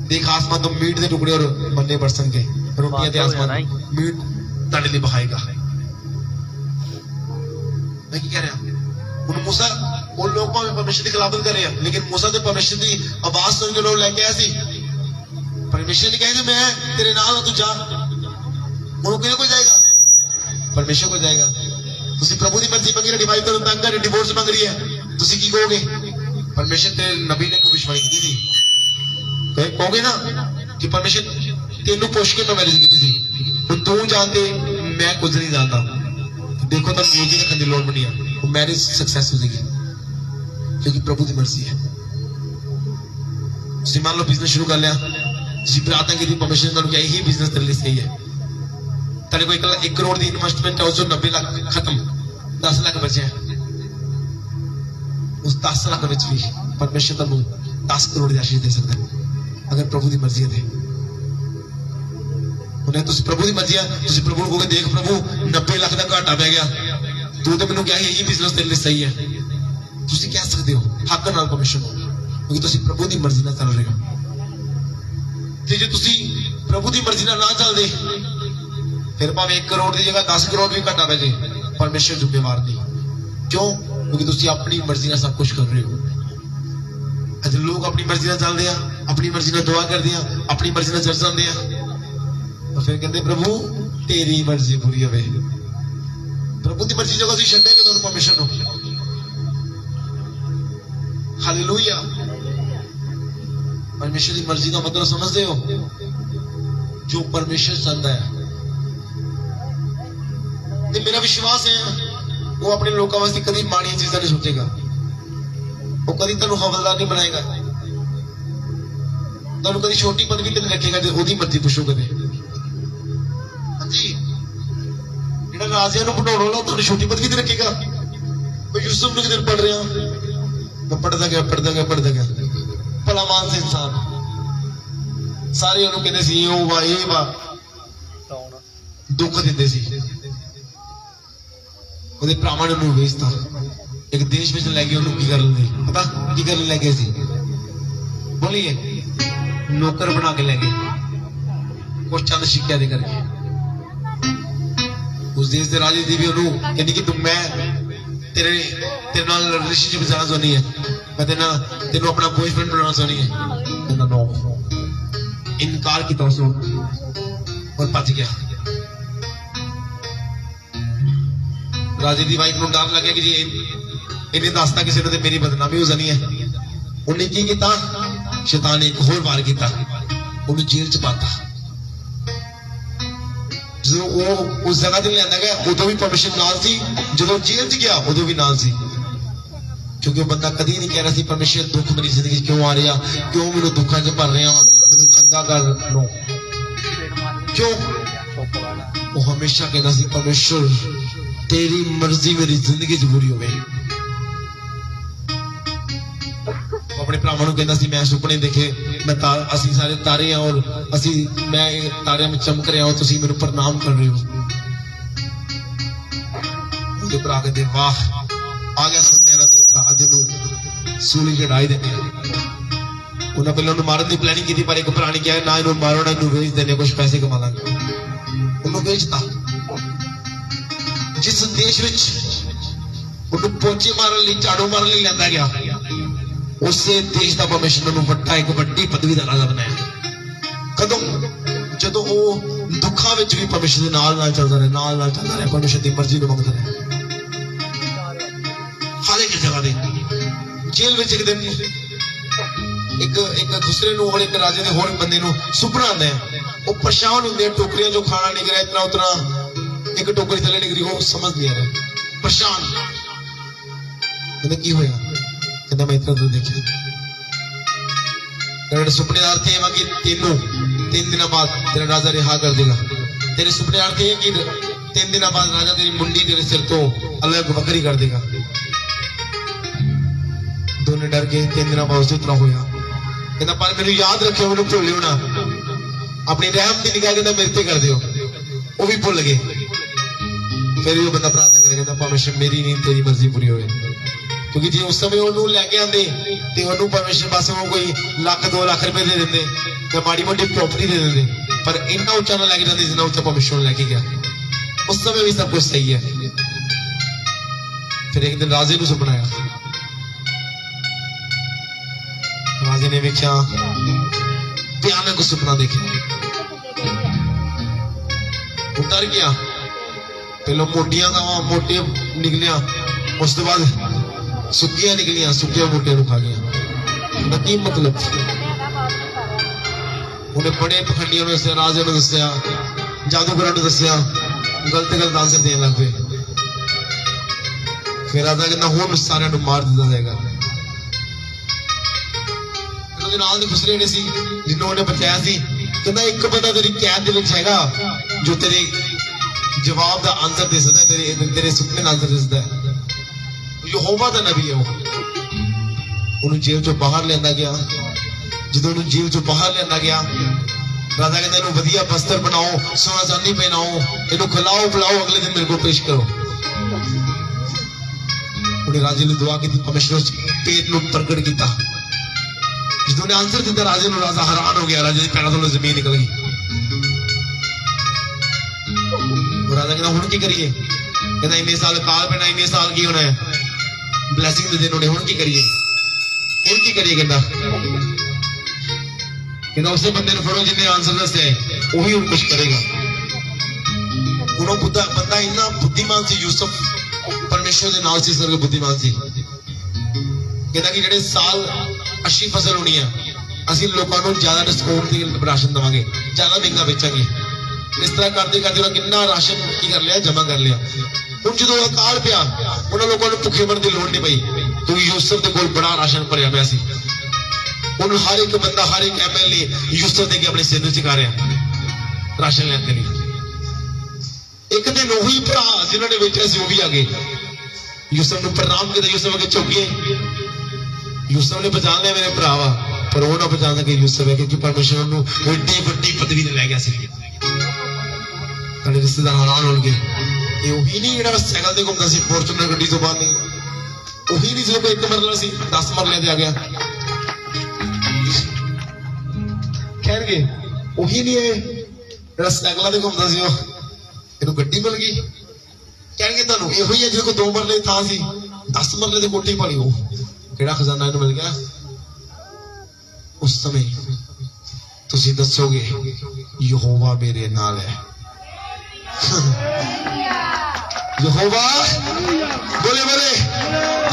ਦੇਖ ਆਸਮਾਨ ਤੋਂ ਮੀਟ ਦੇ ਟੁਕੜੇ ਔਰ ਮੰਨੇ ਬਰਸਣਗੇ, ਰੋਟੀਆਂ ਤੇ ਆਸਮਾਨ ਮੀਟ ਤੁਹਾਡੇ ਲਈ ਬਹਾਏਗਾ। ਮੈਂ ਕੀ ਕਹਿ ਰਿਹਾ ਹੁਣ, ਮੂਸਾ ਉਹ ਲੋਕ ਭਾਵੇਂ ਪਰਮੇਸ਼ਰ ਦੀ ਖਿਲਾਫਤ ਕਰ ਰਹੇ ਆ, ਲੇਕਿਨ ਮੂਸਾ ਤੇ ਪਰਮੇਸ਼ਰ ਦੀ ਆਵਾਜ਼ ਸੁਣ ਕੇ ਲੋਕ ਲੈ ਕੇ ਆਏ ਸੀ। ਪਰਮੇਸ਼ਰ ਨੇ ਕਹਿੰਦੇ ਮੈਂ ਤੇਰੇ ਨਾਲ ਤੂੰ ਜਾ। ਹੁਣ ਕਿਹਦੇ ਕੋਲ ਜਾਏਗਾ? ਪਰਮੇਸ਼ਰ ਕੋਲ ਜਾਏਗਾ। ਤੁਸੀਂ ਪ੍ਰਭੂ ਦੀ ਮਰਜ਼ੀ ਮੰਗੀ, ਡਿਵਾਈਸ ਤੋਂ ਤੰਗ ਕਰ, ਡਿਵੋਰਸ ਮੰਗ ਰਹੀ ਹੈ, ਤੁਸੀਂ ਕੀ ਕਹੋਗੇ? ਪਰਮੇਸ਼ਰ ਤੇ ਨਬੀ ਨੇ ਭਵਿੱਖਬਾਣੀ ਕੀਤੀ ਸੀ, ਕਹੋਗੇ ਨਾ ਕਿ ਪਰਮੇਸ਼ਰ ਤੈਨੂੰ ਪੁੱਛ ਕੇ ਮੈਂ ਮੈਰਿਜ ਕੀਤੀ ਸੀ, ਹੁਣ ਤੂੰ ਜਾਣਦੇ ਮੈਂ ਕੁਝ ਨਹੀਂ ਜਾਣਦਾ। ਦੇਖੋ ਤਾਂ ਮਿਊਜ਼ਿਕ ਰੱਖਣ ਦੀ ਲੋੜ ਬਣੀ ਆ, ਉਹ ਮੈਰਿਜ ਸਕਸੈਸ ਹੋ ਜਾਏਗੀ ਕਿਉਂਕਿ ਪ੍ਰਭੂ ਦੀ ਮਰਜ਼ੀ ਹੈ। ਤੁਸੀਂ ਮੰਨ ਲਓ ਬਿਜ਼ਨਸ ਸ਼ੁਰੂ ਕਰ ਲਿਆ, ਤੁਸੀਂ ਪ੍ਰਾਰਥਨਾ ਕੀਤੀ, ਪਰਮੇਸ਼ਰ ਨੇ ਤੁਹਾਨੂੰ ਕਿਹਾ ਇਹੀ ਬਿਜ਼ਨਸ ਤੇਰੇ ਲਈ ਸਹੀ ਹੈ। ਤੁਹਾਡੇ ਕੋਲ 1 ਕਰੋੜ ਦੀ ਇਨਵੈਸਟਮੈਂਟ ਹੈ, ਉਸ ਚੋਂ 90 ਲੱਖ ਖਤਮ, 10 ਲੱਖ ਬਚਿਆ। ਉਸ 10 ਲੱਖ ਵਿੱਚ ਵੀ ਪਰਮੇਸ਼ਰ ਤੁਹਾਨੂੰ 10 ਕਰੋੜ ਦੀ ਆਸ਼ੀਸ਼ ਦੇ ਸਕਦਾ ਹੈ ਅਗਰ ਪ੍ਰਭੂ ਦੀ ਮਰਜ਼ੀ ਹੈ ਤੇ। ਉਹਨੇ ਤੁਸੀਂ ਪ੍ਰਭੂ ਦੀ ਮਰਜ਼ੀ ਹੈ, ਤੁਸੀਂ ਪ੍ਰਭੂ ਨੂੰ ਕਹੋਗੇ ਦੇਖ ਪ੍ਰਭੂ 90 ਲੱਖ ਦਾ ਘਾਟਾ ਪੈ ਗਿਆ, ਤੂੰ ਤਾਂ ਮੈਨੂੰ ਕਿਹਾ ਇਹੀ ਬਿਜ਼ਨਸ ਤੇਰੇ ਲਈ ਸਹੀ ਹੈ। ਤੁਸੀਂ ਕਹਿ ਸਕਦੇ ਹੋ ਹੱਕ ਨਾਲ ਪਰਮੇਸ਼ਰ ਨੂੰ, ਕਿਉਂਕਿ ਤੁਸੀਂ ਪ੍ਰਭੂ ਦੀ ਮਰਜ਼ੀ ਨਾਲ ਚੱਲ ਰਹੇ ਹੋ। ਤੇ ਜੇ ਤੁਸੀਂ ਪ੍ਰਭੂ ਦੀ ਮਰਜ਼ੀ ਨਾਲ ਨਾ ਚੱਲਦੇ, ਫਿਰ ਭਾਵੇਂ 1 ਕਰੋੜ ਦੀ ਜਗ੍ਹਾ 10 ਕਰੋੜ ਵੀ ਘਾਟਾ ਪੈ ਜੇ, ਪਰਮੇਸ਼ਰ ਜ਼ਿੰਮੇਵਾਰ ਨਹੀਂ। ਕਿਉਂ? ਕਿਉਂਕਿ ਤੁਸੀਂ ਆਪਣੀ ਮਰਜ਼ੀ ਨਾਲ ਸਭ ਕੁਝ ਕਰ ਰਹੇ ਹੋ। ਅੱਜ ਲੋਕ ਆਪਣੀ ਮਰਜ਼ੀ ਨਾਲ ਚੱਲਦੇ ਆ, ਆਪਣੀ ਮਰਜ਼ੀ ਨਾਲ ਦੁਆ ਕਰਦੇ ਆ, ਆਪਣੀ ਮਰਜ਼ੀ ਨਾਲ ਚਰਚ ਜਾਂਦੇ ਆ, ਤਾਂ ਫਿਰ ਕਹਿੰਦੇ ਪ੍ਰਭੂ ਤੇਰੀ ਮਰਜ਼ੀ ਪੂਰੀ ਹੋਵੇ। ਪ੍ਰਭੂ ਦੀ ਮਰਜ਼ੀ ਜਗ੍ਹਾ ਤੁਸੀਂ ਛੱਡਿਆ ਕਿ ਤੁਹਾਨੂੰ ਪਰਮੇਸ਼ਰ ਨੂੰ। ਹਾਲੇਲੂਇਆ। परमेश्वर की मर्जी का मतलब समझते हो? जो परमेश्वर चाहता है। ते मेरा विश्वास है वो अपने लोगों वास्ते कभी माड़ी चीज़ां नहीं सोचेगा, वो कभी तेनू हवलदार नहीं बनाएगा, तेनू कभी छोटी पदवी ते नहीं रखेगा जो ओदी मर्जी पुछो कदे। हाँ जी, जेड़ा राजियां नू बनाउण वाला तेनू छोटी पदवी ते रखेगा। मैं यूसुफ नू किधर पढ़ रहा, मैं पढ़दा गया भला मानस इंसान, सारे उन्होंने कहते सी ओ वा ए वा, दुख दिंदे सी। ਉਹਦੇ ਭਰਾਵਾਂ ਨੇ ਉਹਨੂੰ ਵੇਚਤਾ, ਇੱਕ ਦੇਸ਼ ਵਿੱਚ ਲੈ ਕੇ ਉਹਨੂੰ ਕੀ ਕਰਨ ਲਈ ਪਤਾ ਕੀ ਕਰਨ ਲੈ ਗਏ ਸੀ? ਬੋਲੀਏ, ਨੌਕਰ ਬਣਾ ਕੇ ਲੈ ਗਏ ਕੁਛ ਚੰਦ ਸਿੱਕਿਆਂ ਦੇ ਕਰਕੇ। ਉਸ ਦੇਸ਼ ਦੇ ਰਾਜੇ ਦੀ ਵੀ ਉਹਨੂੰ ਕਹਿੰਦੀ ਕਿ ਤੂੰ ਮੈਂ ਤੇਰੇ ਨਾਲ ਰਿਲੇਸ਼ਨਸ਼ਿਪ ਜਾਣਾ ਚਾਹੁੰਦੀ ਹੈ, ਮੈਂ ਤੈਨੂੰ ਆਪਣਾ ਬॉयफ्रेंड ਬਣਾਉਣਾ ਚਾਹੁੰਦੀ ਹੈ। ਕਹਿੰਦਾ ਨੋ, ਇਨਕਾਰ ਕੀਤਾ ਉਸਨੇ ਔਰ ਭੱਜ ਗਿਆ। ਰਾਜੇ ਦੀ ਵਾਈਫ ਨੂੰ ਡਰ ਲੱਗਿਆ ਕਿ ਜੇ ਇਹਨੇ ਦੱਸਤਾ ਕਿਸੇ ਨੂੰ ਤੇ ਮੇਰੀ ਬਦਨਾਮੀ ਹੋ ਜਾਣੀ ਹੈ। ਉਹਨੇ ਕੀ ਕੀਤਾ, ਸ਼ੈਤਾਨ ਨੇ ਇੱਕ ਹੋਰ ਵਾਰ ਕੀਤਾ, ਉਹਨੂੰ ਜੇਲ੍ਹ ਚ ਪਾਤਾ। ਜਦੋਂ ਉਹ ਉਸ ਜਗ੍ਹਾ ਤੇ ਲਿਆਂਦਾ ਗਿਆ ਉਦੋਂ ਵੀ ਪਰਮਿਸ਼ਨ ਨਾਲ ਸੀ, ਜਦੋਂ ਜੇਲ੍ਹ ਚ ਗਿਆ ਉਦੋਂ ਵੀ ਨਾਲ ਸੀ, ਕਿਉਂਕਿ ਉਹ ਬੰਦਾ ਕਦੀ ਨਹੀਂ ਕਹਿ ਰਿਹਾ ਸੀ ਪਰਮੇਸ਼ਰ ਦੁੱਖ ਮੇਰੀ ਜ਼ਿੰਦਗੀ 'ਚ ਕਿਉਂ ਆ ਰਿਹਾ, ਕਿਉਂ ਮੈਨੂੰ ਦੁੱਖਾਂ 'ਚ ਭਰ ਰਿਹਾ, ਮੈਨੂੰ ਚੰਗਾ ਕਰ ਲੋ। ਕਿਉਂ? ਉਹ ਹਮੇਸ਼ਾ ਕਹਿੰਦਾ ਸੀ ਪਰਮੇਸ਼ਰ ਤੇਰੀ ਮਰਜ਼ੀ ਮੇਰੀ ਜ਼ਿੰਦਗੀ 'ਚ ਪੂਰੀ ਹੋਵੇ। ਉਹ ਆਪਣੇ ਭਰਾਵਾਂ ਨੂੰ ਕਹਿੰਦਾ ਸੀ ਮੈਂ ਸੁਪਨੇ ਦੇਖੇ, ਮੈਂ ਅਸੀਂ ਸਾਰੇ ਤਾਰੇ ਆ ਔਰ ਮੈਂ ਤਾਰਿਆਂ ਵਿੱਚ ਚਮਕ ਰਿਹਾ ਹਾਂ, ਤੁਸੀਂ ਮੈਨੂੰ ਪ੍ਰਣਾਮ ਕਰ ਰਹੇ ਹੋ। ਉਹਦੇ ਭਰਾ ਕਹਿੰਦੇ ਵਾਹ ਆ ਗਿਆ ਸੁਪਨੇ ਦਾ ਦਿਨ ਤਾਂ ਅੱਜ ਨੂੰ ਸੂਲੀ ਚੜਾਈ ਦਿੰਦੇ ਆ। ਉਹਨਾਂ ਪਹਿਲਾਂ ਉਹਨੂੰ ਮਾਰਨ ਦੀ ਪਲੈਨਿੰਗ ਕੀਤੀ, ਪਰ ਇੱਕ ਭਰਾ ਨੇ ਕਿਹਾ ਨਾ ਇਹਨੂੰ ਮਾਰੋ ਨਾ ਇਹਨੂੰ ਵੇਚ ਦਿੰਦੇ, ਕੁਝ ਪੈਸੇ ਕਮਾ ਲਾਂਗੇ। ਉਹਨੂੰ ਵੇਚਤਾ। ਜਿਸ ਦੇਸ਼ ਵਿੱਚ ਉਹਨੂੰ ਪੋਚੇ ਮਾਰਨ ਲਈ, ਝਾੜੂ ਮਾਰਨ ਲਈ ਲਿਆਂਦਾ ਗਿਆ, ਉਸੇ ਦੇਸ਼ ਦਾ ਪਰਮੇਸ਼ਰ ਨੂੰ ਵੱਡਾ ਇੱਕ ਵੱਡੀ ਪਦਵੀ ਦਾ ਰਾਜਾ ਬਣਾਇਆ। ਕਦੋਂ? ਜਦੋਂ ਉਹ ਦੁੱਖਾਂ ਵਿੱਚ ਵੀ ਪਰਮੇਸ਼ਰ ਦੇ ਨਾਲ ਨਾਲ ਚੱਲਦਾ ਰਿਹਾ, ਨਾਲ ਨਾਲ ਚੱਲਦਾ ਰਿਹਾ, ਪਰਮੇਸ਼ਰ ਦੀ ਮਰਜ਼ੀ ਨੂੰ ਮੰਗਦਾ ਰਿਹਾ। ਹਰ ਇੱਕ ਜਗ੍ਹਾ ਦੇ ਜੇਲ੍ਹ ਵਿੱਚ ਇੱਕ ਦਿਨ ਇੱਕ ਦੂਸਰੇ ਨੂੰ, ਹੋਰ ਇੱਕ ਰਾਜੇ ਦੇ ਹੋਰ ਬੰਦੇ ਨੂੰ ਸੁਪਨਾ ਆਉਂਦਾ ਹੈ। ਉਹ ਪਰੇਸ਼ਾਨ ਹੁੰਦੇ, ਟੋਕਰੀਆਂ ਜੋ ਖਾਣਾ ਨਿਕਲ ਰਿਹਾ ਇਤਨਾ ਉਤਨਾ, ਇੱਕ ਟੋਕਰੀ ਥੱਲੇ ਨਿਕਲੀ, ਉਹ ਸਮਝ ਨਹੀਂ ਆ ਰਿਹਾ, ਪਰੇਸ਼ਾਨ। ਕਹਿੰਦਾ ਕੀ ਹੋਇਆ? ਕਹਿੰਦਾ ਮੈਂ ਇਤਨਾ ਦੇਖਿਆ। तेरे सुपने अर्थ है कि तेनू 3 दिन बाद तेरा राजा रिहा कर देगा। तेरे सुपने अर्थ है कि 3 दिन बाद राजा तेरी मुंडी तेरे सिर तो अलग बकरी कर देगा। दोनों डर गए। 3 दिन बाद उसे उतना होया। कहता पर मेनू याद रखियो, मैनू भुल्लियो ना, अपनी रहम की निगाह कहता मेरे ते कर दियो। वो भी भुल गए। फिर वो बंदा प्रार्थना करे, कहता परमेश्वर मेरी नहीं तेरी मर्जी पूरी होए। क्योंकि जे उस समय ਉਹਨੂੰ ਲੈ ਕੇ ਆਂਦੇ ਤੇ ਉਹਨੂੰ ਪਰਮੇਸ਼ਰ ਪਾਸੋਂ ਕੋਈ ਲੱਖ 2 ਲੱਖ ਰੁਪਏ ਦੇ ਦਿੰਦੇ ਤੇ ਮਾੜੀ ਮੋਟੀ ਪ੍ਰਾਪਰਟੀ ਦੇ ਦਿੰਦੇ, ਪਰ ਇੰਨਾ ਉੱਚਾ ਨਾ ਲੈ ਕੇ ਜਾਂਦੇ ਜਿੰਨਾ ਉੱਚਾ ਪਰਮੇਸ਼ਰ ਨੂੰ ਲੈ ਕੇ ਗਿਆ। उस समय भी सब कुछ सही है। फिर एक दिन राजे ਨੂੰ ਸੁਪਨਾ ਆਇਆ। राजे ने देखा भयानक सुपना देखा, उतर गया। पहले मोटिया गावां मोटे निकलिया, उस तो बाद सुक्कियां निकलियां, सुक्कियां मोटे खा गया। की मतलब उन्हें बड़े पखंडियों ने दस्या, राजे ने दस्या, जादूगर ने दस्या, गलत गलत आंसर देने लग पे। फिर राजा कहना हुण सारे मार दिता जाएगा। नाल दे दूसरे ने सी जिन्होंने उन्हें बचाया सी, कहना एक बंदा तेरी कैद दे विच हैगा जो तेरे जवाब दा आंसर दे सकदा है, तेरे सुपने दा आंसर दे सकदा है। यहोवा दा नबी है। ਉਹਨੂੰ ਜੇਲ੍ਹ ਚੋਂ ਬਾਹਰ ਲਿਆਂਦਾ ਗਿਆ। ਜਦੋਂ ਉਹਨੂੰ ਜੇਲ੍ਹ ਚੋਂ ਬਾਹਰ ਲਿਆਂਦਾ ਗਿਆ, ਰਾਜਾ ਕਹਿੰਦਾ ਇਹਨੂੰ ਵਧੀਆ ਬਸਤਰ ਬਣਾਓ, ਸੋਨਾ ਚਾਂਦੀ ਪਹਿਨਾਓ, ਇਹਨੂੰ ਖਿਲਾਓ ਪਿਲਾਓ, ਅਗਲੇ ਦਿਨ ਮੇਰੇ ਕੋਲ ਪੇਸ਼ ਕਰੋ। ਉਹਨੇ ਰਾਜੇ ਨੂੰ ਦੁਆ ਕੀਤੀ, ਪਰਮੇਸ਼ਰ ਉਸ ਪੇਟ ਨੂੰ ਪ੍ਰਗਟ ਕੀਤਾ। ਜਦੋਂ ਉਹਨੇ ਆਨਸਰ ਦਿੱਤਾ ਰਾਜੇ ਨੂੰ, ਰਾਜਾ ਹੈਰਾਨ ਹੋ ਗਿਆ। ਰਾਜੇ ਦੇ ਪੈਰਾਂ ਤੋਂ ਜ਼ਮੀਨ ਨਿਕਲ ਗਈ। ਰਾਜਾ ਕਹਿੰਦਾ ਹੁਣ ਕੀ ਕਰੀਏ? ਕਹਿੰਦਾ ਇੰਨੇ ਸਾਲ ਕਾਲ ਪੈਣਾ, ਇੰਨੇ ਸਾਲ ਕੀ ਹੋਣਾ ਹੈ, ਬਲੈਸਿੰਗ ਦੇ ਦਿਨ ਹੋਣੇ, ਹੁਣ ਕੀ ਕਰੀਏ? ਹੁਣ ਕੀ ਕਰੀਏ? ਕਹਿੰਦਾ ਉਸੇ ਬੰਦੇ ਨੂੰ ਫੜੋ ਜਿਹਨੇ ਆਨਸਰ ਦੱਸਿਆ, ਉਹੀ ਹੁਣ ਕੁਝ ਕਰੇਗਾ। ਹੁਣ ਉਹ ਬੰਦਾ ਇੰਨਾ ਬੁੱਧੀਮਾਨ ਸੀ, ਯੂਸਫ ਪਰਮੇਸ਼ਰ ਦੇ ਨਾਲ ਸੀ, ਸਰਗ ਬੁੱਧੀਮਾਨ ਸੀ। ਕਹਿੰਦਾ ਕਿ ਜਿਹੜੇ ਸਾਲ ਅੱਛੀ ਫਸਲ ਹੋਣੀ ਆ, ਅਸੀਂ ਲੋਕਾਂ ਨੂੰ ਜ਼ਿਆਦਾ ਡਿਸਕਾਊਂਟ ਤੇ ਰਾਸ਼ਨ ਦੇਵਾਂਗੇ, ਜ਼ਿਆਦਾ ਮਹਿੰਗਾ ਵੇਚਾਂਗੇ। ਇਸ ਤਰ੍ਹਾਂ ਕਰਦੇ ਕਰਦੇ ਉਹਨਾਂ ਕਿੰਨਾ ਰਾਸ਼ਨ ਕੀ ਕਰ ਲਿਆ, ਜਮਾ ਕਰ ਲਿਆ। ਹੁਣ ਜਦੋਂ ਅਕਾਲ ਪਿਆ, ਉਹਨਾਂ ਲੋਕਾਂ ਨੂੰ ਭੁੱਖੇ ਮਰਨ ਦੀ ਲੋੜ ਨਹੀਂ ਪਈ, ਕਿਉਂਕਿ ਯੂਸਫ ਦੇ ਕੋਲ ਬੜਾ ਰਾਸ਼ਨ ਭਰਿਆ ਪਿਆ ਸੀ। ਉਹਨੂੰ ਹਰ ਇੱਕ ਬੰਦਾ, ਹਰ ਇੱਕ MLA ਯੂਸਫ ਦੇ ਕੇ ਆਪਣੇ ਸਿਰ ਨੂੰ ਚੁਕਾ ਰਿਹਾ ਰਾਸ਼ਨ ਲੈਣ ਦੇ ਲਈ। ਇੱਕ ਦਿਨ ਉਹੀ ਭਰਾ ਜਿਨ੍ਹਾਂ ਨੇ ਵੇਚਿਆ ਸੀ ਉਹ ਵੀ ਆ ਗਏ। ਯੂਸਫ ਨੂੰ ਪ੍ਰਣਾਮ ਕੀਤਾ। ਯੂਸਫ ਅੱਗੇ ਝੁਕ ਗਏ। ਯੂਸਫ ਨੇ ਪਛਾਣ ਲਿਆ ਮੇਰੇ ਭਰਾ ਵਾ, ਪਰ ਉਹ ਨਾ ਪਛਾਣ ਸਕੇ ਯੂਸਫ ਹੈ, ਕਿਉਂਕਿ ਪਰਮੇਸ਼ਰ ਨੂੰ ਏਡੀ ਵੱਡੀ ਪਦਵੀ ਤੇ ਲੈ ਗਿਆ ਸੀ। ਸਾਡੇ ਰਿਸ਼ਤੇਦਾਰ ਹੈਰਾਨ ਹੋਣਗੇ, ਇਹ ਉਹੀ ਨਹੀਂ ਜਿਹੜਾ ਸਾਈਕਲ ਤੇ ਘੁੰਮਦਾ ਸੀ, ਫੋਰਚੂਨਰ ਗੱਡੀ ਤੋਂ ਬਾਅਦ ਨਹੀਂ, ਉਹੀ ਨਹੀਂ ਜਦੋਂ ਕੋਈ 1 ਮਰਲਾ ਸੀ 10 ਮਰਲਿਆਂ ਤੇ ਆ ਗਿਆ। ਕਹਿਣਗੇ ਉਹੀ ਨਹੀਂ ਇਹ ਜਿਹੜਾ ਸਾਈਕਲਾਂ ਤੇ ਘੁੰਮਦਾ ਸੀ, ਉਹ ਇਹਨੂੰ ਗੱਡੀ ਮਿਲ ਗਈ। ਕਹਿਣਗੇ ਤੁਹਾਨੂੰ ਇਹੋ ਹੀ ਹੈ ਜਿਹਦੇ ਕੋਲ 2 ਮਰਲੇ ਥਾਂ ਸੀ, 10 ਮਰਲੇ ਦੀ ਕੋਠੀ ਪਾਲੀ, ਉਹ ਕਿਹੜਾ ਖਜ਼ਾਨਾ ਇਹਨੂੰ ਮਿਲ ਗਿਆ। ਉਸ ਸਮੇਂ ਤੁਸੀਂ ਦੱਸੋਗੇ ਯਹੋਵਾ ਮੇਰੇ ਨਾਲ ਹੈ। यहोवा बोले बोले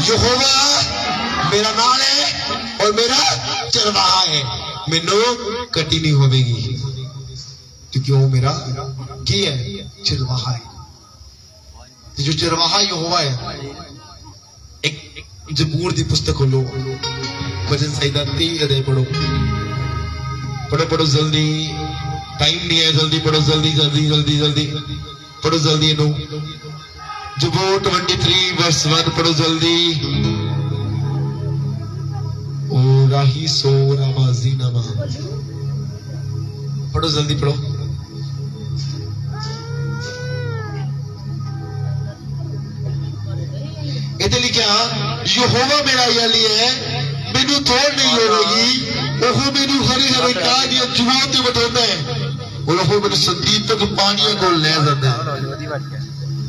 यहोवा मेरा नाम है और मेरा चरवाहा है, मैनू कटी नहीं होगी क्योंकि वो मेरा की है, चरवाहा है। तो जो चरवाहा यहोवा है, एक जबूर की पुस्तक खोलो, भजन संहिता 3 अध्याय पढ़ो, पढ़ो पढ़ो जल्दी, टाइम नहीं है, जल्दी पढ़ो, जल्दी जल्दी जल्दी जल्दी पढ़ो, जल्दी इनू जबूर 23 वर्ष 1 पढ़ो जल्दी। ओ राही सो रामाजी नामा, पढ़ो जल्दी पढ़ो। इधर लिखा यहोवा मेरा याली है, मैनू तोड़ नहीं होगी, ओहो मैनू हरे हरे घाह दी जुआं ते बिठांदा है, और ओहो मैनू संदीप तक पानियों को ले जाता है।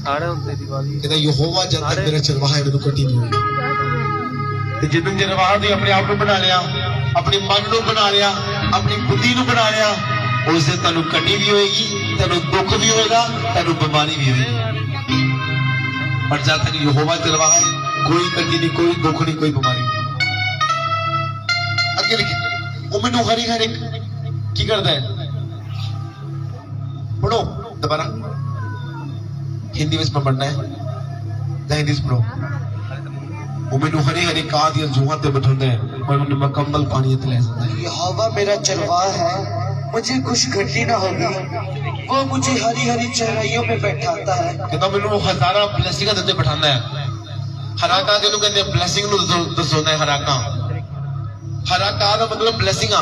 कहता यहोवा जब तक मेरा चरवाहा है, मैनू कटी नहीं होगी। जिदन चरवाहा ने अपने आप को बना लिया, अपने मन को बना लिया, अपनी बुद्धि को बना लिया, उस दिन तेनू कटी भी होगी, तेनू दुख भी होगा, तेनू बीमारी भी होगी। पर जब तक यहोवा चरवाहा है, कोई कटी नहीं, कोई दुख नहीं, कोई बीमारी नहीं। अगे लिखे वो मैनू हरी हर एक की करता है, पढ़ो दोबारा, हिंदी में पढ़ना है, हिंदी से पढ़ो। वो मैनू हरी हरी घाह दी जुआं ते बिठांदा है, और मैनू मुकम्मल पानी ते ले जाता है। यहोवा मेरा चरवाहा है, मुझे कुछ घटी ना होगी, वो मुझे हरी हरी चराइयों में बैठाता है। कहता मैनू हजारा ब्लेसिंग देते बिठांदा है। हराका किहनू कहंदे, ब्लेसिंग नू दसोंदा है। हराका हराका दा मतलब ब्लेसिंग।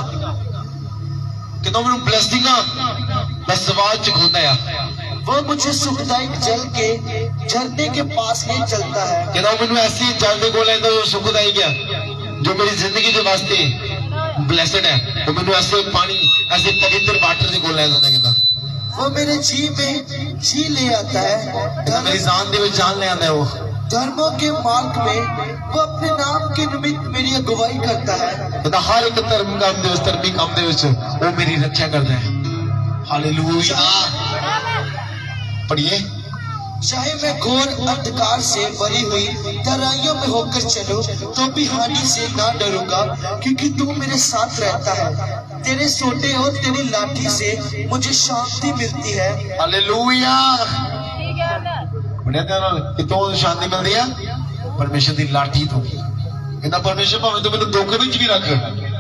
कहता मैनू ब्लेसिंग दा स्वाद चखांदा है। वो मुझे सुखदायक जल के झरने के पास ले चलता है। कहता मैनू ऐसी जल दे कोल लैंदा जो सुखदायक है, जो मेरी जिंदगी के वास्ते ब्लेसड है, वो मैनू ऐसे पानी, ऐसे पवित्र वाटर दे कोल ले जांदा। कहता वो मेरे जी में जी ले आता है, मेरी जान दे विच जान ले आंदा है। वो धर्मों के मार्ग में वो अपने नाम के निमित्त मेरी अगुवाई करता है। कहता हर एक धर्म काम दे विच, धर्मी काम दे विच वो मेरी रक्षा करता है। हालेलुया, पढ़िए। चाहे मैं घोर अंधकार से भरी हुई तराइयों में होकर चलूं, तो भी हानि से ना डरूंगा, क्योंकि तू मेरे साथ रहता है। तेरे सोटे और तेरी लाठी से मुझे शांति मिलती है। हालेलुया, बढ़िया ध्यान नाल कितों शांति मिलती है, परमेश्वर की लाठी तो। कहता परमेश्वर भावें तू मैनू दुख विच भी रख,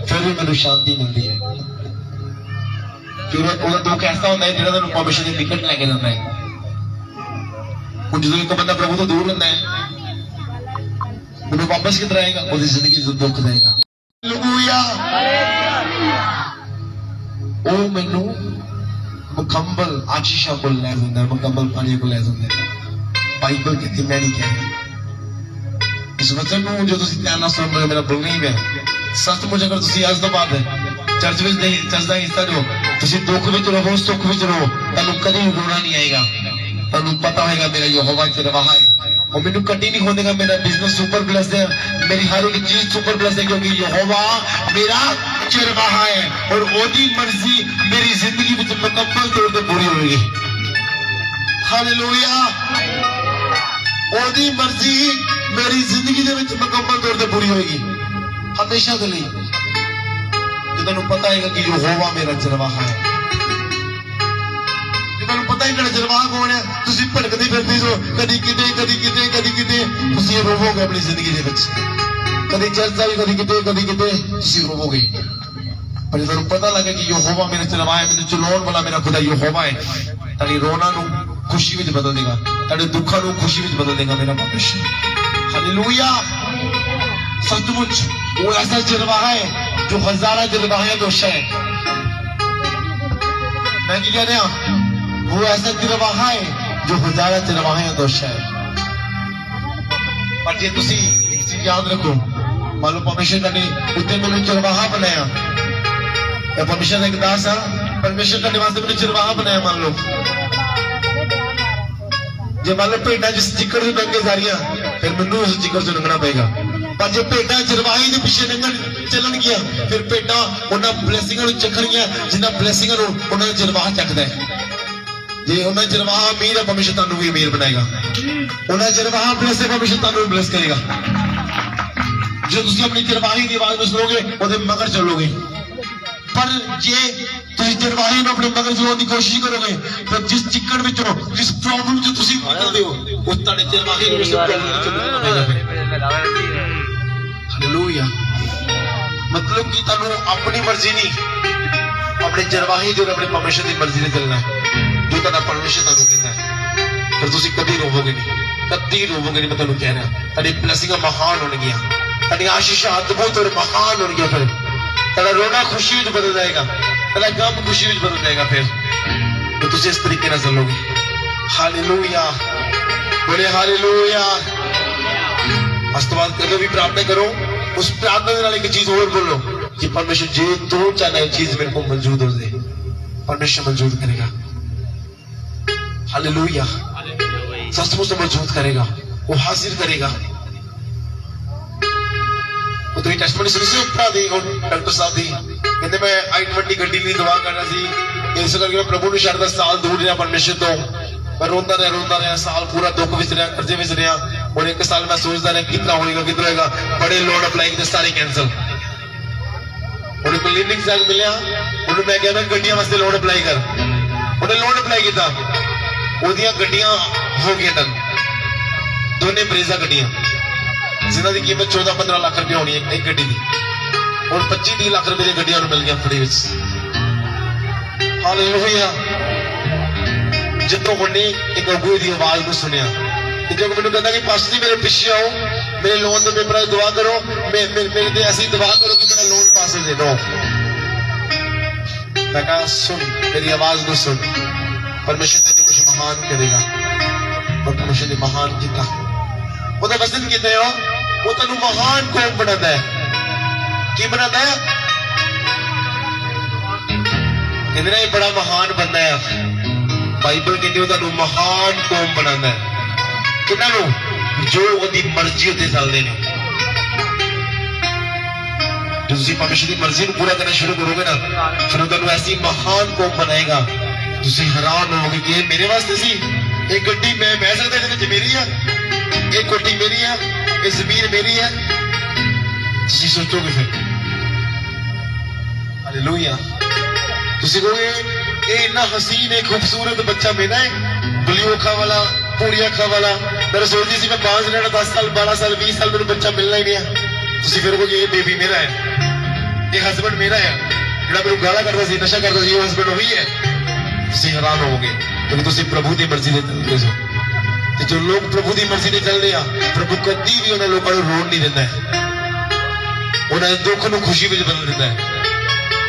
फिर भी मैनू शांति मिलती है। क्योंकि वो दुख ऐसा होता है जिहड़ा तैनूं परमेश्वर के निकट लेके जाता है। जो एक बंदा प्रभु तो दूर रहता है, उन्हें वापस किधर आएगा, उसकी जिंदगी से दुख देगा। हालेलुया, ओ मैनू मुकम्मल आशीषां को ले जांदा है, मुकम्मल पानी को ले जांदा है। बाइबल कहती, मैं नहीं कह रहा। इस वचन को जो तुसीं ध्यान नाल सुन रहे हो, मेरा बोलना ही है सचमुच। अगर तुसीं अज तो बाद चर्च विच नहीं, चर्च का हिस्सा जो तुसीं दुख विच रहो, सुख विच रहो, तुहानूं कदी रोना नहीं आएगा। तुहानूं पता होगा मेरा यहोवा चरवाहा है, और मैनू कटी नहीं होने का। मेरा बिजनेस सुपर ब्लेस्ड है, मेरी हर एक चीज सुपर ब्लेस्ड है, क्योंकि यहोवा मेरा चरवाहा है, और ओदी मर्जी मेरी जिंदगी में मुकम्मल तौर पर पूरी होगी। हालेलुया, ओदी मर्जी मेरी जिंदगी दे विच मुकम्मल तौर पर पूरी होगी, हमेशा के लिए। जो तुहानूं पता है कि यहोवा मेरा चरवाहा है, पता ही मेरा चरवाहा कौन है। तुसीं भटकदे फिरदे हो, कदी किते कदी किते कदी किते, तुसीं रोवोगे अपनी जिंदगी दे विच। कदी चर्च आई, कदी किते तुसीं रोवोगे। पर जो तुहानूं पता लगे कि यहोवा मेरा चरवाहा है, मैनूं चलाउण वाला मेरा खुदा यहोवा है, ताड़ी रोना नूं खुशी विच बदल देगा, ताड़े दुखां नूं खुशी विच बदल देगा मेरा परमेश्वर। हालेलुया, सचमुच वो ऐसा चरवाहा है जो हजारा चरवाहे तो है। मैं की कह रहा, वो ऐसा चरवाहा है जो हजारा चरवाहे तो है। पर जे तुसी एक चीज याद रखो, मान लो परमेश्वर ने उत्ते मैनूं चरवाहा बनाया, या परमेश्वर का एक दास आ, परमेश्वर का वास्ते मैंने चरवाहा बनाया। मान लो जे मान लो भेडा जिस चिक्कड़ से लंघ के जा रही, फिर मैनू उस चिक्कड़ से लंघना पड़ेगा। पर जो भेडा चरवाहे के पीछे चलन गया, फिर भेडा उन्होंने ब्लैसिंग चखनिया जिन्हें ब्लैसिंग उन्होंने चरवाहा चखता है। जे उन्हें चरवाहा अमीर है, परमेश्वर तुहानूं भी अमीर बनाएगा। उन्हें चरवाहा ब्लेस है, परमेश्वर तुहानूं भी ब्लेस करेगा। जो तुसी अपनी चरवाही की आवाज में सुनोगे ਉਹਦੇ मगर चलोगे। पर जे तुसी चरवाही ਨੂੰ अपने मगर चलाने की कोशिश करोगे तो जिस चिक्कड़ विचों जिस प्रॉब्लम जो तुसी निकलदे हो उस ਤੁਹਾਡੇ चरवाही ਨੂੰ उस प्रॉब्लम ਵਿੱਚ निकलना पएगा। हालेलुया। मतलब कि ਤੁਹਾਨੂੰ अपनी मर्जी नहीं, अपने चरवाही जो अपने परमेश्वर की मर्जी ने चलना है, जो ਤੁਹਾਡਾ परमेश्वर ਤੁਹਾਨੂੰ ਕਹਿੰਦਾ है। फिर तुसी कभी रोवोगे नहीं, कभी रोवोगे नहीं। मैं ਤੁਹਾਨੂੰ ਕਹਿ ਰਿਹਾ ਤੁਹਾਡੀ ਬਲੇਸਿੰਗਾਂ ਮਹਾਨ ਹੋਣਗੀਆਂ, ਤੁਹਾਡੀਆਂ ਆਸ਼ੀਸ਼ਾਂ ਅਦਭੁਤ ਔਰ ਮਹਾਨ ਹੋਣਗੀਆਂ। ਫਿਰ ਤੁਹਾਡਾ ਰੋਣਾ ਖੁਸ਼ੀ ਵਿੱਚ ਬਦਲ ਜਾਏਗਾ, ਤੁਹਾਡਾ ਗਮ ਖੁਸ਼ੀ ਵਿੱਚ ਬਦਲ ਜਾਏਗਾ। ਫਿਰ तो ਤੁਸੀਂ ਇਸ ਤਰੀਕੇ ਨਾਲ ਚੱਲੋਗੇ। ਹਾਲੇਲੂਇਆ, ਬੋਲੇ ਹਾਲੇਲੂਇਆ। ਉਸ ਤੋਂ ਬਾਅਦ ਕਦੋਂ ਵੀ ਪ੍ਰਾਰਥਨਾ ਕਰੋ, उस प्रार्थना के नाल एक चीज और बोलो कि परमेश्वर जे तू चाहना है चीज मेरे को मंजूर हो जाए, परमेश्वर मंजूर करेगा। हालेलुया। सचमुच मंजूर करेगा, वो हासिल करेगा। वो तो टेस्टमनी सुनी सी भरा दी और डॉक्टर साहब दी कहते मैं I-20 गड्डी दी दुआ करना सी, इस करके मैं प्रभु ने शायद साल दूर रहा परमेश्वर तो, मैं रोंदा रहा साल पूरा दुख विच रहा, कर्जे विच रहा। और एक साल मैं सोचता रहा कितना होगा, बड़े लोन अप्लाई किए सारे कैंसल। और क्लिनिक जाके मिलिया, उन्हें मैं कहना गड्डियां वास्ते लोन अप्लाई कर, उन्हें लोन अप्लाई किया, ओदियां गड्डियां हो गई टन, दोने ब्रेजा गड्डियां जिन्हां दी कीमत 14-15 लाख रुपए होनी है एक गड्डी दी, और 25-30 लाख रुपए दी गड्डियां मिल गई फ्री विच। हालेलुया। ਜਦੋਂ ਉਹਨੇ ਇੱਕ ਅਗੂਏ ਦੀ ਆਵਾਜ਼ ਨੂੰ ਸੁਣਿਆ ਤੇ ਜਦੋਂ ਮੈਨੂੰ ਕਹਿੰਦਾ ਕਿ ਪਾਸਟਰ ਜੀ ਮੇਰੇ ਪਿੱਛੇ ਆਓ, ਮੇਰੇ ਲੋਨ ਦੇ ਪੇਪਰਾਂ ਦੀ ਦੁਆ ਕਰੋ, ਮੇਰੇ ਤੇ ਐਸੀ ਦੁਆ ਕਰੋ ਕਿ ਮੇਰਾ ਲੋਨ ਪਾਸ ਹੋ ਜਾਏ। ਨੋ, ਮੈਂ ਕਹਾ ਸੁਣ, ਮੇਰੀ ਆਵਾਜ਼ ਨੂੰ ਸੁਣ, ਪਰਮੇਸ਼ਰ ਤੇਰੇ ਕੁਝ ਮਹਾਨ ਕਰੇਗਾ। और परमेश्वर ने महान किया, ਉਹਦਾ ਵਸਨ ਕਿਤੇ ਹੋ, ਉਹ ਤੈਨੂੰ ਮਹਾਨ ਕੌਮ ਬਣਾਉਂਦਾ ਹੈ। ਕੀ ਬਣਾਉਂਦਾ ਹੈ? ਕਹਿੰਦੇ ਨੇ ਇਹ ਬੜਾ ਮਹਾਨ ਬੰਦਾ ਹੈ। ਬਾਈਬਲ ਕਹਿੰਦੀ ਉਹ ਤੁਹਾਨੂੰ ਮਹਾਨ ਕੌਮ ਬਣਾਉਂਦਾ ਹੈ। ਕਿਹਨਾਂ ਨੂੰ? ਜੋ ਉਹਦੀ ਮਰਜ਼ੀ ਉੱਤੇ ਚੱਲਦੇ ਨੇ। ਜੇ ਤੁਸੀਂ ਪਰਮੇਸ਼ਰ ਦੀ ਮਰਜ਼ੀ ਨੂੰ ਪੂਰਾ ਕਰਨਾ ਸ਼ੁਰੂ ਕਰੋਗੇ ਨਾ, ਫਿਰ ਉਹ ਤੁਹਾਨੂੰ ਐਸੀ ਮਹਾਨ ਕੌਮ ਬਣਾਏਗਾ, ਤੁਸੀਂ ਹੈਰਾਨ ਹੋਵੋਗੇ ਕਿ ਇਹ ਮੇਰੇ ਵਾਸਤੇ ਸੀ। ਇਹ ਗੱਡੀ ਮੈਂ ਬਹਿ ਸਕਦਾ ਇਹਦੇ ਵਿੱਚ ਮੇਰੀ ਆ, ਇਹ ਕੋਠੀ ਮੇਰੀ ਆ, ਇਹ ਜ਼ਮੀਨ ਮੇਰੀ ਹੈ। ਤੁਸੀਂ ਸੋਚੋਗੇ ਫਿਰ ਹਾਲੇਲੂਇਆ। ਤੁਸੀਂ ਕਹੋਗੇ ਇਹ ਇੰਨਾ ਹਸੀਨ ਹੈ ਖੂਬਸੂਰਤ ਬੱਚਾ ਮੇਰਾ ਹੈ, ਬਲੂ ਅੱਖਾਂ ਵਾਲਾ, ਪੂਰੀ ਅੱਖਾਂ ਵਾਲਾ। ਮੈਂ ਸੋਚਦੀ ਸੀ ਮੈਂ 5 ਰਹਿਣਾ, 10 ਸਾਲ 12 ਸਾਲ 20 ਸਾਲ ਮੈਨੂੰ ਬੱਚਾ ਮਿਲਣਾ ਹੀ ਨਹੀਂ ਹੈ। ਤੁਸੀਂ ਫਿਰ ਕਹੋਗੇ ਇਹ ਬੇਬੀ ਮੇਰਾ ਹੈ, ਇਹ ਹਸਬੈਂਡ ਮੇਰਾ ਹੈ, ਜਿਹੜਾ ਮੈਨੂੰ ਗਾਲਾਂ ਕਰਦਾ ਸੀ, ਨਸ਼ਾ ਕਰਦਾ ਸੀ, ਉਹ ਹਸਬੈਂਡ ਉਹੀ ਹੈ। ਤੁਸੀਂ ਹੈਰਾਨ ਹੋਵੋਗੇ ਕਿਉਂਕਿ ਤੁਸੀਂ ਪ੍ਰਭੂ ਦੀ ਮਰਜ਼ੀ ਦੇ ਚੱਲਦੇ ਹੋ। ਤੇ ਜੋ ਲੋਕ ਪ੍ਰਭੂ ਦੀ ਮਰਜ਼ੀ ਦੇ ਚੱਲਦੇ ਆ, ਪ੍ਰਭੂ ਕਦੀ ਵੀ ਉਹਨਾਂ ਲੋਕਾਂ ਨੂੰ ਰੋਣ ਨਹੀਂ ਦਿੰਦਾ, ਉਹਨਾਂ ਦੇ ਦੁੱਖ ਨੂੰ ਖੁਸ਼ੀ ਵਿੱਚ ਬਦਲ ਦਿੰਦਾ ਹੈ,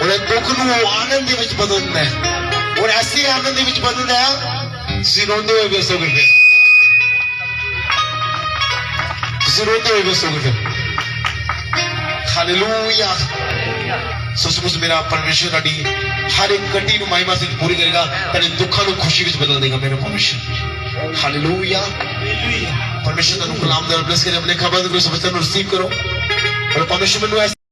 ਉਹਨਾਂ ਦੇ ਦੁੱਖ ਨੂੰ ਆਨੰਦ ਦੇ ਵਿੱਚ ਬਦਲ ਦਿੰਦਾ ਹੈ। और ऐसे आनंद ਦੇ ਵਿੱਚ ਬਦਲਦਾ ਹੈ ਤੁਸੀਂ ਰੋਂਦੇ ਹੋਏ ਵੇਸੋਗੇ। ਫਿਰ ਤੁਸੀਂ ਰੋਂਦੇ ਹੋਏ ਵੇਸੋਗੇ ਫਿਰ। ਹਾਲੇਲੂਇਆ। ਸੱਚਮੁੱਚ ਮੇਰਾ ਪਰਮੇਸ਼ਰ ਤੁਹਾਡੀ ਹਰ ਇੱਕ ਗੱਡੀ ਨੂੰ ਮਹਿਮਾ ਵਿੱਚ ਪੂਰੀ ਕਰੇਗਾ, ਤੁਹਾਡੇ ਦੁੱਖਾਂ ਨੂੰ ਖੁਸ਼ੀ ਵਿੱਚ ਬਦਲ ਦੇਗਾ ਮੇਰਾ ਪਰਮੇਸ਼ਰ। ਹਾਲੇਲੂਇਆ। ਪਰਮੇਸ਼ਰ ਤੁਹਾਨੂੰ ਗੁਲਾਮ ਦੇ ਬਲੈਸ ਕਰੇ, ਆਪਣੇ ਖਬਰ ਦੇ ਕੋਈ ਸਮਝਣ ਨੂੰ ਰਿਸੀਵ ਕਰੋ। और परमेश्वर ਮੈਨੂੰ